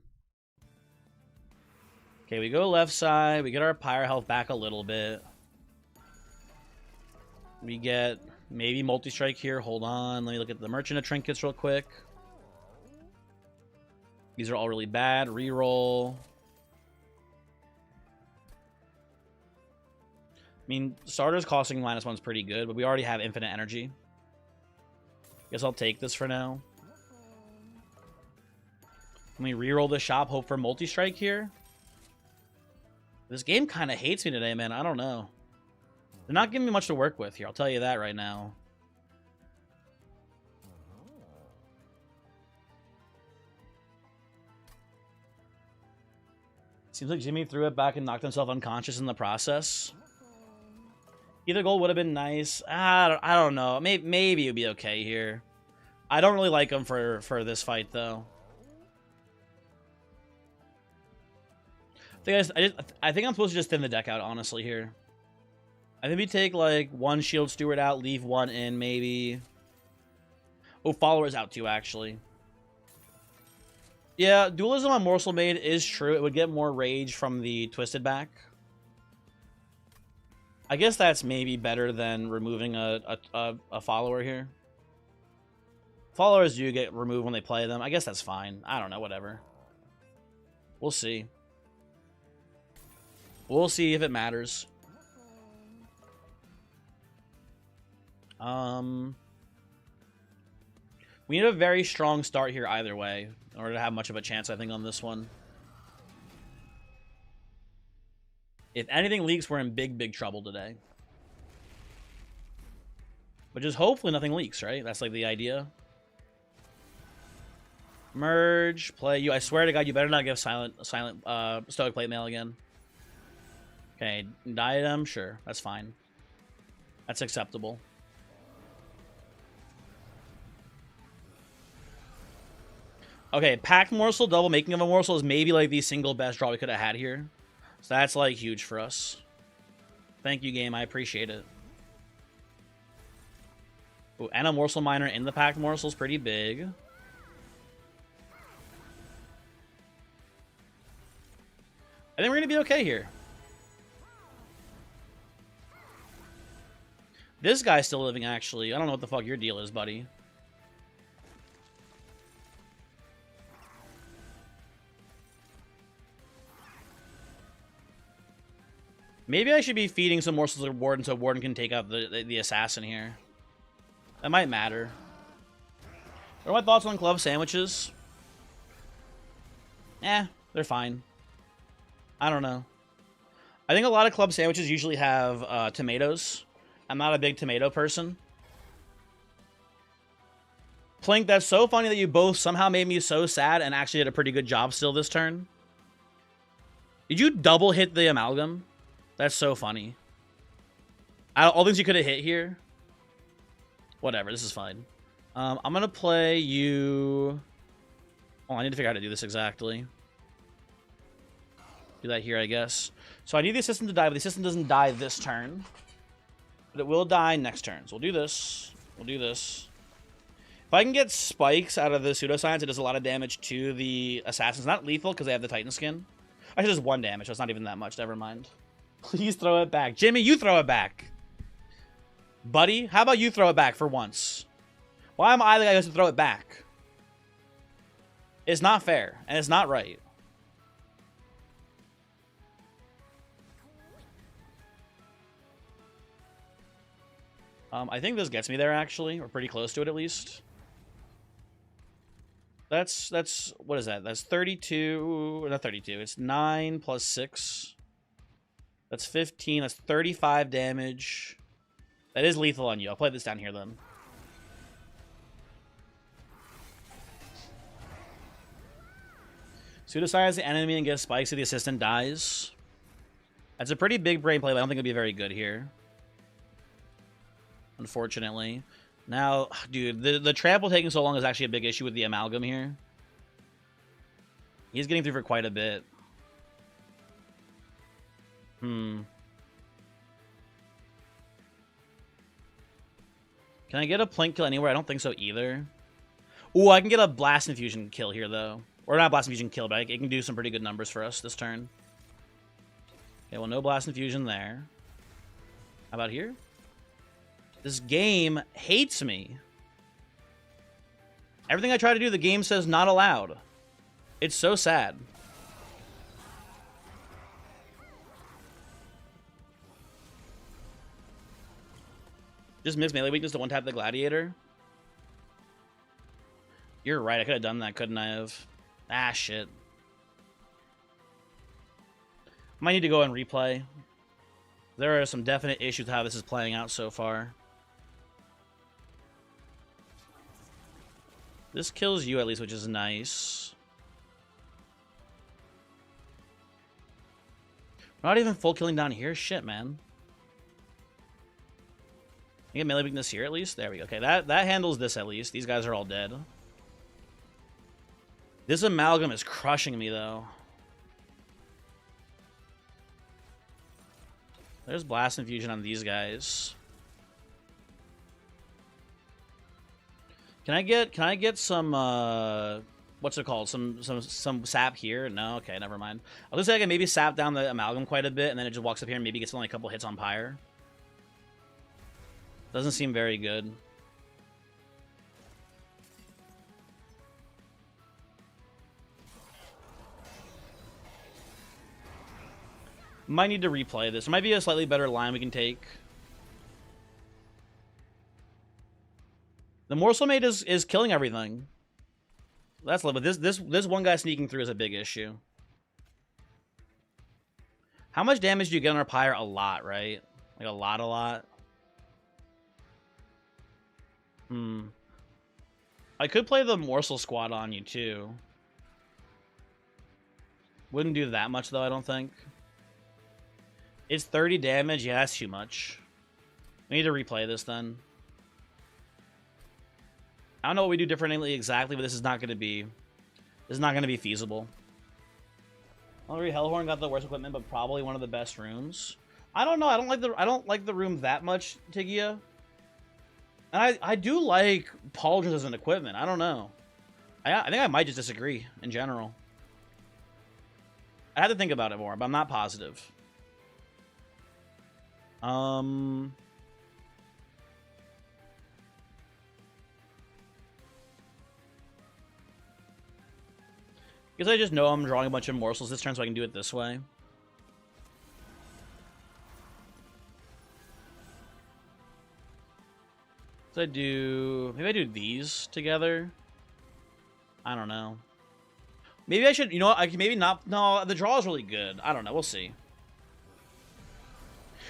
Okay, we go left side. We get our Pyre health back a little bit. We get maybe multi-strike here. Hold on. Let me look at the Merchant of Trinkets real quick. These are all really bad. Reroll. I mean, starters costing -1 is pretty good, but we already have infinite energy. Guess I'll take this for now. Let me reroll the shop, hope for multi-strike here. This game kind of hates me today, man. I don't know. They're not giving me much to work with here. I'll tell you that right now. Seems like Jimmy threw it back and knocked himself unconscious in the process. Either goal would have been nice. I don't know. Maybe it would be okay here. I don't really like him for this fight, though. I think I'm supposed to just thin the deck out, honestly, here. I think we take, like, one Shield Steward out, leave one in, maybe. Oh, Follower's out, too, actually. Yeah, Dualism on Morsel Maid is true. It would get more rage from the Twisted back. I guess that's maybe better than removing a follower here. Followers do get removed when they play them. I guess that's fine. I don't know, whatever. We'll see. We'll see if it matters. We need a very strong start here either way in order to have much of a chance, I think, on this one. If anything leaks, we're in big, big trouble today. But just hopefully nothing leaks, right? That's like the idea. Merge, play you. I swear to God, you better not give silent Stoic Plate Mail again. Okay, Diadem, sure, that's fine. That's acceptable. Okay, packed morsel, double making of a morsel is maybe like the single best draw we could have had here. So that's like huge for us. Thank you, game. I appreciate it. Ooh, and a morsel miner in the packed morsel is pretty big. I think we're going to be okay here. This guy's still living, actually. I don't know what the fuck your deal is, buddy. Maybe I should be feeding some morsels to Warden so Warden can take out the assassin here. That might matter. What are my thoughts on club sandwiches? They're fine. I don't know. I think a lot of club sandwiches usually have tomatoes. I'm not a big tomato person. Plink, that's so funny that you both somehow made me so sad and actually did a pretty good job still this turn. Did you double hit the amalgam? That's so funny. All things you could have hit here. Whatever, this is fine. I'm going to play you... Oh, I need to figure out how to do this exactly. Do that here, I guess. So I need the assistant to die, but the assistant doesn't die this turn. But it will die next turn. So we'll do this. We'll do this. If I can get spikes out of the pseudoscience, it does a lot of damage to the assassins. Not lethal, because they have the Titan skin. Actually, just 1 damage, so it's not even that much. Never mind. Please throw it back. Jimmy, you throw it back. Buddy, how about you throw it back for once? Why am I the guy who has to throw it back? It's not fair, and it's not right. I think this gets me there, actually. Or pretty close to it, at least. That's what is that? That's 32, not 32. It's 9 plus 6. That's 15. That's 35 damage. That is lethal on you. I'll play this down here, then. Pseudoscience the enemy and gives spikes so the assistant dies. That's a pretty big brain play, but I don't think it'll be very good here. Unfortunately. Now, dude, the trample taking so long is actually a big issue with the amalgam here. He's getting through for quite a bit. Can I get a Plink kill anywhere? I don't think so either. Ooh, I can get a Blast Infusion kill here, though. Or not Blast Infusion kill, but it can do some pretty good numbers for us this turn. Okay, well, no Blast Infusion there. How about here? This game hates me. Everything I try to do, the game says not allowed. It's so sad. Just missed melee weakness to one-tap the Gladiator. You're right, I could have done that, couldn't I have? Ah, shit. Might need to go and replay. There are some definite issues with how this is playing out so far. This kills you at least, which is nice. We're not even full killing down here? Shit, man. You get melee weakness here at least? There we go. Okay, that handles this at least. These guys are all dead. This amalgam is crushing me, though. There's Blast Infusion on these guys. Can I get some what's it called? Some sap here? No, okay, never mind. I'll just say I can maybe sap down the amalgam quite a bit, and then it just walks up here and maybe gets only a couple hits on Pyre. Doesn't seem very good. Might need to replay this. There might be a slightly better line we can take. The Morsel Mate is killing everything. That's lovely. This one guy sneaking through is a big issue. How much damage do you get on our Pyre? A lot, right? Like a lot. I could play the Morsel Squad on you, too. Wouldn't do that much, though, I don't think. It's 30 damage. Yeah, that's too much. We need to replay this, then. I don't know what we do differently exactly, but this is not going to be is not going to be feasible. Hungry Hellhorn got the worst equipment, but probably one of the best rooms. I don't know. I don't like the room that much, Tigia. And I do like pauldrons as an equipment. I don't know. I think I might just disagree in general. I had to think about it more, but I'm not positive. Because I just know I'm drawing a bunch of morsels this turn, so I can do it this way. So maybe I do these together. I don't know. Maybe I should, you know what, I can maybe not, no, the draw is really good. I don't know, we'll see.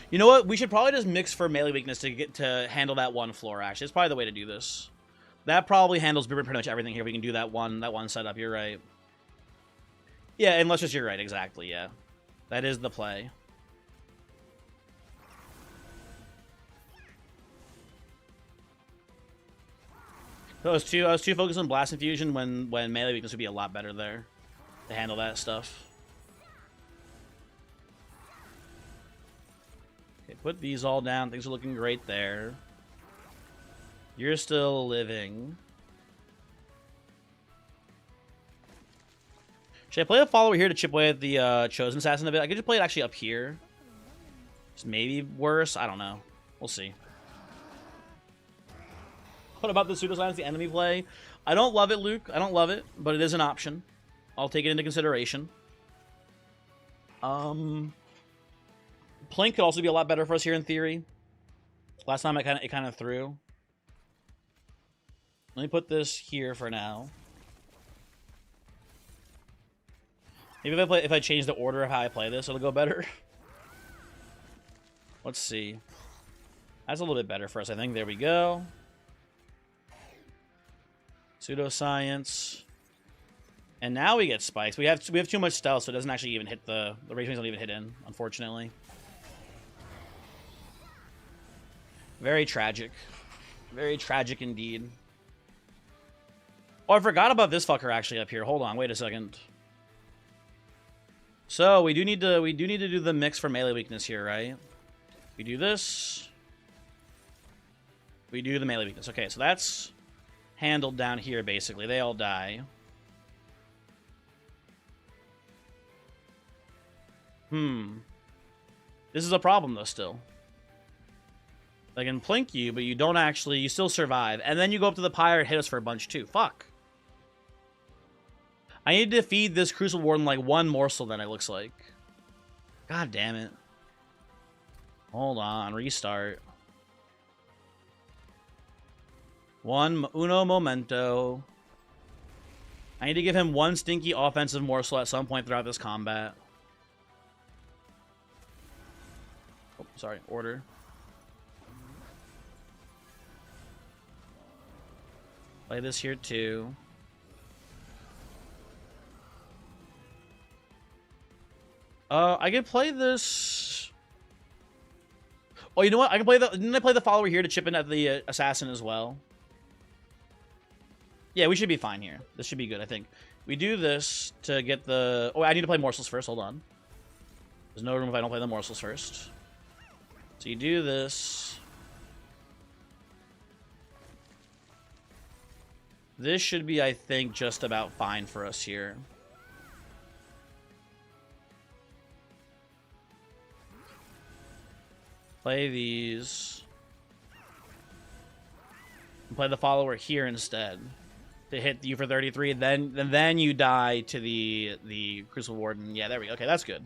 You know what, we should probably just mix for melee weakness to handle that one floor, actually. It's probably the way to do this. That probably handles pretty much everything here. We can do that one setup, you're right. Yeah, unless just you're right, exactly, yeah. That is the play. I was too focused on Blast Infusion when melee weakness would be a lot better there to handle that stuff. Okay, put these all down. Things are looking great there. You're still living. Should I play a follower here to chip away at the Chosen Assassin a bit? I could just play it actually up here. It's maybe worse. I don't know. We'll see. What about the pseudoscience, the enemy play? I don't love it, Luke. I don't love it, but it is an option. I'll take it into consideration. Plink could also be a lot better for us here in theory. Last time it kind of threw. Let me put this here for now. Maybe if I change the order of how I play this, it'll go better. Let's see. That's a little bit better for us, I think. There we go. Pseudoscience. And now we get spikes. We have too much stealth, so it doesn't actually even hit the rage wings don't even hit in, unfortunately. Very tragic. Very tragic indeed. Oh, I forgot about this fucker actually up here. Hold on, wait a second. So we do need to do the mix for melee weakness here, right? We do this. We do the melee weakness. Okay, so that's handled down here, basically. They all die. This is a problem, though, still. I can plink you, but you don't actually... You still survive. And then you go up to the pyre and hit us for a bunch, too. Fuck. I need to feed this Crucible Warden, like, one morsel, then, it looks like. God damn it. Hold on. Restart. Uno momento. I need to give him one stinky offensive morsel at some point throughout this combat. Oh, sorry. Order. Play this here too. I can play this. Oh, you know what? I can play the. Didn't I play the follower here to chip in at the assassin as well? Yeah, we should be fine here. This should be good, I think. We do this to get the... Oh, I need to play morsels first. Hold on. There's no room if I don't play the morsels first. So you do this. This should be, I think, just about fine for us here. Play these. And play the follower here instead. To hit you for 33, then you die to the Crucible Warden. Yeah, there we go. Okay, that's good.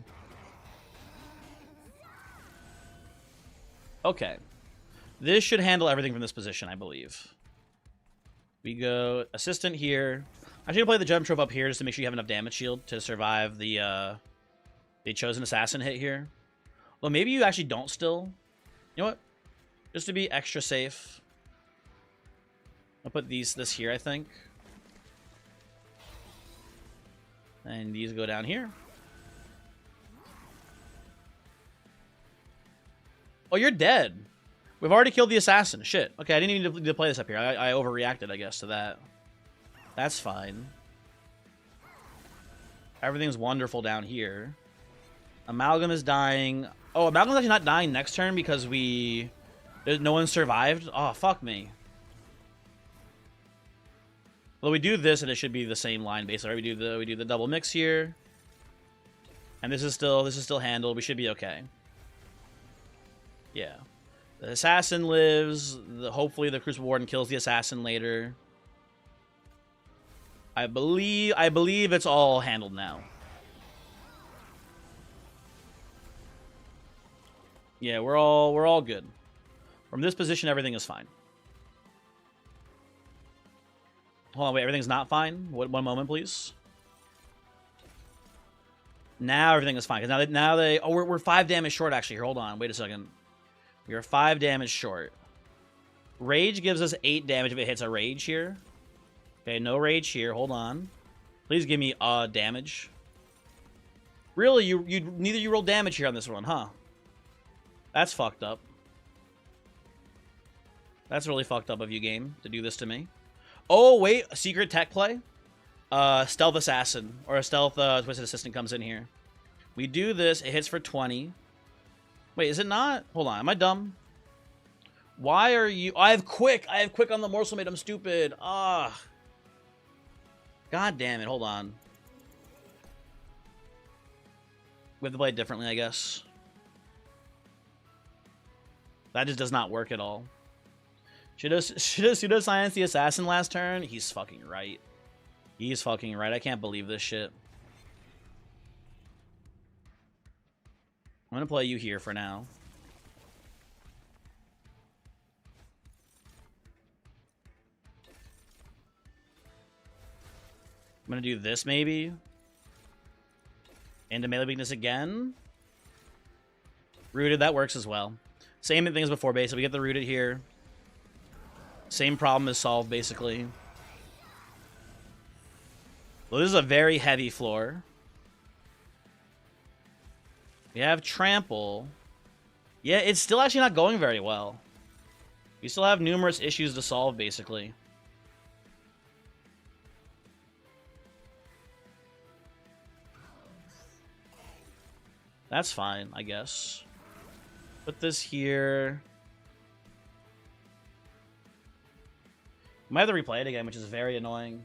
Okay. This should handle everything from this position, I believe. We go Assistant here. I'm going to play the Gem Trove up here just to make sure you have enough damage shield to survive the Chosen Assassin hit here. Well, maybe you actually don't still. You know what? Just to be extra safe. I'll put this here, I think. And these go down here. Oh, you're dead. We've already killed the assassin. Shit. Okay, I didn't even need to play this up here. I overreacted, I guess, to that. That's fine. Everything's wonderful down here. Amalgam is dying. Oh, Amalgam's actually not dying next turn because no one survived. Oh, fuck me. Well, we do this, and it should be the same line basically. Right? We do the double mix here, and this is still handled. We should be okay. Yeah, the assassin lives. Hopefully, the Crucible Warden kills the assassin later. I believe it's all handled now. Yeah, we're all good. From this position, everything is fine. Hold on, wait, everything's not fine? One moment, please. Now everything is fine. Because now they... Oh, we're 5 damage short, actually. Here, hold on. Wait a second. We are 5 damage short. Rage gives us 8 damage if it hits a rage here. Okay, no rage here. Hold on. Please give me damage. Really, neither you roll damage here on this one, huh? That's fucked up. That's really fucked up of you, game, to do this to me. Oh, wait. A secret tech play? Stealth Assassin. Or a Stealth Twisted Assistant comes in here. We do this. It hits for 20. Wait, is it not? Hold on. Am I dumb? Why are you... I have Quick. I have Quick on the Morsel Mate. I'm stupid. Ah. God damn it. Hold on. We have to play it differently, I guess. That just does not work at all. Should have pseudoscience the assassin last turn? He's fucking right. He's fucking right. I can't believe this shit. I'm gonna play you here for now. I'm gonna do this maybe. Into melee weakness again. Rooted, that works as well. Same thing as before, basically. We get the rooted here. Same problem is solved, basically. Well, this is a very heavy floor. We have trample. Yeah, it's still actually not going very well. We still have numerous issues to solve, basically. That's fine, I guess. Put this here. Might have to replay it again, which is very annoying.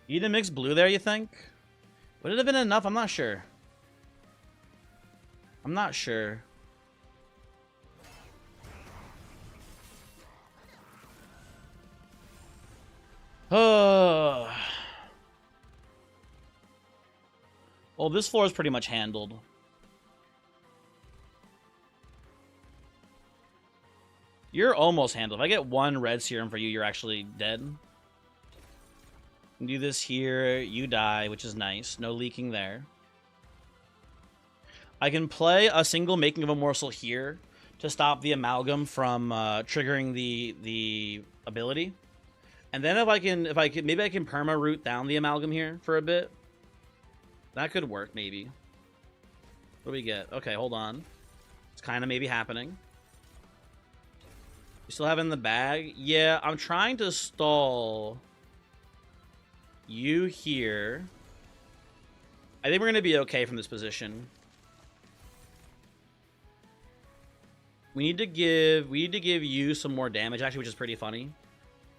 You didn't mix blue there, you think? Would it have been enough? I'm not sure. I'm not sure. Oh. Well, this floor is pretty much handled. You're almost handled. If I get 1 red serum for you, you're actually dead. Do this here. You die, which is nice. No leaking there. I can play a single Making of a Morsel here to stop the amalgam from triggering the ability. And then if I can, maybe I can perma root down the amalgam here for a bit. That could work, maybe. What do we get? Okay, hold on. It's kind of maybe happening. We still have it in the bag? Yeah, I'm trying to stall you here. I think we're going to be okay from this position. We need to give you some more damage, actually, which is pretty funny.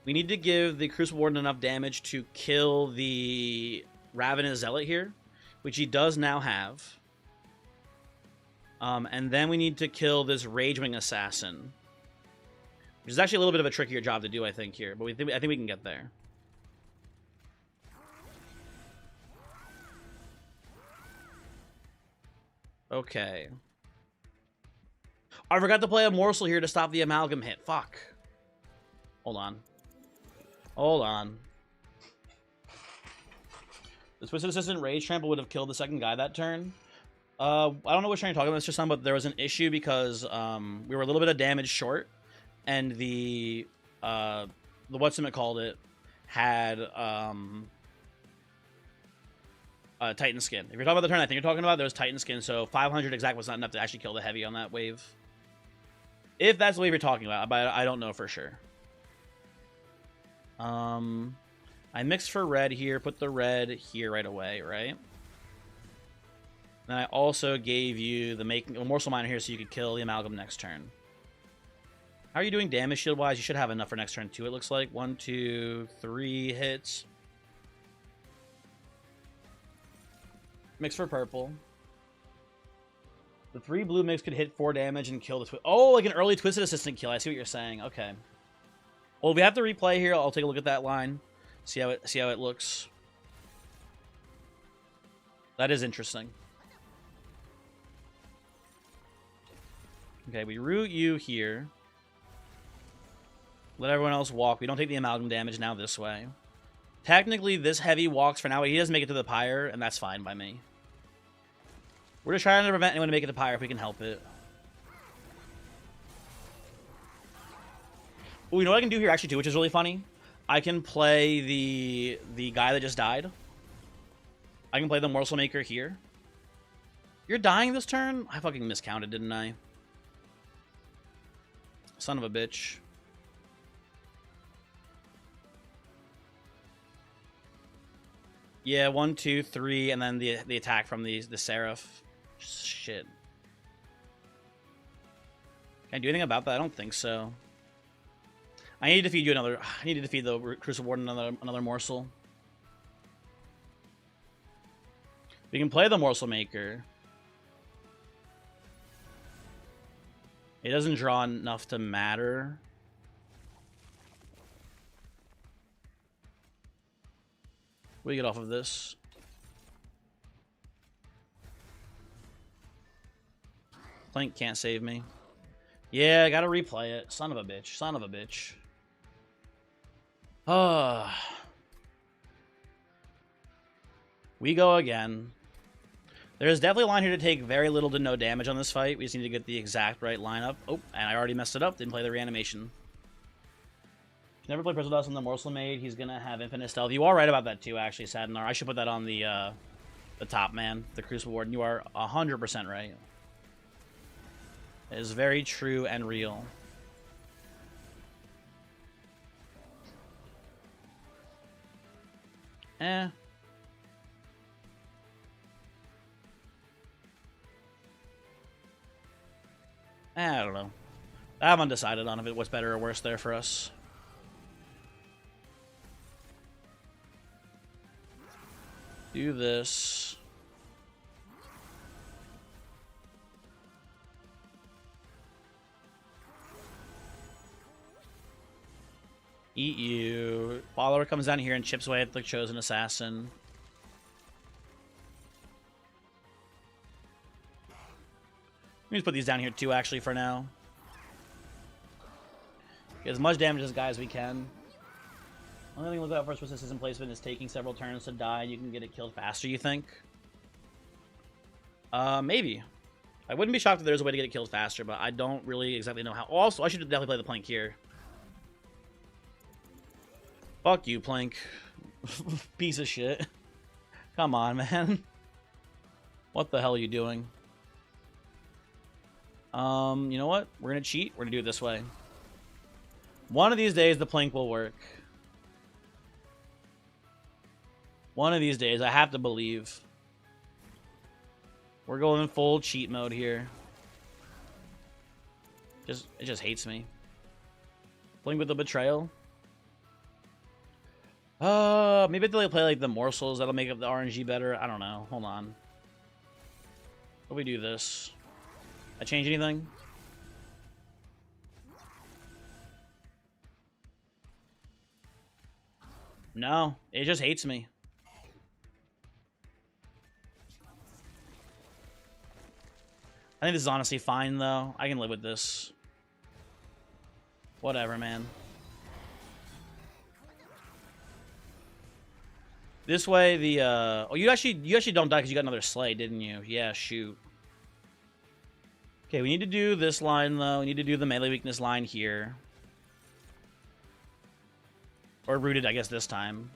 We need to give the Crucible Warden enough damage to kill the Ravenous Zealot here, which he does now have. And then we need to kill this Ragewing Assassin, which is actually a little bit of a trickier job to do, I think, here. But I think we can get there. Okay. I forgot to play a morsel here to stop the amalgam hit. Fuck. Hold on. Hold on. The Twisted Assistant Rage Trample would have killed the second guy that turn. I don't know which turn you're talking about, Mr. Sun, but there was an issue because we were a little bit of damage short, and the what's-it called it had Titan Skin. If you're talking about the turn I think you're talking about, there was Titan Skin, so 500 exact was not enough to actually kill the heavy on that wave. If that's the wave you're talking about, but I don't know for sure. I'm I mixed for red here, put the red here right away, right? Then I also gave you the Morsel Miner here so you could kill the Amalgam next turn. How are you doing damage shield-wise? You should have enough for next turn, too, it looks like. 1, 2, 3 hits. Mix for purple. The 3 blue mix could hit 4 damage and kill the Oh, like an early Twisted Assistant kill. I see what you're saying. Okay. Well, if we have to replay here, I'll take a look at that line. See how it looks. That is interesting. Okay, we root you here. Let everyone else walk. We don't take the Amalgam damage now this way. Technically, this heavy walks for now. He doesn't make it to the pyre, and that's fine by me. We're just trying to prevent anyone to make it to pyre if we can help it. Oh, you know what I can do here actually too, which is really funny? I can play the guy that just died. I can play the Morsel Maker here. You're dying this turn? I fucking miscounted, didn't I? Son of a bitch. Yeah, 1, 2, 3, and then the attack from the Seraph. Shit. Can I do anything about that? I don't think so. I need to defeat you another. I need to defeat the Crucible Warden another morsel. We can play the Morsel Maker. It doesn't draw enough to matter. What do you get off of this? Plank can't save me. Yeah, I gotta replay it. Son of a bitch. Son of a bitch. We go again. There's definitely a line here to take very little to no damage on this fight. We just need to get the exact right lineup. Oh, and I already messed it up. Didn't play the reanimation. Never play Prismal Dust on the Morsel Maid. He's gonna have infinite stealth. You are right about that too, actually, Sadnar. I should put that on the top man, the Crucible Warden. You are 100% right. It is very true and real. I don't know. I haven't decided on if it was better or worse there for us. Do this. Eat you. Follower comes down here and chips away at the Chosen Assassin. Let me just put these down here too, actually, for now. Get as much damage as guy as we can. Only thing to look out for persistent placement is taking several turns to die. You can get it killed faster, you think? Maybe. I wouldn't be shocked if there's a way to get it killed faster, but I don't really exactly know how. Also, I should definitely play the Plank here. Fuck you, Plank. Piece of shit. Come on, man. What the hell are you doing? You know what? We're gonna cheat. We're gonna do it this way. One of these days, the Plank will work. One of these days, I have to believe. We're going full cheat mode here. It just hates me. Playing with the Betrayal. Maybe they'll play like the morsels. That'll make up the RNG better. I don't know. Hold on. What do we do this? I change anything? No, it just hates me. I think this is honestly fine, though. I can live with this. Whatever, man. This way, the oh, you actually don't die because you got another Slay, didn't you? Yeah, shoot. Okay, we need to do this line though. We need to do the melee weakness line here, or rooted, I guess, this time.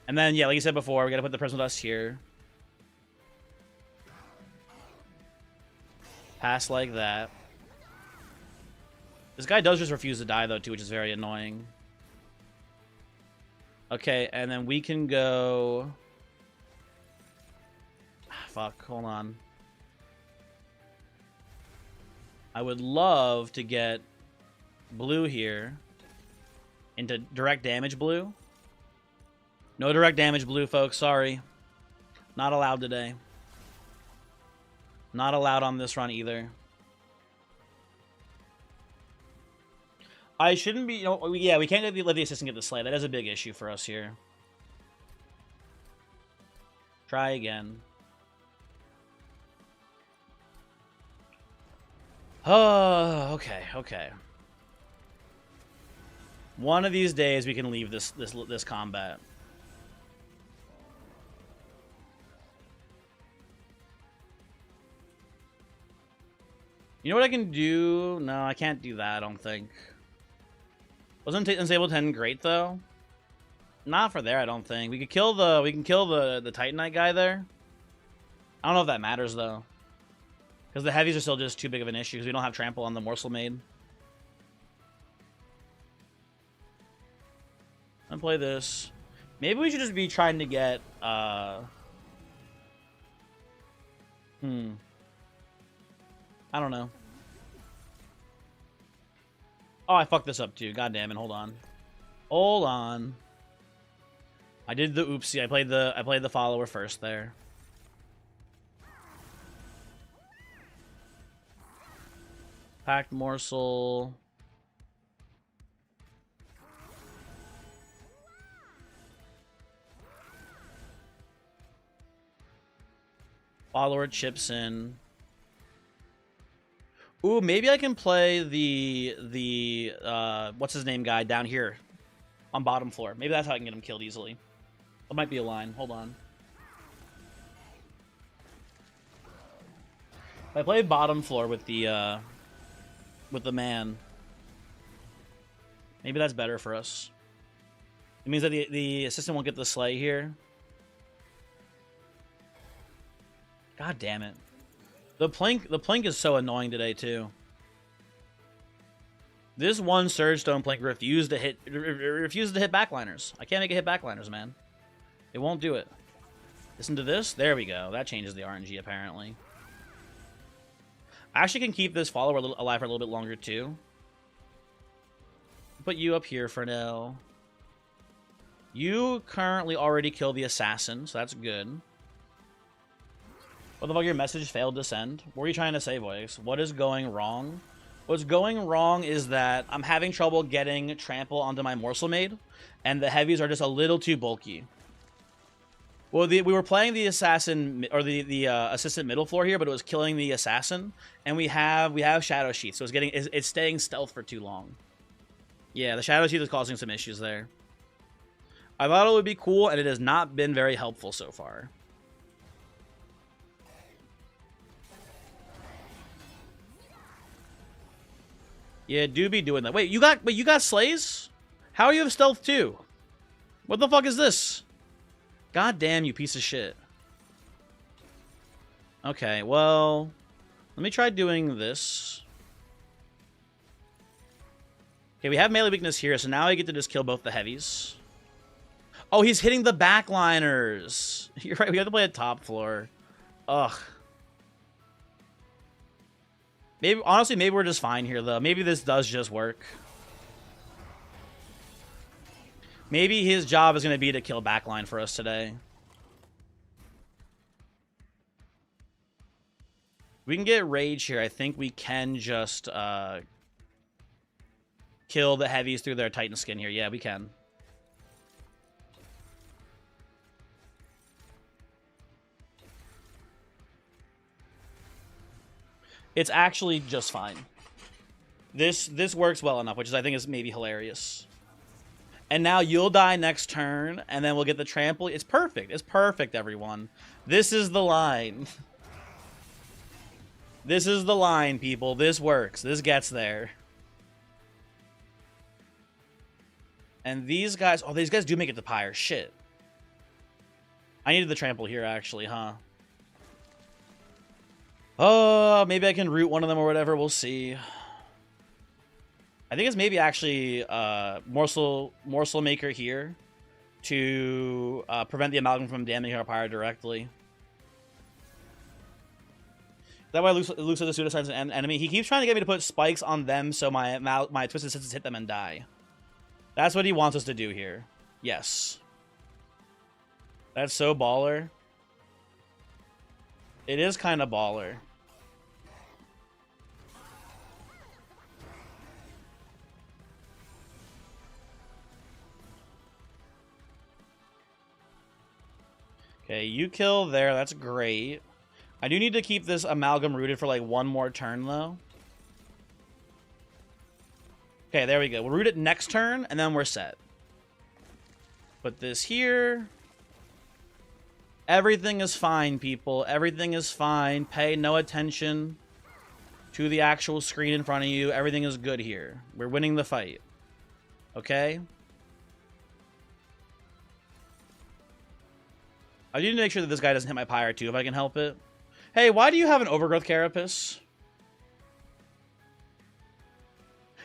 And then, yeah, like you said before, we gotta put the Prismal Dust here. Pass like that. This guy does just refuse to die, though, too, which is very annoying. Okay, and then we can go... Fuck, hold on. I would love to get blue here into direct damage blue. No direct damage blue, folks. Sorry. Not allowed today. Not allowed on this run either. I shouldn't be... You know, yeah, we can't let the assistant get the slay. That is a big issue for us here. Try again. Oh, okay, okay. One of these days we can leave this combat. You know what I can do? No, I can't do that, I don't think. Wasn't Unstable 10 great though? Not for there, I don't think. We can kill the Titanite guy there. I don't know if that matters though. Because the heavies are still just too big of an issue because we don't have trample on the Morsel Maid. I'm gonna play this. Maybe we should just be trying to get I don't know. Oh, I fucked this up too. God damn it, hold on. Hold on. I did the oopsie. I played the follower first there. Packed morsel. Follower chips in. Ooh, maybe I can play the what's his name guy down here on bottom floor. Maybe that's how I can get him killed easily. That might be a line. Hold on. If I play bottom floor with the man, maybe that's better for us. It means that the assistant won't get the slay here. God damn it. The Plink is so annoying today too. This one Surge Stone Plink refuses to hit backliners. I can't make it hit backliners, man. It won't do it. Listen to this. There we go. That changes the RNG apparently. I actually can keep this follower alive for a little bit longer too. Put you up here for now. You currently already killed the assassin, so that's good. What the fuck, your message failed to send? What were you trying to say, Voice? What is going wrong? What's going wrong is that I'm having trouble getting trample onto my Morsel Maid, and the heavies are just a little too bulky. Well, we were playing the assassin or the assistant middle floor here, but it was killing the assassin, and we have Shadow Sheath, so it's staying stealth for too long. Yeah, the Shadow Sheath is causing some issues there. I thought it would be cool, and it has not been very helpful so far. Yeah, do be doing that. Wait, you got slays? How are you have stealth too? What the fuck is this? God damn, you piece of shit. Okay, well, let me try doing this. Okay, we have melee weakness here, so now I get to just kill both the heavies. Oh, he's hitting the backliners. You're right, we have to play a top floor. Ugh. Honestly, maybe we're just fine here, though. Maybe this does just work. Maybe his job is going to be to kill backline for us today. We can get rage here. I think we can just kill the heavies through their Titan skin here. Yeah, we can. It's actually just fine. This works well enough, which is I think is maybe hilarious. And now you'll die next turn, and then we'll get the trample. It's perfect. It's perfect, everyone. This is the line. This is the line, people. This works. This gets there. And these guys... Oh, these guys do make it to Pyre. Shit. I needed the trample here, actually, huh? Oh, maybe I can root one of them or whatever. We'll see. I think it's maybe actually Morsel Maker here. to prevent the amalgam from damaging our pyre directly. That way, Lucio the Pseudoscience an enemy. He keeps trying to get me to put spikes on them so my Twisted Senses hit them and die. That's what he wants us to do here. Yes. That's so baller. It is kind of baller. Okay, you kill there. That's great. I do need to keep this amalgam rooted for like one more turn, though. Okay, there we go. We'll root it next turn, and then we're set. Put this here. Everything is fine, people. Everything is fine. Pay no attention to the actual screen in front of you. Everything is good here. We're winning the fight. Okay? I need to make sure that this guy doesn't hit my pyre, too, if I can help it. Hey, why do you have an Overgrowth Carapace?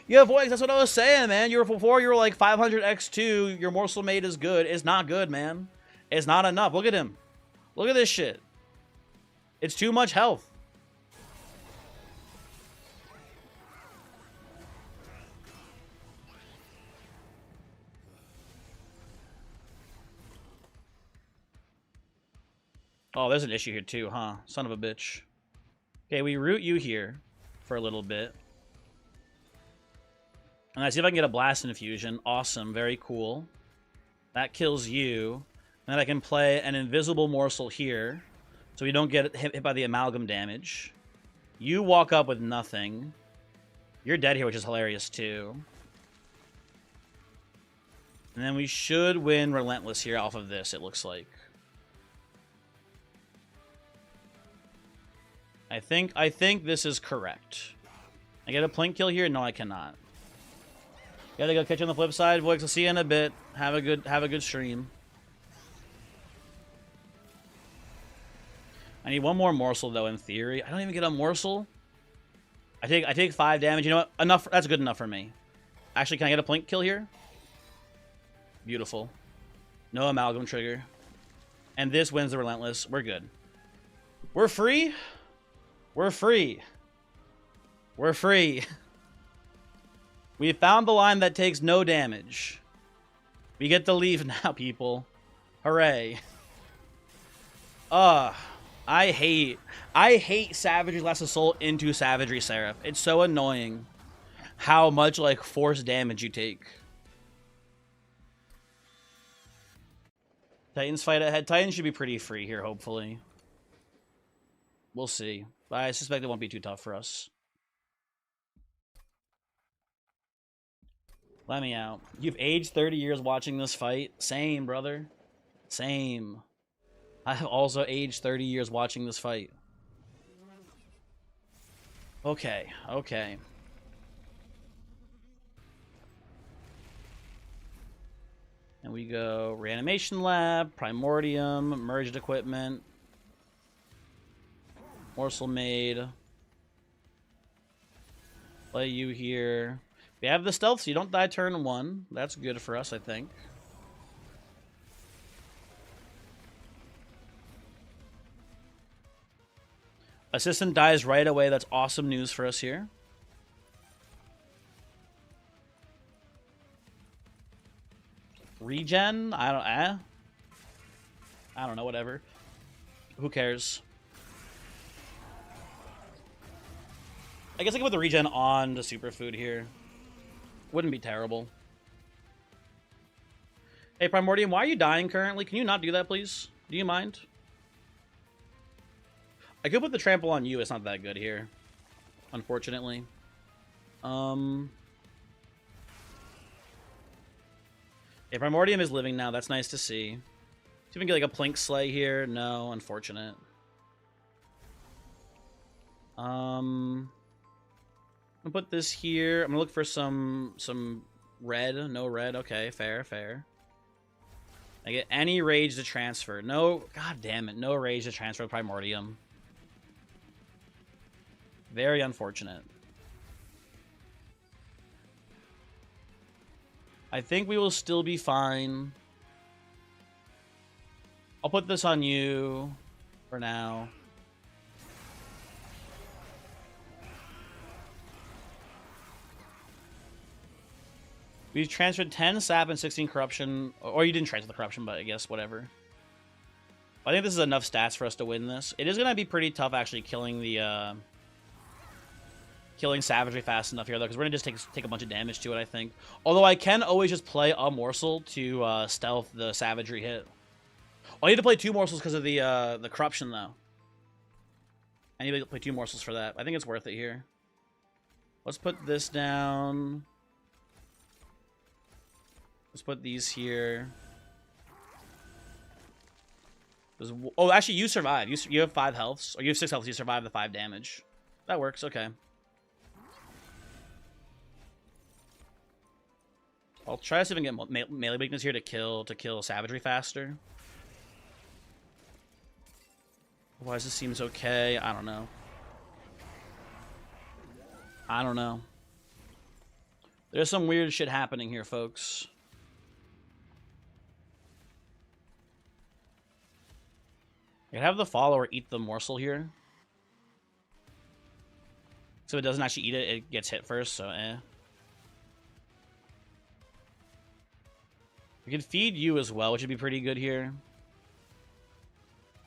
Yeah, Voix, that's what I was saying, man. Before you were like 500 X2, your Morsel Mate is good. It's not good, man. It's not enough. Look at him. Look at this shit. It's too much health. Oh, there's an issue here too, huh? Son of a bitch. Okay, we root you here for a little bit. And I see if I can get a Blast Infusion. Awesome, very cool. That kills you. And then I can play an Invisible Morsel here, so we don't get hit by the amalgam damage. You walk up with nothing. You're dead here, which is hilarious too. And then we should win Relentless here off of this, it looks like. I think this is correct. I get a Plink kill here? No, I cannot. Gotta go catch you on the flip side. Voix, I'll see you in a bit. Have a good stream. I need one more morsel though, in theory. I don't even get a morsel. I take 5 damage. You know what? Enough. That's good enough for me. Actually, can I get a Plink kill here? Beautiful. No amalgam trigger. And this wins the Relentless. We're good. We're free. We're free. We're free. We found the line that takes no damage. We get to leave now, people. Hooray. I hate Savagery's Last Assault into Savagery Seraph. It's so annoying how much, like, force damage you take. Titans fight ahead. Titans should be pretty free here, hopefully. We'll see. But I suspect it won't be too tough for us. Let me out. You've aged 30 years watching this fight? Same, brother. Same. I have also aged 30 years watching this fight. Okay, okay. And we go Reanimation Lab, Primordium, Merged Equipment, Morsel Made. Play you here. We have the stealth, so you don't die turn 1. That's good for us, I think. Assistant dies right away. That's awesome news for us here. Regen? I don't know, whatever. Who cares? I guess I can put the regen on the superfood here. Wouldn't be terrible. Hey, Primordium, why are you dying currently? Can you not do that, please? Do you mind? I could put the trample on you. It's not that good here, unfortunately. Hey, Primordium is living now. That's nice to see. Do you even get like a Plink Slay here? No, unfortunate. I'm gonna put this here. I'm gonna look for some red. No red. Okay, fair, fair. I get any rage to transfer. No, god damn it. No rage to transfer Primordium. Very unfortunate. I think we will still be fine. I'll put this on you for now. We transferred 10 sap and 16 corruption. Or you didn't transfer the corruption, but I guess whatever. I think this is enough stats for us to win this. It is going to be pretty tough actually killing the... killing savagery fast enough here, though, because we're going to just take a bunch of damage to it, I think. Although I can always just play a morsel to stealth the savagery hit. Oh, I need to play 2 morsels because of the corruption, though. I need to play 2 morsels for that. I think it's worth it here. Let's put this down. Let's put these here. Oh, actually, you survive. You have 5 healths. Or you have 6 healths. You survive the 5 damage. That works. Okay. I'll try to see if I can get melee weakness here to kill savagery faster. Otherwise, this seems okay. I don't know. I don't know. There's some weird shit happening here, folks. I could have the follower eat the morsel here. So it doesn't actually eat it, it gets hit first, so eh. We can feed you as well, which would be pretty good here.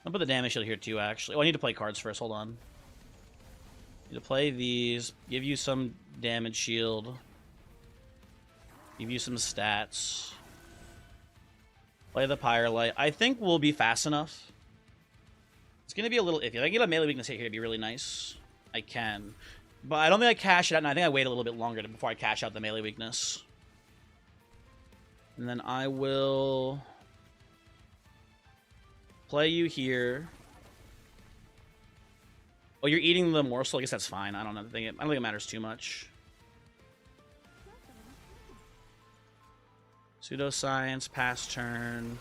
I'll put the damage shield here too, actually. Oh, I need to play cards first, hold on. Need to play these, give you some damage shield. Give you some stats. Play the Pyrelite. I think we'll be fast enough. It's going to be a little iffy. If I can get a melee weakness hit here, it'd be really nice. I can. But I don't think I cash it out, and I think I wait a little bit longer before I cash out the melee weakness. And then I will play you here. Oh, you're eating the morsel? I guess that's fine. I don't think it matters too much. Pseudoscience, pass turn.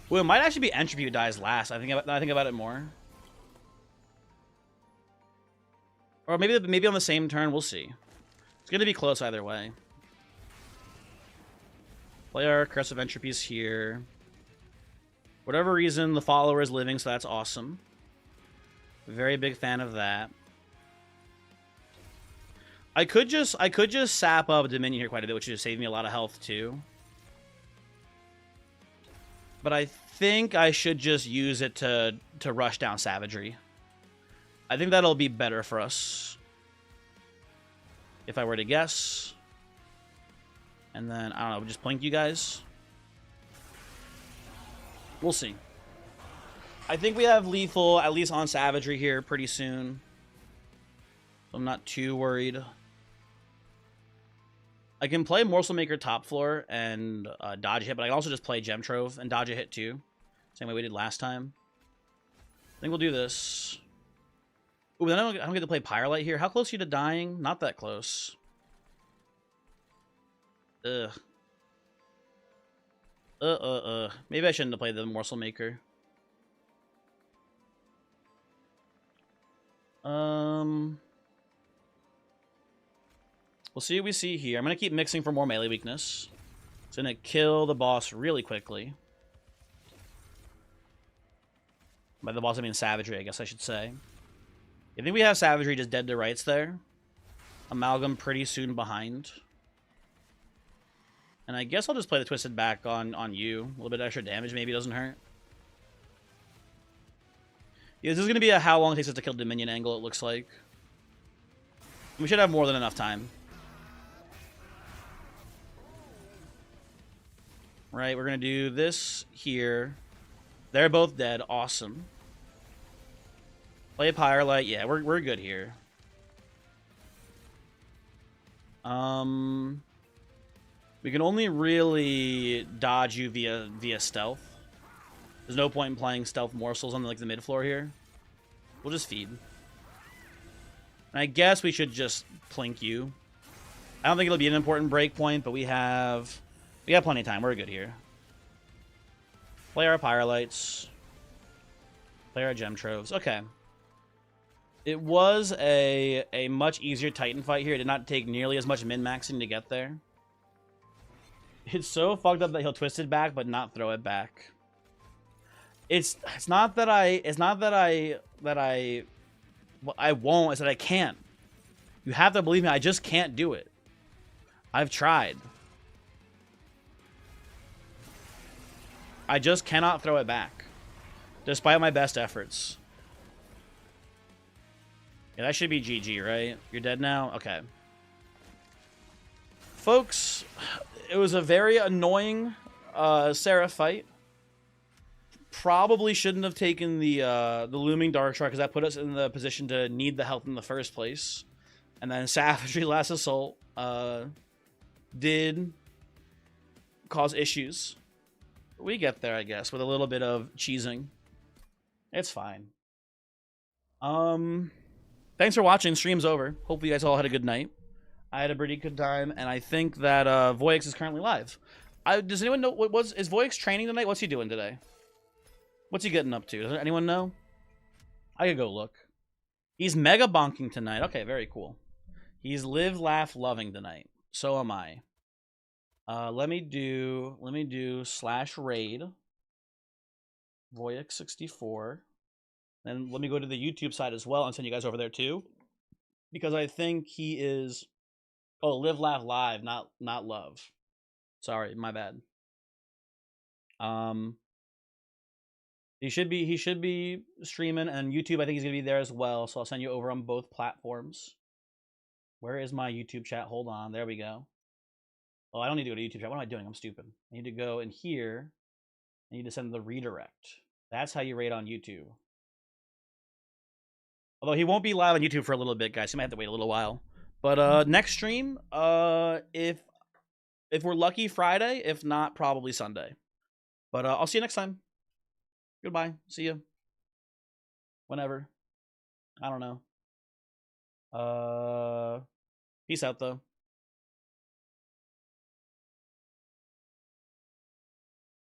Well, it might actually be Entropy who dies last. I think about it more. Or maybe on the same turn. We'll see. It's going to be close either way. Play our Curse of Entropies here. Whatever reason, the follower is living, so that's awesome. Very big fan of that. I could just sap up Dominion here quite a bit, which would save me a lot of health too. But I think I should just use it to rush down Savagery. I think that'll be better for us. If I were to guess. And then, I don't know, just plink you guys. We'll see. I think we have lethal, at least on Savagery here, pretty soon. So I'm not too worried. I can play Morsel Maker top floor and dodge a hit, but I can also just play Gem Trove and dodge a hit too. Same way we did last time. I think we'll do this. Ooh, then I don't get to play Pyrelite here. How close are you to dying? Not that close. Ugh. Maybe I shouldn't have played the Morsel Maker. We'll see what we see here. I'm going to keep mixing for more melee weakness. It's going to kill the boss really quickly. By the boss, I mean Savagery, I guess I should say. I think we have Savagery just dead to rights there. Amalgam pretty soon behind. And I guess I'll just play the Twisted Back on you. A little bit extra damage maybe doesn't hurt. Yeah, this is going to be a how long it takes us to kill Dominion angle, it looks like. We should have more than enough time. Right, we're going to do this here. They're both dead. Awesome. Play Pyrelite. Yeah, we're good here. We can only really dodge you via stealth. There's no point in playing stealth morsels on the mid floor here. We'll just feed. And I guess we should just plink you. I don't think it'll be an important break point, but we got plenty of time. We're good here. Play our Pyrelites. Play our Gem Troves. Okay. It was a much easier Titan fight here. It did not take nearly as much min-maxing to get there. It's so fucked up that he'll twist it back but not throw it back. It's not that I won't, it's that I can't. You have to believe me, I just can't do it. I've tried. I just cannot throw it back. Despite my best efforts. Yeah, that should be GG, right? You're dead now? Okay. Folks, it was a very annoying Sarah fight. Probably shouldn't have taken the Looming Dark Shark because that put us in the position to need the health in the first place. And then Savagery Last Assault did cause issues. We get there, I guess, with a little bit of cheesing. It's fine. Thanks for watching. Stream's over. Hopefully you guys all had a good night. I had a pretty good time, and I think that Voyix is currently live. Does anyone know is Voyix training tonight? What's he doing today? What's he getting up to? Does anyone know? I could go look. He's mega bonking tonight. Okay, very cool. He's live, laugh, loving tonight. So am I. Let me do /raid Voyix64. Then let me go to the YouTube side as well and send you guys over there too. Because I think he is live, laugh, live, not love. Sorry, my bad. He should be streaming, and YouTube I think he's gonna be there as well, so I'll send you over on both platforms. Where is my YouTube chat? Hold on, there we go. Oh, I don't need to go to YouTube chat. What am I doing? I'm stupid. I need to go in here. I need to send the redirect. That's how you rate on YouTube. Although he won't be live on YouTube for a little bit, guys. He might have to wait a little while. But next stream, if we're lucky, Friday. If not, probably Sunday. But I'll see you next time. Goodbye. See you. Whenever. I don't know. Peace out, though.